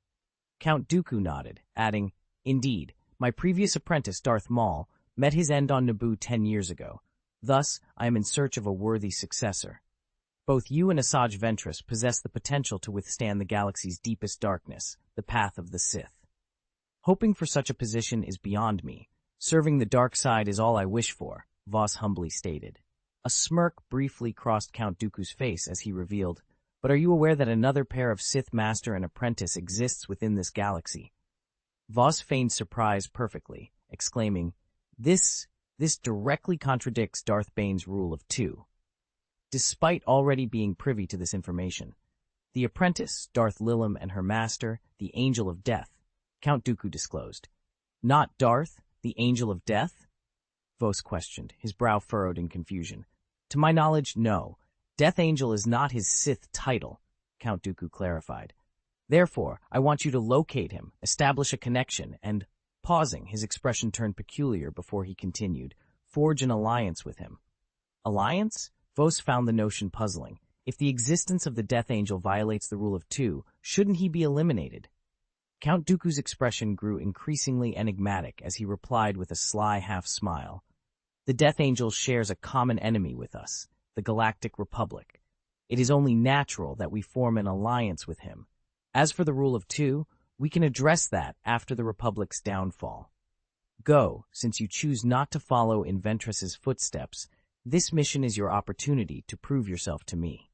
[SPEAKER 1] Count Dooku nodded, adding, Indeed, my previous apprentice Darth Maul met his end on Naboo 10 years ago. Thus, I am in search of a worthy successor. Both you and Asajj Ventress possess the potential to withstand the galaxy's deepest darkness, the path of the Sith. Hoping for such a position is beyond me. Serving the dark side is all I wish for, Voss humbly stated. A smirk briefly crossed Count Dooku's face as he revealed, But are you aware that another pair of Sith Master and Apprentice exists within this galaxy? Voss feigned surprise perfectly, exclaiming, This directly contradicts Darth Bane's Rule of Two. Despite already being privy to this information, the apprentice, Darth Lilim, and her master, the Angel of Death, Count Dooku disclosed. Not Darth, the Angel of Death? Voss questioned, his brow furrowed in confusion. To my knowledge, no. Death Angel is not his Sith title, Count Dooku clarified. Therefore, I want you to locate him, establish a connection, and, pausing, his expression turned peculiar before he continued, forge an alliance with him. Alliance? Voss found the notion puzzling. If the existence of the Death Angel violates the Rule of Two, shouldn't he be eliminated? Count Dooku's expression grew increasingly enigmatic as he replied with a sly half-smile. The Death Angel shares a common enemy with us, the Galactic Republic. It is only natural that we form an alliance with him. As for the Rule of Two, we can address that after the Republic's downfall. Go, since you choose not to follow in Ventress's footsteps. This mission is your opportunity to prove yourself to me.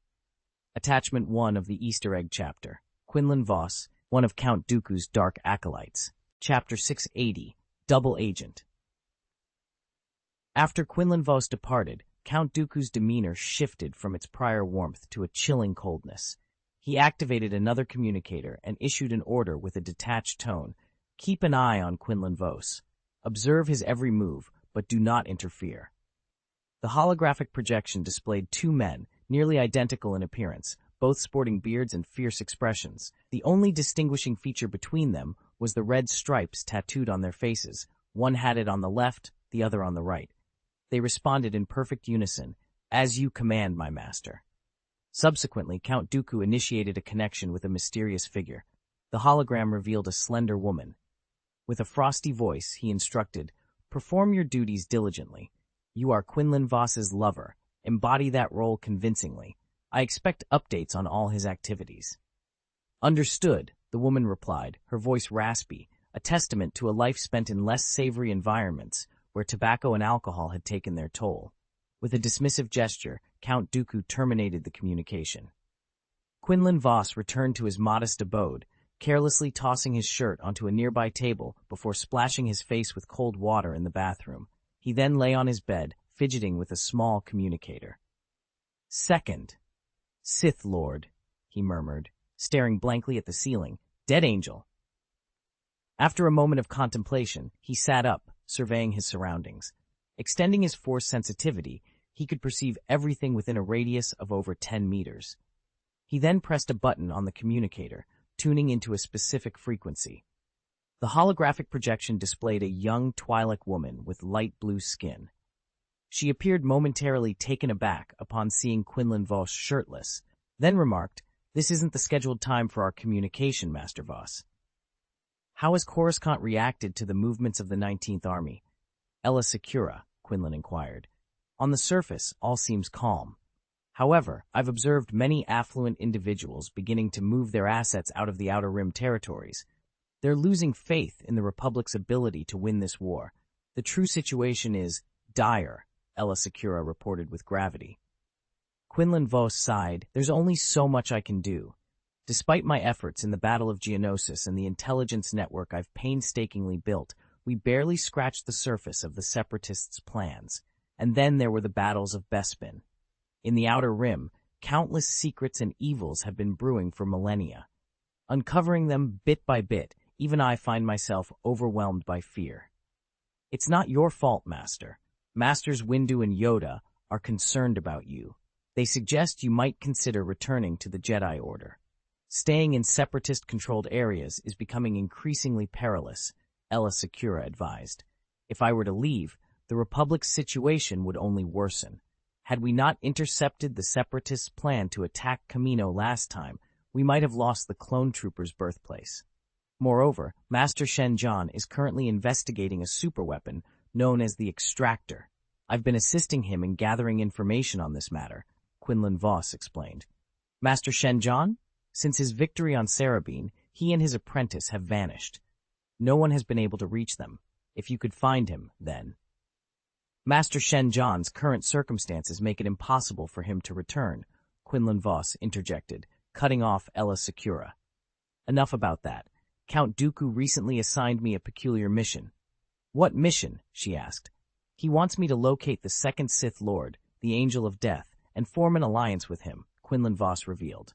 [SPEAKER 1] Attachment 1 of the Easter Egg Chapter. Quinlan Vos, one of Count Dooku's dark acolytes. Chapter 680, Double Agent. After Quinlan Vos departed, Count Dooku's demeanor shifted from its prior warmth to a chilling coldness. He activated another communicator and issued an order with a detached tone. Keep an eye on Quinlan Vos. Observe his every move, but do not interfere. The holographic projection displayed 2 men, nearly identical in appearance, both sporting beards and fierce expressions. The only distinguishing feature between them was the red stripes tattooed on their faces. One had it on the left, the other on the right. They responded in perfect unison, "As you command, my master." Subsequently, Count Dooku initiated a connection with a mysterious figure. The hologram revealed a slender woman. With a frosty voice, he instructed, "Perform your duties diligently. You are Quinlan Vos's lover. Embody that role convincingly. I expect updates on all his activities." "Understood," the woman replied, her voice raspy, a testament to a life spent in less savory environments where tobacco and alcohol had taken their toll. With a dismissive gesture, Count Dooku terminated the communication. Quinlan Vos returned to his modest abode, carelessly tossing his shirt onto a nearby table before splashing his face with cold water in the bathroom. He then lay on his bed, fidgeting with a small communicator. "Second Sith Lord," he murmured, staring blankly at the ceiling. "Dead Angel." After a moment of contemplation, he sat up, surveying his surroundings. Extending his force sensitivity, he could perceive everything within a radius of over 10 meters. He then pressed a button on the communicator, tuning into a specific frequency. The holographic projection displayed a young Twi'lek woman with light blue skin. She appeared momentarily taken aback upon seeing Quinlan Vos shirtless, then remarked, "This isn't the scheduled time for our communication, Master Vos." "How has Coruscant reacted to the movements of the 19th Army?" "Ella Secura," Quinlan inquired. "On the surface, all seems calm. However, I've observed many affluent individuals beginning to move their assets out of the Outer Rim territories. They're losing faith in the Republic's ability to win this war. The true situation is dire," Ella Secura reported with gravity. Quinlan Vos sighed. "There's only so much I can do. Despite my efforts in the Battle of Geonosis and the intelligence network I've painstakingly built, we barely scratched the surface of the Separatists' plans. And then there were the battles of Bespin. In the Outer Rim, countless secrets and evils have been brewing for millennia. Uncovering them bit by bit, even I find myself overwhelmed by fear. It's not your fault, Master. Masters Windu and Yoda are concerned about you. They suggest you might consider returning to the Jedi Order. Staying in separatist-controlled areas is becoming increasingly perilous, Ella Secura advised. If I were to leave, the Republic's situation would only worsen. Had we not intercepted the Separatists' plan to attack Kamino last time, we might have lost the clone troopers' birthplace. Moreover, Master Shen Zhan is currently investigating a superweapon known as the Extractor. I've been assisting him in gathering information on this matter, Quinlan Voss explained. Master Shen Zhan? Since his victory on Sarabine, he and his apprentice have vanished. No one has been able to reach them. If you could find him, then. Master Shen Zhan's current circumstances make it impossible for him to return, Quinlan Voss interjected, cutting off Ella Secura. Enough about that. Count Dooku recently assigned me a peculiar mission. What mission? She asked. He wants me to locate the second Sith Lord, the Angel of Death, and form an alliance with him, Quinlan Voss revealed.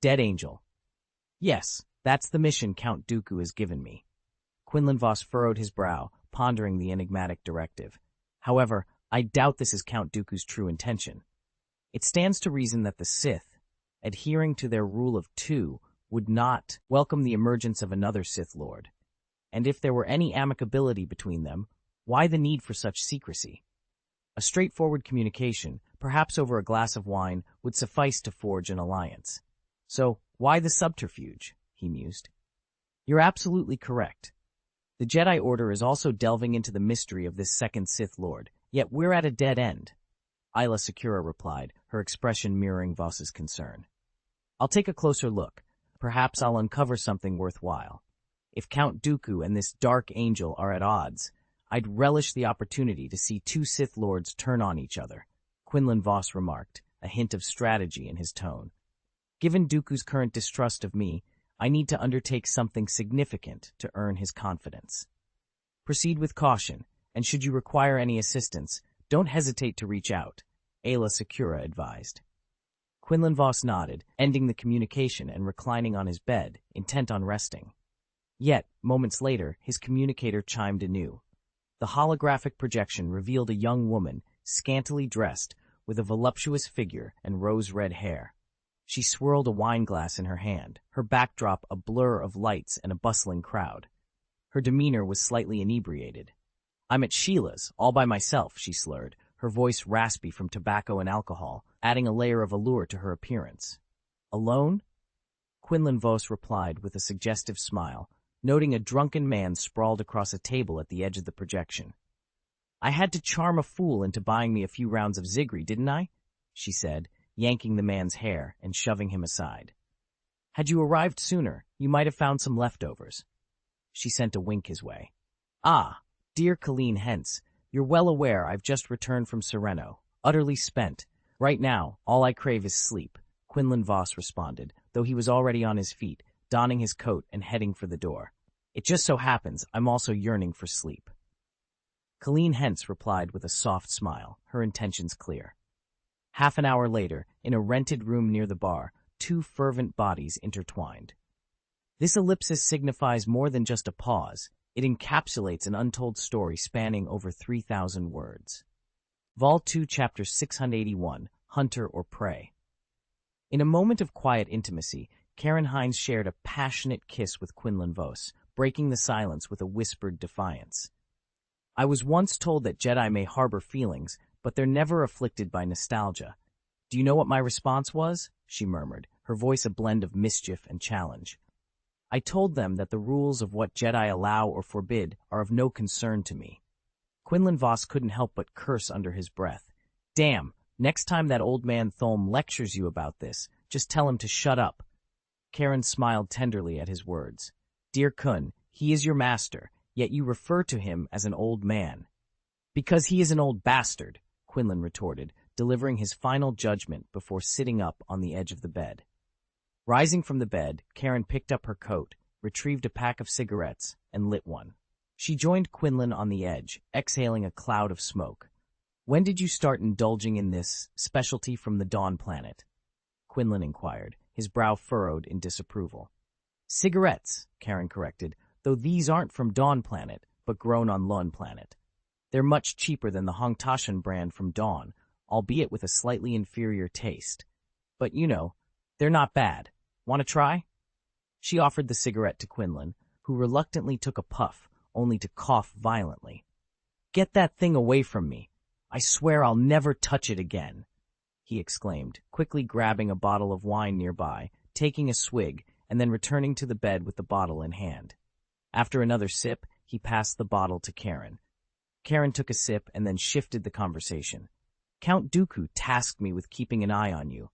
[SPEAKER 1] Dead Angel. Yes, that's the mission Count Dooku has given me. Quinlan Voss furrowed his brow, pondering the enigmatic directive. However, I doubt this is Count Dooku's true intention. It stands to reason that the Sith, adhering to their rule of two, would not welcome the emergence of another Sith Lord. And if there were any amicability between them, why the need for such secrecy? A straightforward communication, perhaps over a glass of wine, would suffice to forge an alliance. So, why the subterfuge? He mused. You're absolutely correct. The Jedi Order is also delving into the mystery of this second Sith Lord, yet we're at a dead end. Ella Secura replied, her expression mirroring Voss's concern. I'll take a closer look. Perhaps I'll uncover something worthwhile. If Count Dooku and this Dark Angel are at odds, I'd relish the opportunity to see two Sith Lords turn on each other, Quinlan Voss remarked, a hint of strategy in his tone. Given Dooku's current distrust of me, I need to undertake something significant to earn his confidence. Proceed with caution, and should you require any assistance, don't hesitate to reach out, Ella Secura advised. Quinlan Voss nodded, ending the communication and reclining on his bed, intent on resting. Yet, moments later, his communicator chimed anew. The holographic projection revealed a young woman, scantily dressed, with a voluptuous figure and rose-red hair. She swirled a wineglass in her hand, her backdrop a blur of lights and a bustling crowd. Her demeanor was slightly inebriated. I'm at Sheila's, all by myself, she slurred, her voice raspy from tobacco and alcohol, adding a layer of allure to her appearance. Alone? Quinlan Voss replied with a suggestive smile, noting a drunken man sprawled across a table at the edge of the projection. I had to charm a fool into buying me a few rounds of Zigri, didn't I? She said, yanking the man's hair and shoving him aside. Had you arrived sooner, you might have found some leftovers. She sent a wink his way. Ah, dear Colleen Hence, you're well aware I've just returned from Sereno, utterly spent. Right now, all I crave is sleep, Quinlan Voss responded, though he was already on his feet, donning his coat and heading for the door. It just so happens I'm also yearning for sleep. Colleen Hence replied with a soft smile, her intentions clear. Half an hour later, in a rented room near the bar, two fervent bodies intertwined. This ellipsis signifies more than just a pause. It encapsulates an untold story spanning over 3,000 words. Vol 2, Chapter 681, Hunter or Prey. In a moment of quiet intimacy, Karen Hines shared a passionate kiss with Quinlan Voss, breaking the silence with a whispered defiance. I was once told that Jedi may harbor feelings, but they're never afflicted by nostalgia. Do you know what my response was? She murmured, her voice a blend of mischief and challenge. I told them that the rules of what Jedi allow or forbid are of no concern to me. Quinlan Voss couldn't help but curse under his breath. Damn, next time that old man Thulm lectures you about this, just tell him to shut up. Karen smiled tenderly at his words. Dear Kun, he is your master, yet you refer to him as an old man. Because he is an old bastard, Quinlan retorted, delivering his final judgment before sitting up on the edge of the bed. Rising from the bed, Karen picked up her coat, retrieved a pack of cigarettes, and lit one. She joined Quinlan on the edge, exhaling a cloud of smoke. When did you start indulging in this specialty from the Dawn planet? Quinlan inquired, his brow furrowed in disapproval. Cigarettes, Karen corrected, though these aren't from Dawn Planet, but grown on Lun Planet. They're much cheaper than the Hongtashan brand from Dawn, albeit with a slightly inferior taste. But you know, they're not bad. Want to try? She offered the cigarette to Quinlan, who reluctantly took a puff, only to cough violently. Get that thing away from me. I swear I'll never touch it again, he exclaimed, quickly grabbing a bottle of wine nearby, taking a swig, and then returning to the bed with the bottle in hand. After another sip, he passed the bottle to Karen. Karen took a sip and then shifted the conversation. Count Dooku tasked me with keeping an eye on you.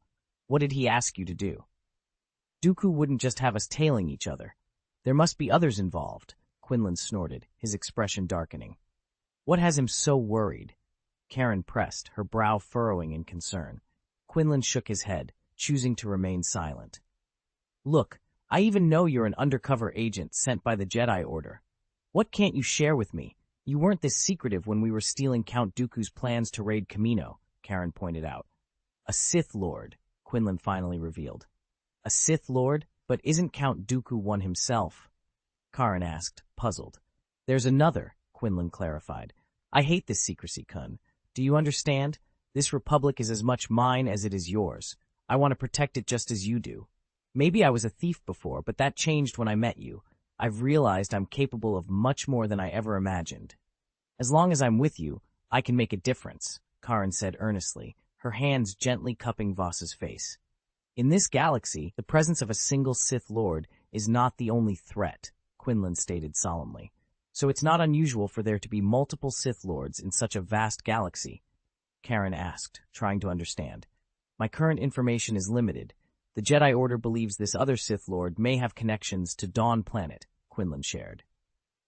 [SPEAKER 1] What did he ask you to do? Dooku wouldn't just have us tailing each other. There must be others involved, Quinlan snorted, his expression darkening. What has him so worried? Karen pressed, her brow furrowing in concern. Quinlan shook his head, choosing to remain silent. Look, I even know you're an undercover agent sent by the Jedi Order. What can't you share with me? You weren't this secretive when we were stealing Count Dooku's plans to raid Kamino, Karen pointed out. A Sith Lord, Quinlan finally revealed. A Sith Lord? But isn't Count Dooku one himself? Karen asked, puzzled. There's another, Quinlan clarified. I hate this secrecy, Kun. Do you understand? This republic is as much mine as it is yours. I want to protect it just as you do. Maybe I was a thief before, but that changed when I met you. I've realized I'm capable of much more than I ever imagined. As long as I'm with you, I can make a difference, Karen said earnestly, her hands gently cupping Voss's face. In this galaxy, the presence of a single Sith Lord is not the only threat, Quinlan stated solemnly. So it's not unusual for there to be multiple Sith Lords in such a vast galaxy, Karen asked, trying to understand. My current information is limited. The Jedi Order believes this other Sith Lord may have connections to Dawn Planet, Quinlan shared.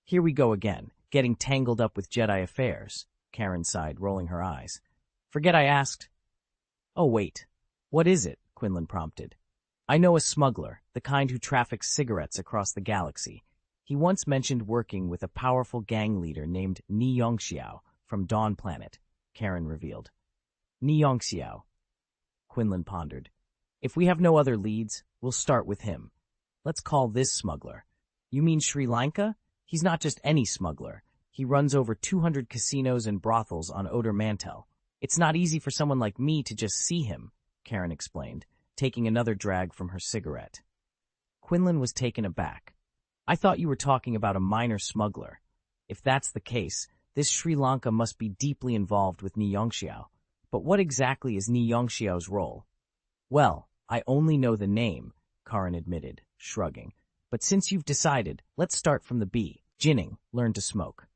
[SPEAKER 1] Here we go again, getting tangled up with Jedi affairs, Karen sighed, rolling her eyes. Forget I asked. Oh, wait. What is it? Quinlan prompted. I know a smuggler, the kind who traffics cigarettes across the galaxy. He once mentioned working with a powerful gang leader named Tang Xiao from Dawn Planet, Karen revealed. Tang Xiao, Quinlan pondered. If we have no other leads, we'll start with him. Let's call this smuggler. You mean Sri Lanka? He's not just any smuggler. He runs over 200 casinos and brothels on Oder Mantell. It's not easy for someone like me to just see him, Karen explained, taking another drag from her cigarette. Quinlan was taken aback. I thought you were talking about a minor smuggler. If that's the case, this Sri Lanka must be deeply involved with Tang Xiao. But what exactly is Tang Xiao's role? Well, I only know the name, Karen admitted, shrugging. But since you've decided, let's start from the B. Jinning, learn to smoke.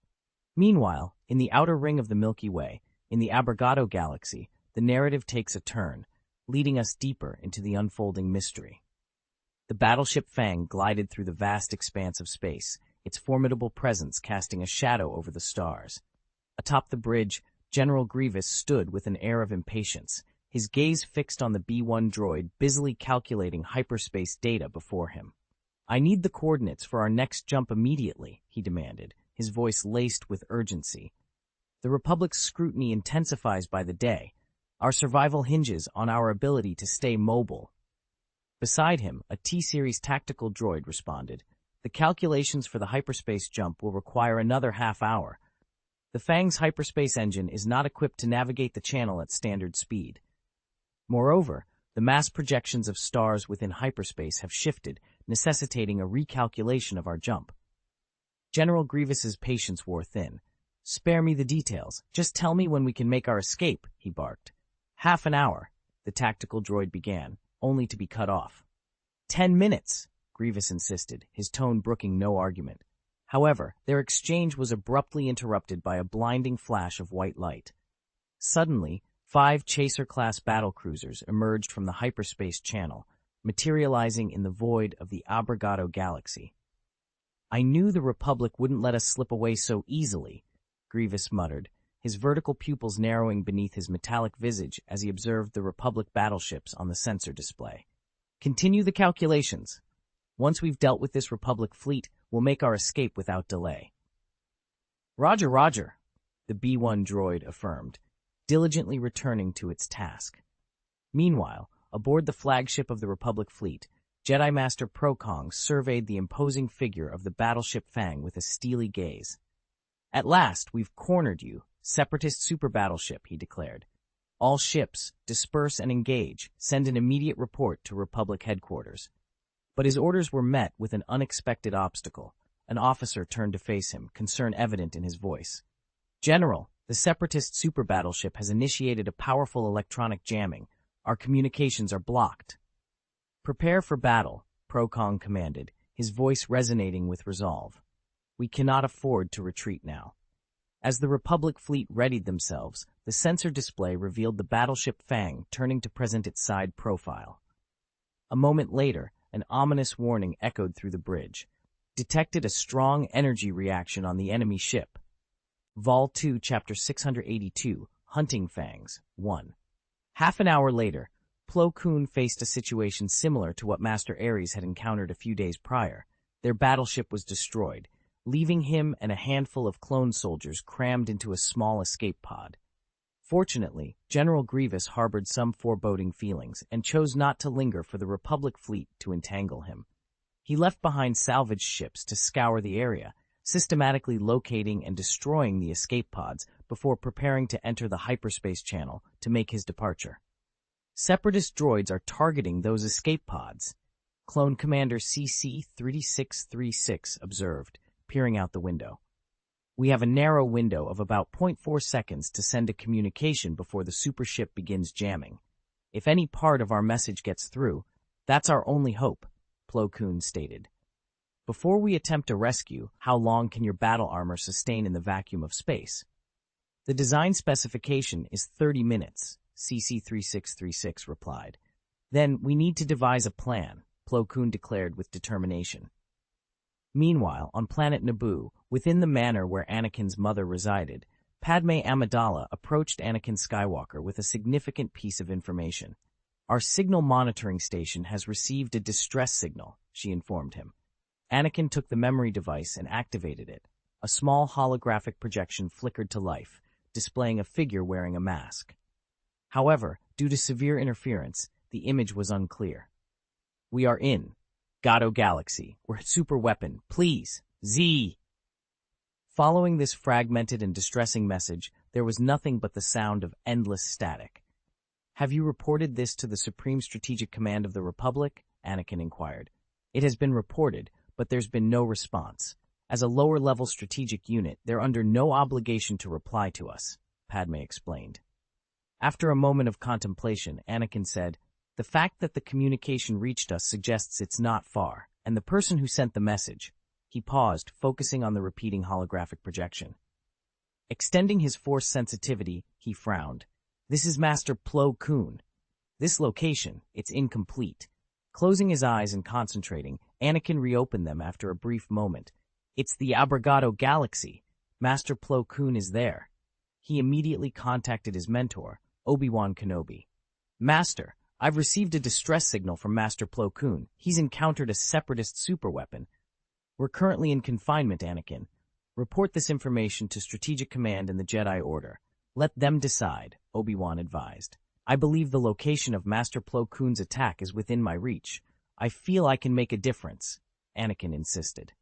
[SPEAKER 1] Meanwhile, in the outer ring of the Milky Way, in the Abrogado galaxy, the narrative takes a turn, leading us deeper into the unfolding mystery. The battleship Fang glided through the vast expanse of space, its formidable presence casting a shadow over the stars. Atop the bridge, General Grievous stood with an air of impatience, his gaze fixed on the B-1 droid busily calculating hyperspace data before him. I need the coordinates for our next jump immediately, he demanded, his voice laced with urgency. The Republic's scrutiny intensifies by the day. Our survival hinges on our ability to stay mobile. Beside him, a T-Series tactical droid responded. The calculations for the hyperspace jump will require another half hour. The Fang's hyperspace engine is not equipped to navigate the channel at standard speed. Moreover, the mass projections of stars within hyperspace have shifted, necessitating a recalculation of our jump. General Grievous's patience wore thin. Spare me the details. Just tell me when we can make our escape, he barked. Half an hour, the tactical droid began, only to be cut off. 10 minutes, Grievous insisted, his tone brooking no argument. However, their exchange was abruptly interrupted by a blinding flash of white light. Suddenly, 5 Chaser-class battlecruisers emerged from the hyperspace channel, materializing in the void of the Abrogado galaxy. I knew the Republic wouldn't let us slip away so easily, Grievous muttered, his vertical pupils narrowing beneath his metallic visage as he observed the Republic battleships on the sensor display. Continue the calculations. Once we've dealt with this Republic fleet, we'll make our escape without delay. Roger, roger, the B-1 droid affirmed, diligently returning to its task. Meanwhile, aboard the flagship of the Republic fleet, Jedi Master Prokong surveyed the imposing figure of the battleship Fang with a steely gaze. "At last, we've cornered you, Separatist super battleship," he declared. "All ships, disperse and engage. Send an immediate report to Republic headquarters." But his orders were met with an unexpected obstacle. An officer turned to face him, concern evident in his voice. "General, the Separatist super battleship has initiated a powerful electronic jamming. Our communications are blocked." "Prepare for battle," Prokong commanded, his voice resonating with resolve. "We cannot afford to retreat now." As the Republic fleet readied themselves, the sensor display revealed the battleship Fang turning to present its side profile. A moment later, an ominous warning echoed through the bridge. "Detected a strong energy reaction on the enemy ship." Vol 2, Chapter 682, Hunting Fangs, 1. Half an hour later, Plo Koon faced a situation similar to what Master Ares had encountered a few days prior. Their battleship was destroyed, leaving him and a handful of clone soldiers crammed into a small escape pod. Fortunately, General Grievous harbored some foreboding feelings and chose not to linger for the Republic fleet to entangle him. He left behind salvage ships to scour the area, systematically locating and destroying the escape pods before preparing to enter the hyperspace channel to make his departure. "Separatist droids are targeting those escape pods," Clone Commander CC-3636 observed, peering out the window. "We have a narrow window of about 0.4 seconds to send a communication before the supership begins jamming. If any part of our message gets through, that's our only hope," Plo Koon stated. "Before we attempt a rescue, how long can your battle armor sustain in the vacuum of space?" "The design specification is 30 minutes, CC-3636 replied. "Then we need to devise a plan," Plo Koon declared with determination. Meanwhile, on planet Naboo, within the manor where Anakin's mother resided, Padme Amidala approached Anakin Skywalker with a significant piece of information. "Our signal monitoring station has received a distress signal," she informed him. Anakin took the memory device and activated it. A small holographic projection flickered to life, displaying a figure wearing a mask. However, due to severe interference, the image was unclear. "We are in Gato Galaxy. We're super weapon. Please. Z." Following this fragmented and distressing message, there was nothing but the sound of endless static. "Have you reported this to the Supreme Strategic Command of the Republic?" Anakin inquired. "It has been reported, but there's been no response. As a lower-level strategic unit, they're under no obligation to reply to us," Padme explained. After a moment of contemplation, Anakin said, "The fact that the communication reached us suggests it's not far, and the person who sent the message—" He paused, focusing on the repeating holographic projection. Extending his force sensitivity, he frowned. "This is Master Plo Koon. This location, it's incomplete." Closing his eyes and concentrating, Anakin reopened them after a brief moment. "It's the Abrogado Galaxy. Master Plo Koon is there." He immediately contacted his mentor, Obi-Wan Kenobi. "Master, I've received a distress signal from Master Plo Koon. He's encountered a Separatist superweapon. We're currently in confinement, Anakin. Report this information to Strategic Command and the Jedi Order. Let them decide," Obi-Wan advised. "I believe the location of Master Plo Koon's attack is within my reach. I feel I can make a difference," Anakin insisted.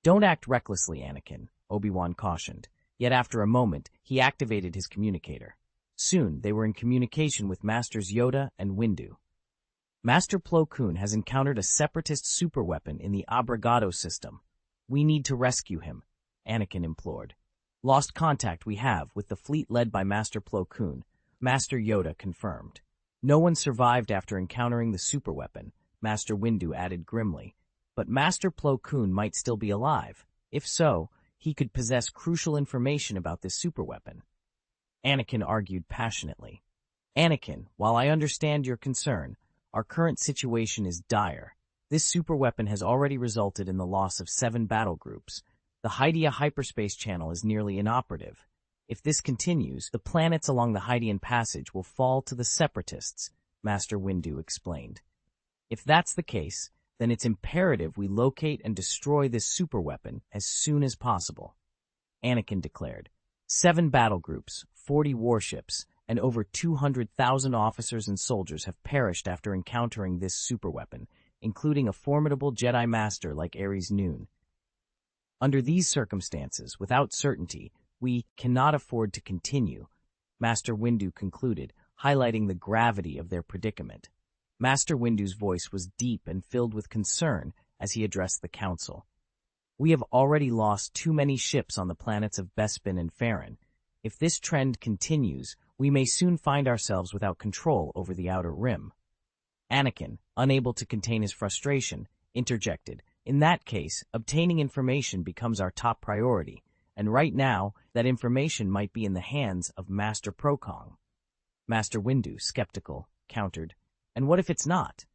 [SPEAKER 1] "Don't act recklessly, Anakin," Obi-Wan cautioned. Yet after a moment, he activated his communicator. Soon, they were in communication with Masters Yoda and Windu. "Master Plo Koon has encountered a Separatist superweapon in the Abrogado system. We need to rescue him," Anakin implored. "Lost contact we have with the fleet led by Master Plo Koon," Master Yoda confirmed. "No one survived after encountering the superweapon," Master Windu added grimly. "But Master Plo Koon might still be alive. If so, he could possess crucial information about this superweapon." Anakin argued passionately. "Anakin, while I understand your concern, our current situation is dire. This superweapon has already resulted in the loss of 7 battle groups. The Hydia hyperspace channel is nearly inoperative. If this continues, the planets along the Hydian Passage will fall to the Separatists," Master Windu explained. "If that's the case, then it's imperative we locate and destroy this superweapon as soon as possible," Anakin declared. 7 battle groups, 40 warships, and over 200,000 officers and soldiers have perished after encountering this superweapon. including a formidable Jedi Master like Ares Noon. Under these circumstances, without certainty, we cannot afford to continue, Master Windu concluded, highlighting the gravity of their predicament. Master Windu's voice was deep and filled with concern as he addressed the Council. We have already lost too many ships on the planets of Bespin and Farron. If this trend continues, we may soon find ourselves without control over the Outer Rim. Anakin, unable to contain his frustration, interjected, "In that case, obtaining information becomes our top priority, and right now, that information might be in the hands of Master Procong." Master Windu, skeptical, countered, "And what if it's not?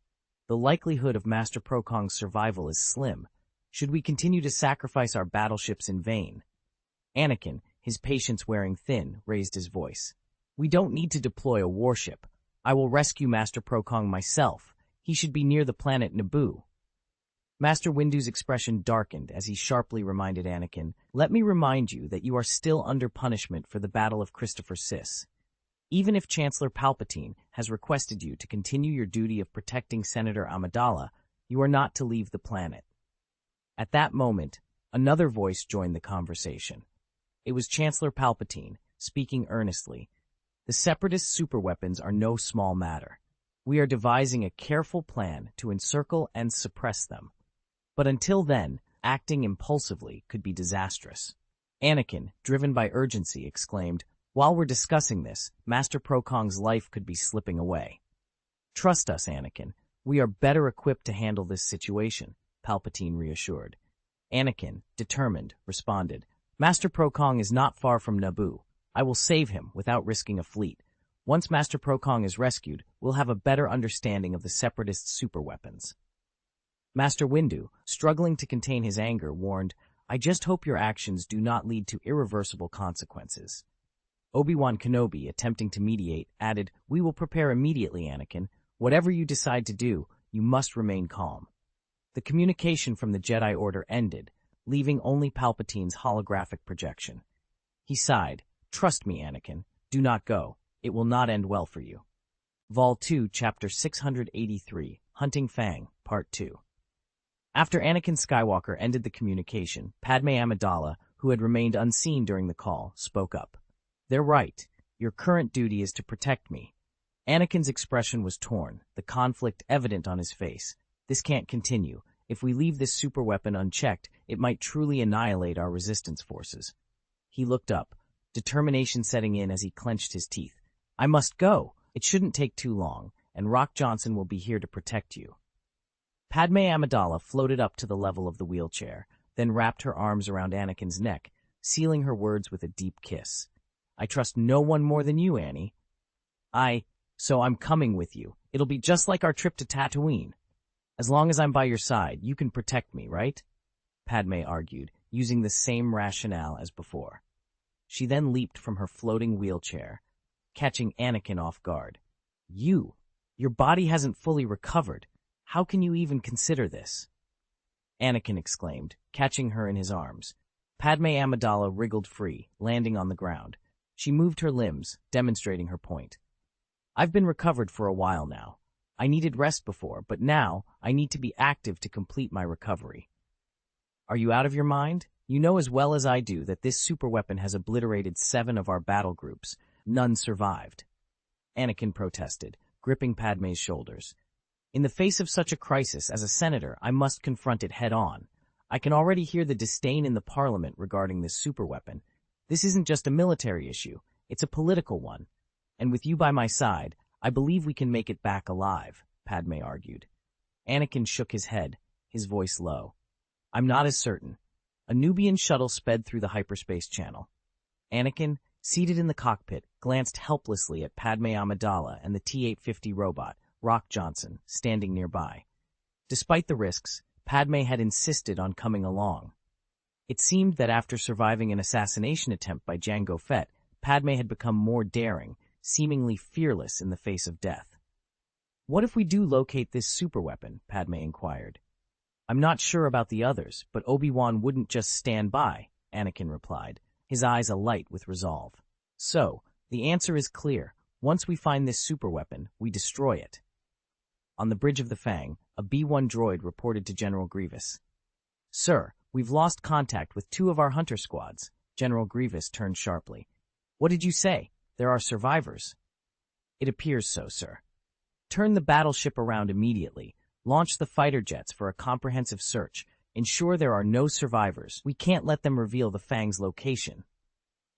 [SPEAKER 1] The likelihood of Master Procong's survival is slim. Should we continue to sacrifice our battleships in vain?" Anakin, his patience wearing thin, raised his voice. "We don't need to deploy a warship. I will rescue Master Procong myself. He should be near the planet Naboo." Master Windu's expression darkened as he sharply reminded Anakin, "Let me remind you that you are still under punishment for the Battle of Christopher Sis. Even if Chancellor Palpatine has requested you to continue your duty of protecting Senator Amidala, you are not to leave the planet." At that moment, another voice joined the conversation. It was Chancellor Palpatine, speaking earnestly. "The Separatist superweapons are no small matter. We are devising a careful plan to encircle and suppress them. But until then, acting impulsively could be disastrous." Anakin, driven by urgency, exclaimed, "While we're discussing this, Master Procong's life could be slipping away." "Trust us, Anakin. We are better equipped to handle this situation," Palpatine reassured. Anakin, determined, responded, "Master Procong is not far from Naboo. I will save him without risking a fleet. Once Master Procong is rescued, we'll have a better understanding of the Separatist superweapons." Master Windu, struggling to contain his anger, warned, "I just hope your actions do not lead to irreversible consequences." Obi-Wan Kenobi, attempting to mediate, added, "We will prepare immediately, Anakin. Whatever you decide to do, you must remain calm." The communication from the Jedi Order ended, leaving only Palpatine's holographic projection. He sighed, "Trust me, Anakin. Do not go. It will not end well for you." Vol 2, Chapter 683, Hunting Fang, Part 2. After Anakin Skywalker ended the communication, Padme Amidala, who had remained unseen during the call, spoke up. "They're right. Your current duty is to protect me." Anakin's expression was torn, the conflict evident on his face. "This can't continue. If we leave this superweapon unchecked, it might truly annihilate our resistance forces." He looked up, determination setting in as he clenched his teeth. "I must go. It shouldn't take too long, and Rock Johnson will be here to protect you." Padme Amidala floated up to the level of the wheelchair, then wrapped her arms around Anakin's neck, sealing her words with a deep kiss. "I trust no one more than you, Annie." So I'm coming with you. It'll be just like our trip to Tatooine. As long as I'm by your side, you can protect me, right?" Padme argued, using the same rationale as before. She then leaped from her floating wheelchair, catching Anakin off guard. Your body hasn't fully recovered. How can you even consider this?" Anakin exclaimed, catching her in his arms. Padme Amidala wriggled free, landing on the ground. She moved her limbs, demonstrating her point. "I've been recovered for a while now. I needed rest before, but now I need to be active to complete my recovery." "Are you out of your mind? You know as well as I do that this superweapon has obliterated 7 of our battle groups. None survived." Anakin protested, gripping Padme's shoulders. "In the face of such a crisis, as a senator, I must confront it head-on. I can already hear the disdain in the Parliament regarding this superweapon. This isn't just a military issue, it's a political one. And with you by my side, I believe we can make it back alive," Padme argued. Anakin shook his head, his voice low. "I'm not as certain." A Nubian shuttle sped through the hyperspace channel. Anakin, seated in the cockpit, glanced helplessly at Padme Amidala and the T-850 robot, Rock Johnson, standing nearby. Despite the risks, Padme had insisted on coming along. It seemed that after surviving an assassination attempt by Jango Fett, Padme had become more daring, seemingly fearless in the face of death. "What if we do locate this superweapon?" Padme inquired. "I'm not sure about the others, but Obi-Wan wouldn't just stand by," Anakin replied, his eyes alight with resolve. "So, the answer is clear. Once we find this superweapon, we destroy it." On the bridge of the Fang, a B-1 droid reported to General Grievous. "Sir, we've lost contact with 2 of our hunter squads." General Grievous turned sharply. "What did you say? There are survivors?" "It appears so, sir." "Turn the battleship around immediately. Launch the fighter jets for a comprehensive search. Ensure there are no survivors. We can't let them reveal the Fang's location."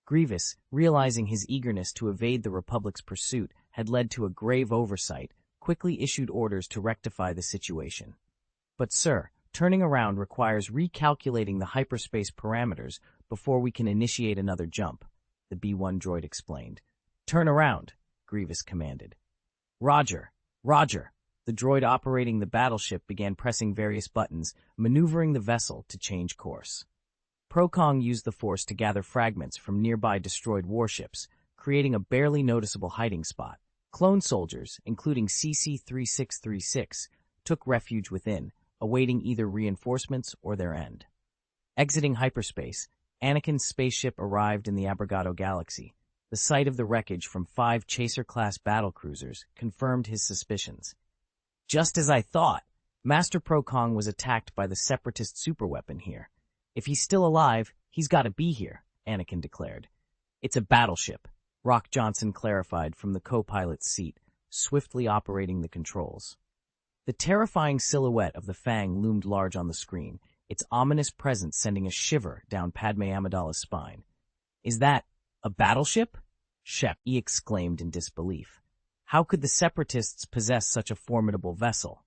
[SPEAKER 1] Grievous, realizing his eagerness to evade the Republic's pursuit had led to a grave oversight, quickly issued orders to rectify the situation. "But sir, turning around requires recalculating the hyperspace parameters before we can initiate another jump," the B-1 droid explained. "Turn around," Grievous commanded. "Roger, Roger." The droid operating the battleship began pressing various buttons, maneuvering the vessel to change course. Procong used the Force to gather fragments from nearby destroyed warships, creating a barely noticeable hiding spot. Clone soldiers, including CC-3636, took refuge within, awaiting either reinforcements or their end. Exiting hyperspace, Anakin's spaceship arrived in the Abrogado galaxy. The sight of the wreckage from 5 Chaser-class battlecruisers confirmed his suspicions. "Just as I thought. Master Procong was attacked by the Separatist superweapon here. If he's still alive, he's got to be here," Anakin declared. "It's a battleship," Rock Johnson clarified from the co-pilot's seat, swiftly operating the controls. The terrifying silhouette of the Fang loomed large on the screen, its ominous presence sending a shiver down Padme Amidala's spine. "Is that a battleship?" Shep exclaimed in disbelief. "How could the Separatists possess such a formidable vessel?"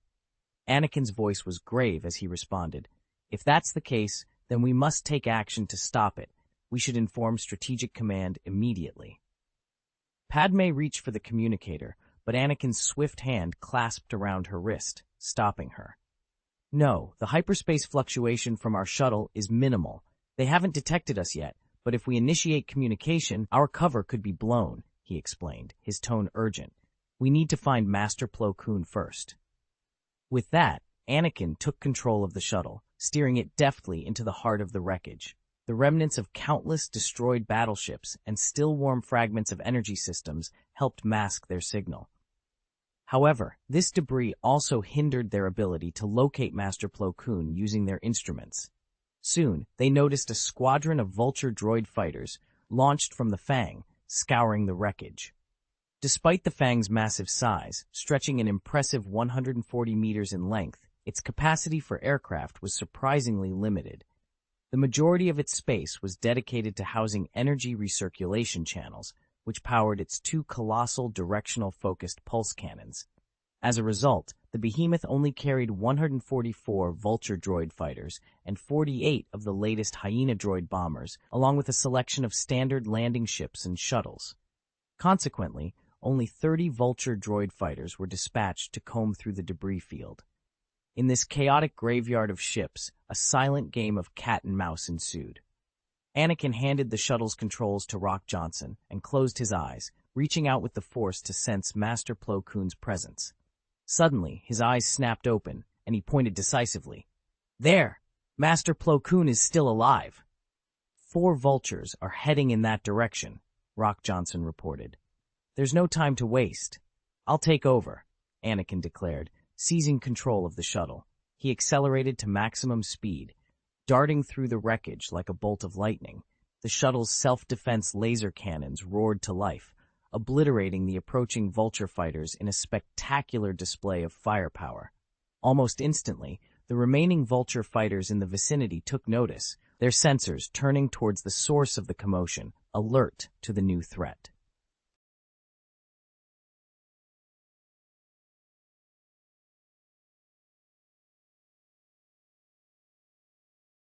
[SPEAKER 1] Anakin's voice was grave as he responded. "If that's the case, then we must take action to stop it. We should inform Strategic Command immediately." Padme reached for the communicator, but Anakin's swift hand clasped around her wrist, stopping her. "No, the hyperspace fluctuation from our shuttle is minimal. They haven't detected us yet, but if we initiate communication, our cover could be blown," he explained, his tone urgent. "We need to find Master Plo Koon first." With that, Anakin took control of the shuttle, steering it deftly into the heart of the wreckage. The remnants of countless destroyed battleships and still-warm fragments of energy systems helped mask their signal. However, this debris also hindered their ability to locate Master Plo Koon using their instruments. Soon, they noticed a squadron of Vulture droid fighters, launched from the Fang, scouring the wreckage. Despite the Fang's massive size, stretching an impressive 140 meters in length, its capacity for aircraft was surprisingly limited. The majority of its space was dedicated to housing energy recirculation channels, which powered its 2 colossal directional-focused pulse cannons. As a result, the behemoth only carried 144 Vulture droid fighters and 48 of the latest Hyena droid bombers, along with a selection of standard landing ships and shuttles. Consequently, only 30 Vulture droid fighters were dispatched to comb through the debris field. In this chaotic graveyard of ships, a silent game of cat and mouse ensued. Anakin handed the shuttle's controls to Rock Johnson and closed his eyes, reaching out with the Force to sense Master Plo Koon's presence. Suddenly, his eyes snapped open, and he pointed decisively. "There! Master Plo Koon is still alive!" 4 Vultures are heading in that direction, Rock Johnson reported. "There's no time to waste. I'll take over," Anakin declared, seizing control of the shuttle. He accelerated to maximum speed, darting through the wreckage like a bolt of lightning. The shuttle's self-defense laser cannons roared to life, obliterating the approaching Vulture fighters in a spectacular display of firepower. Almost instantly, the remaining Vulture fighters in the vicinity took notice, their sensors turning towards the source of the commotion, alert to the new threat.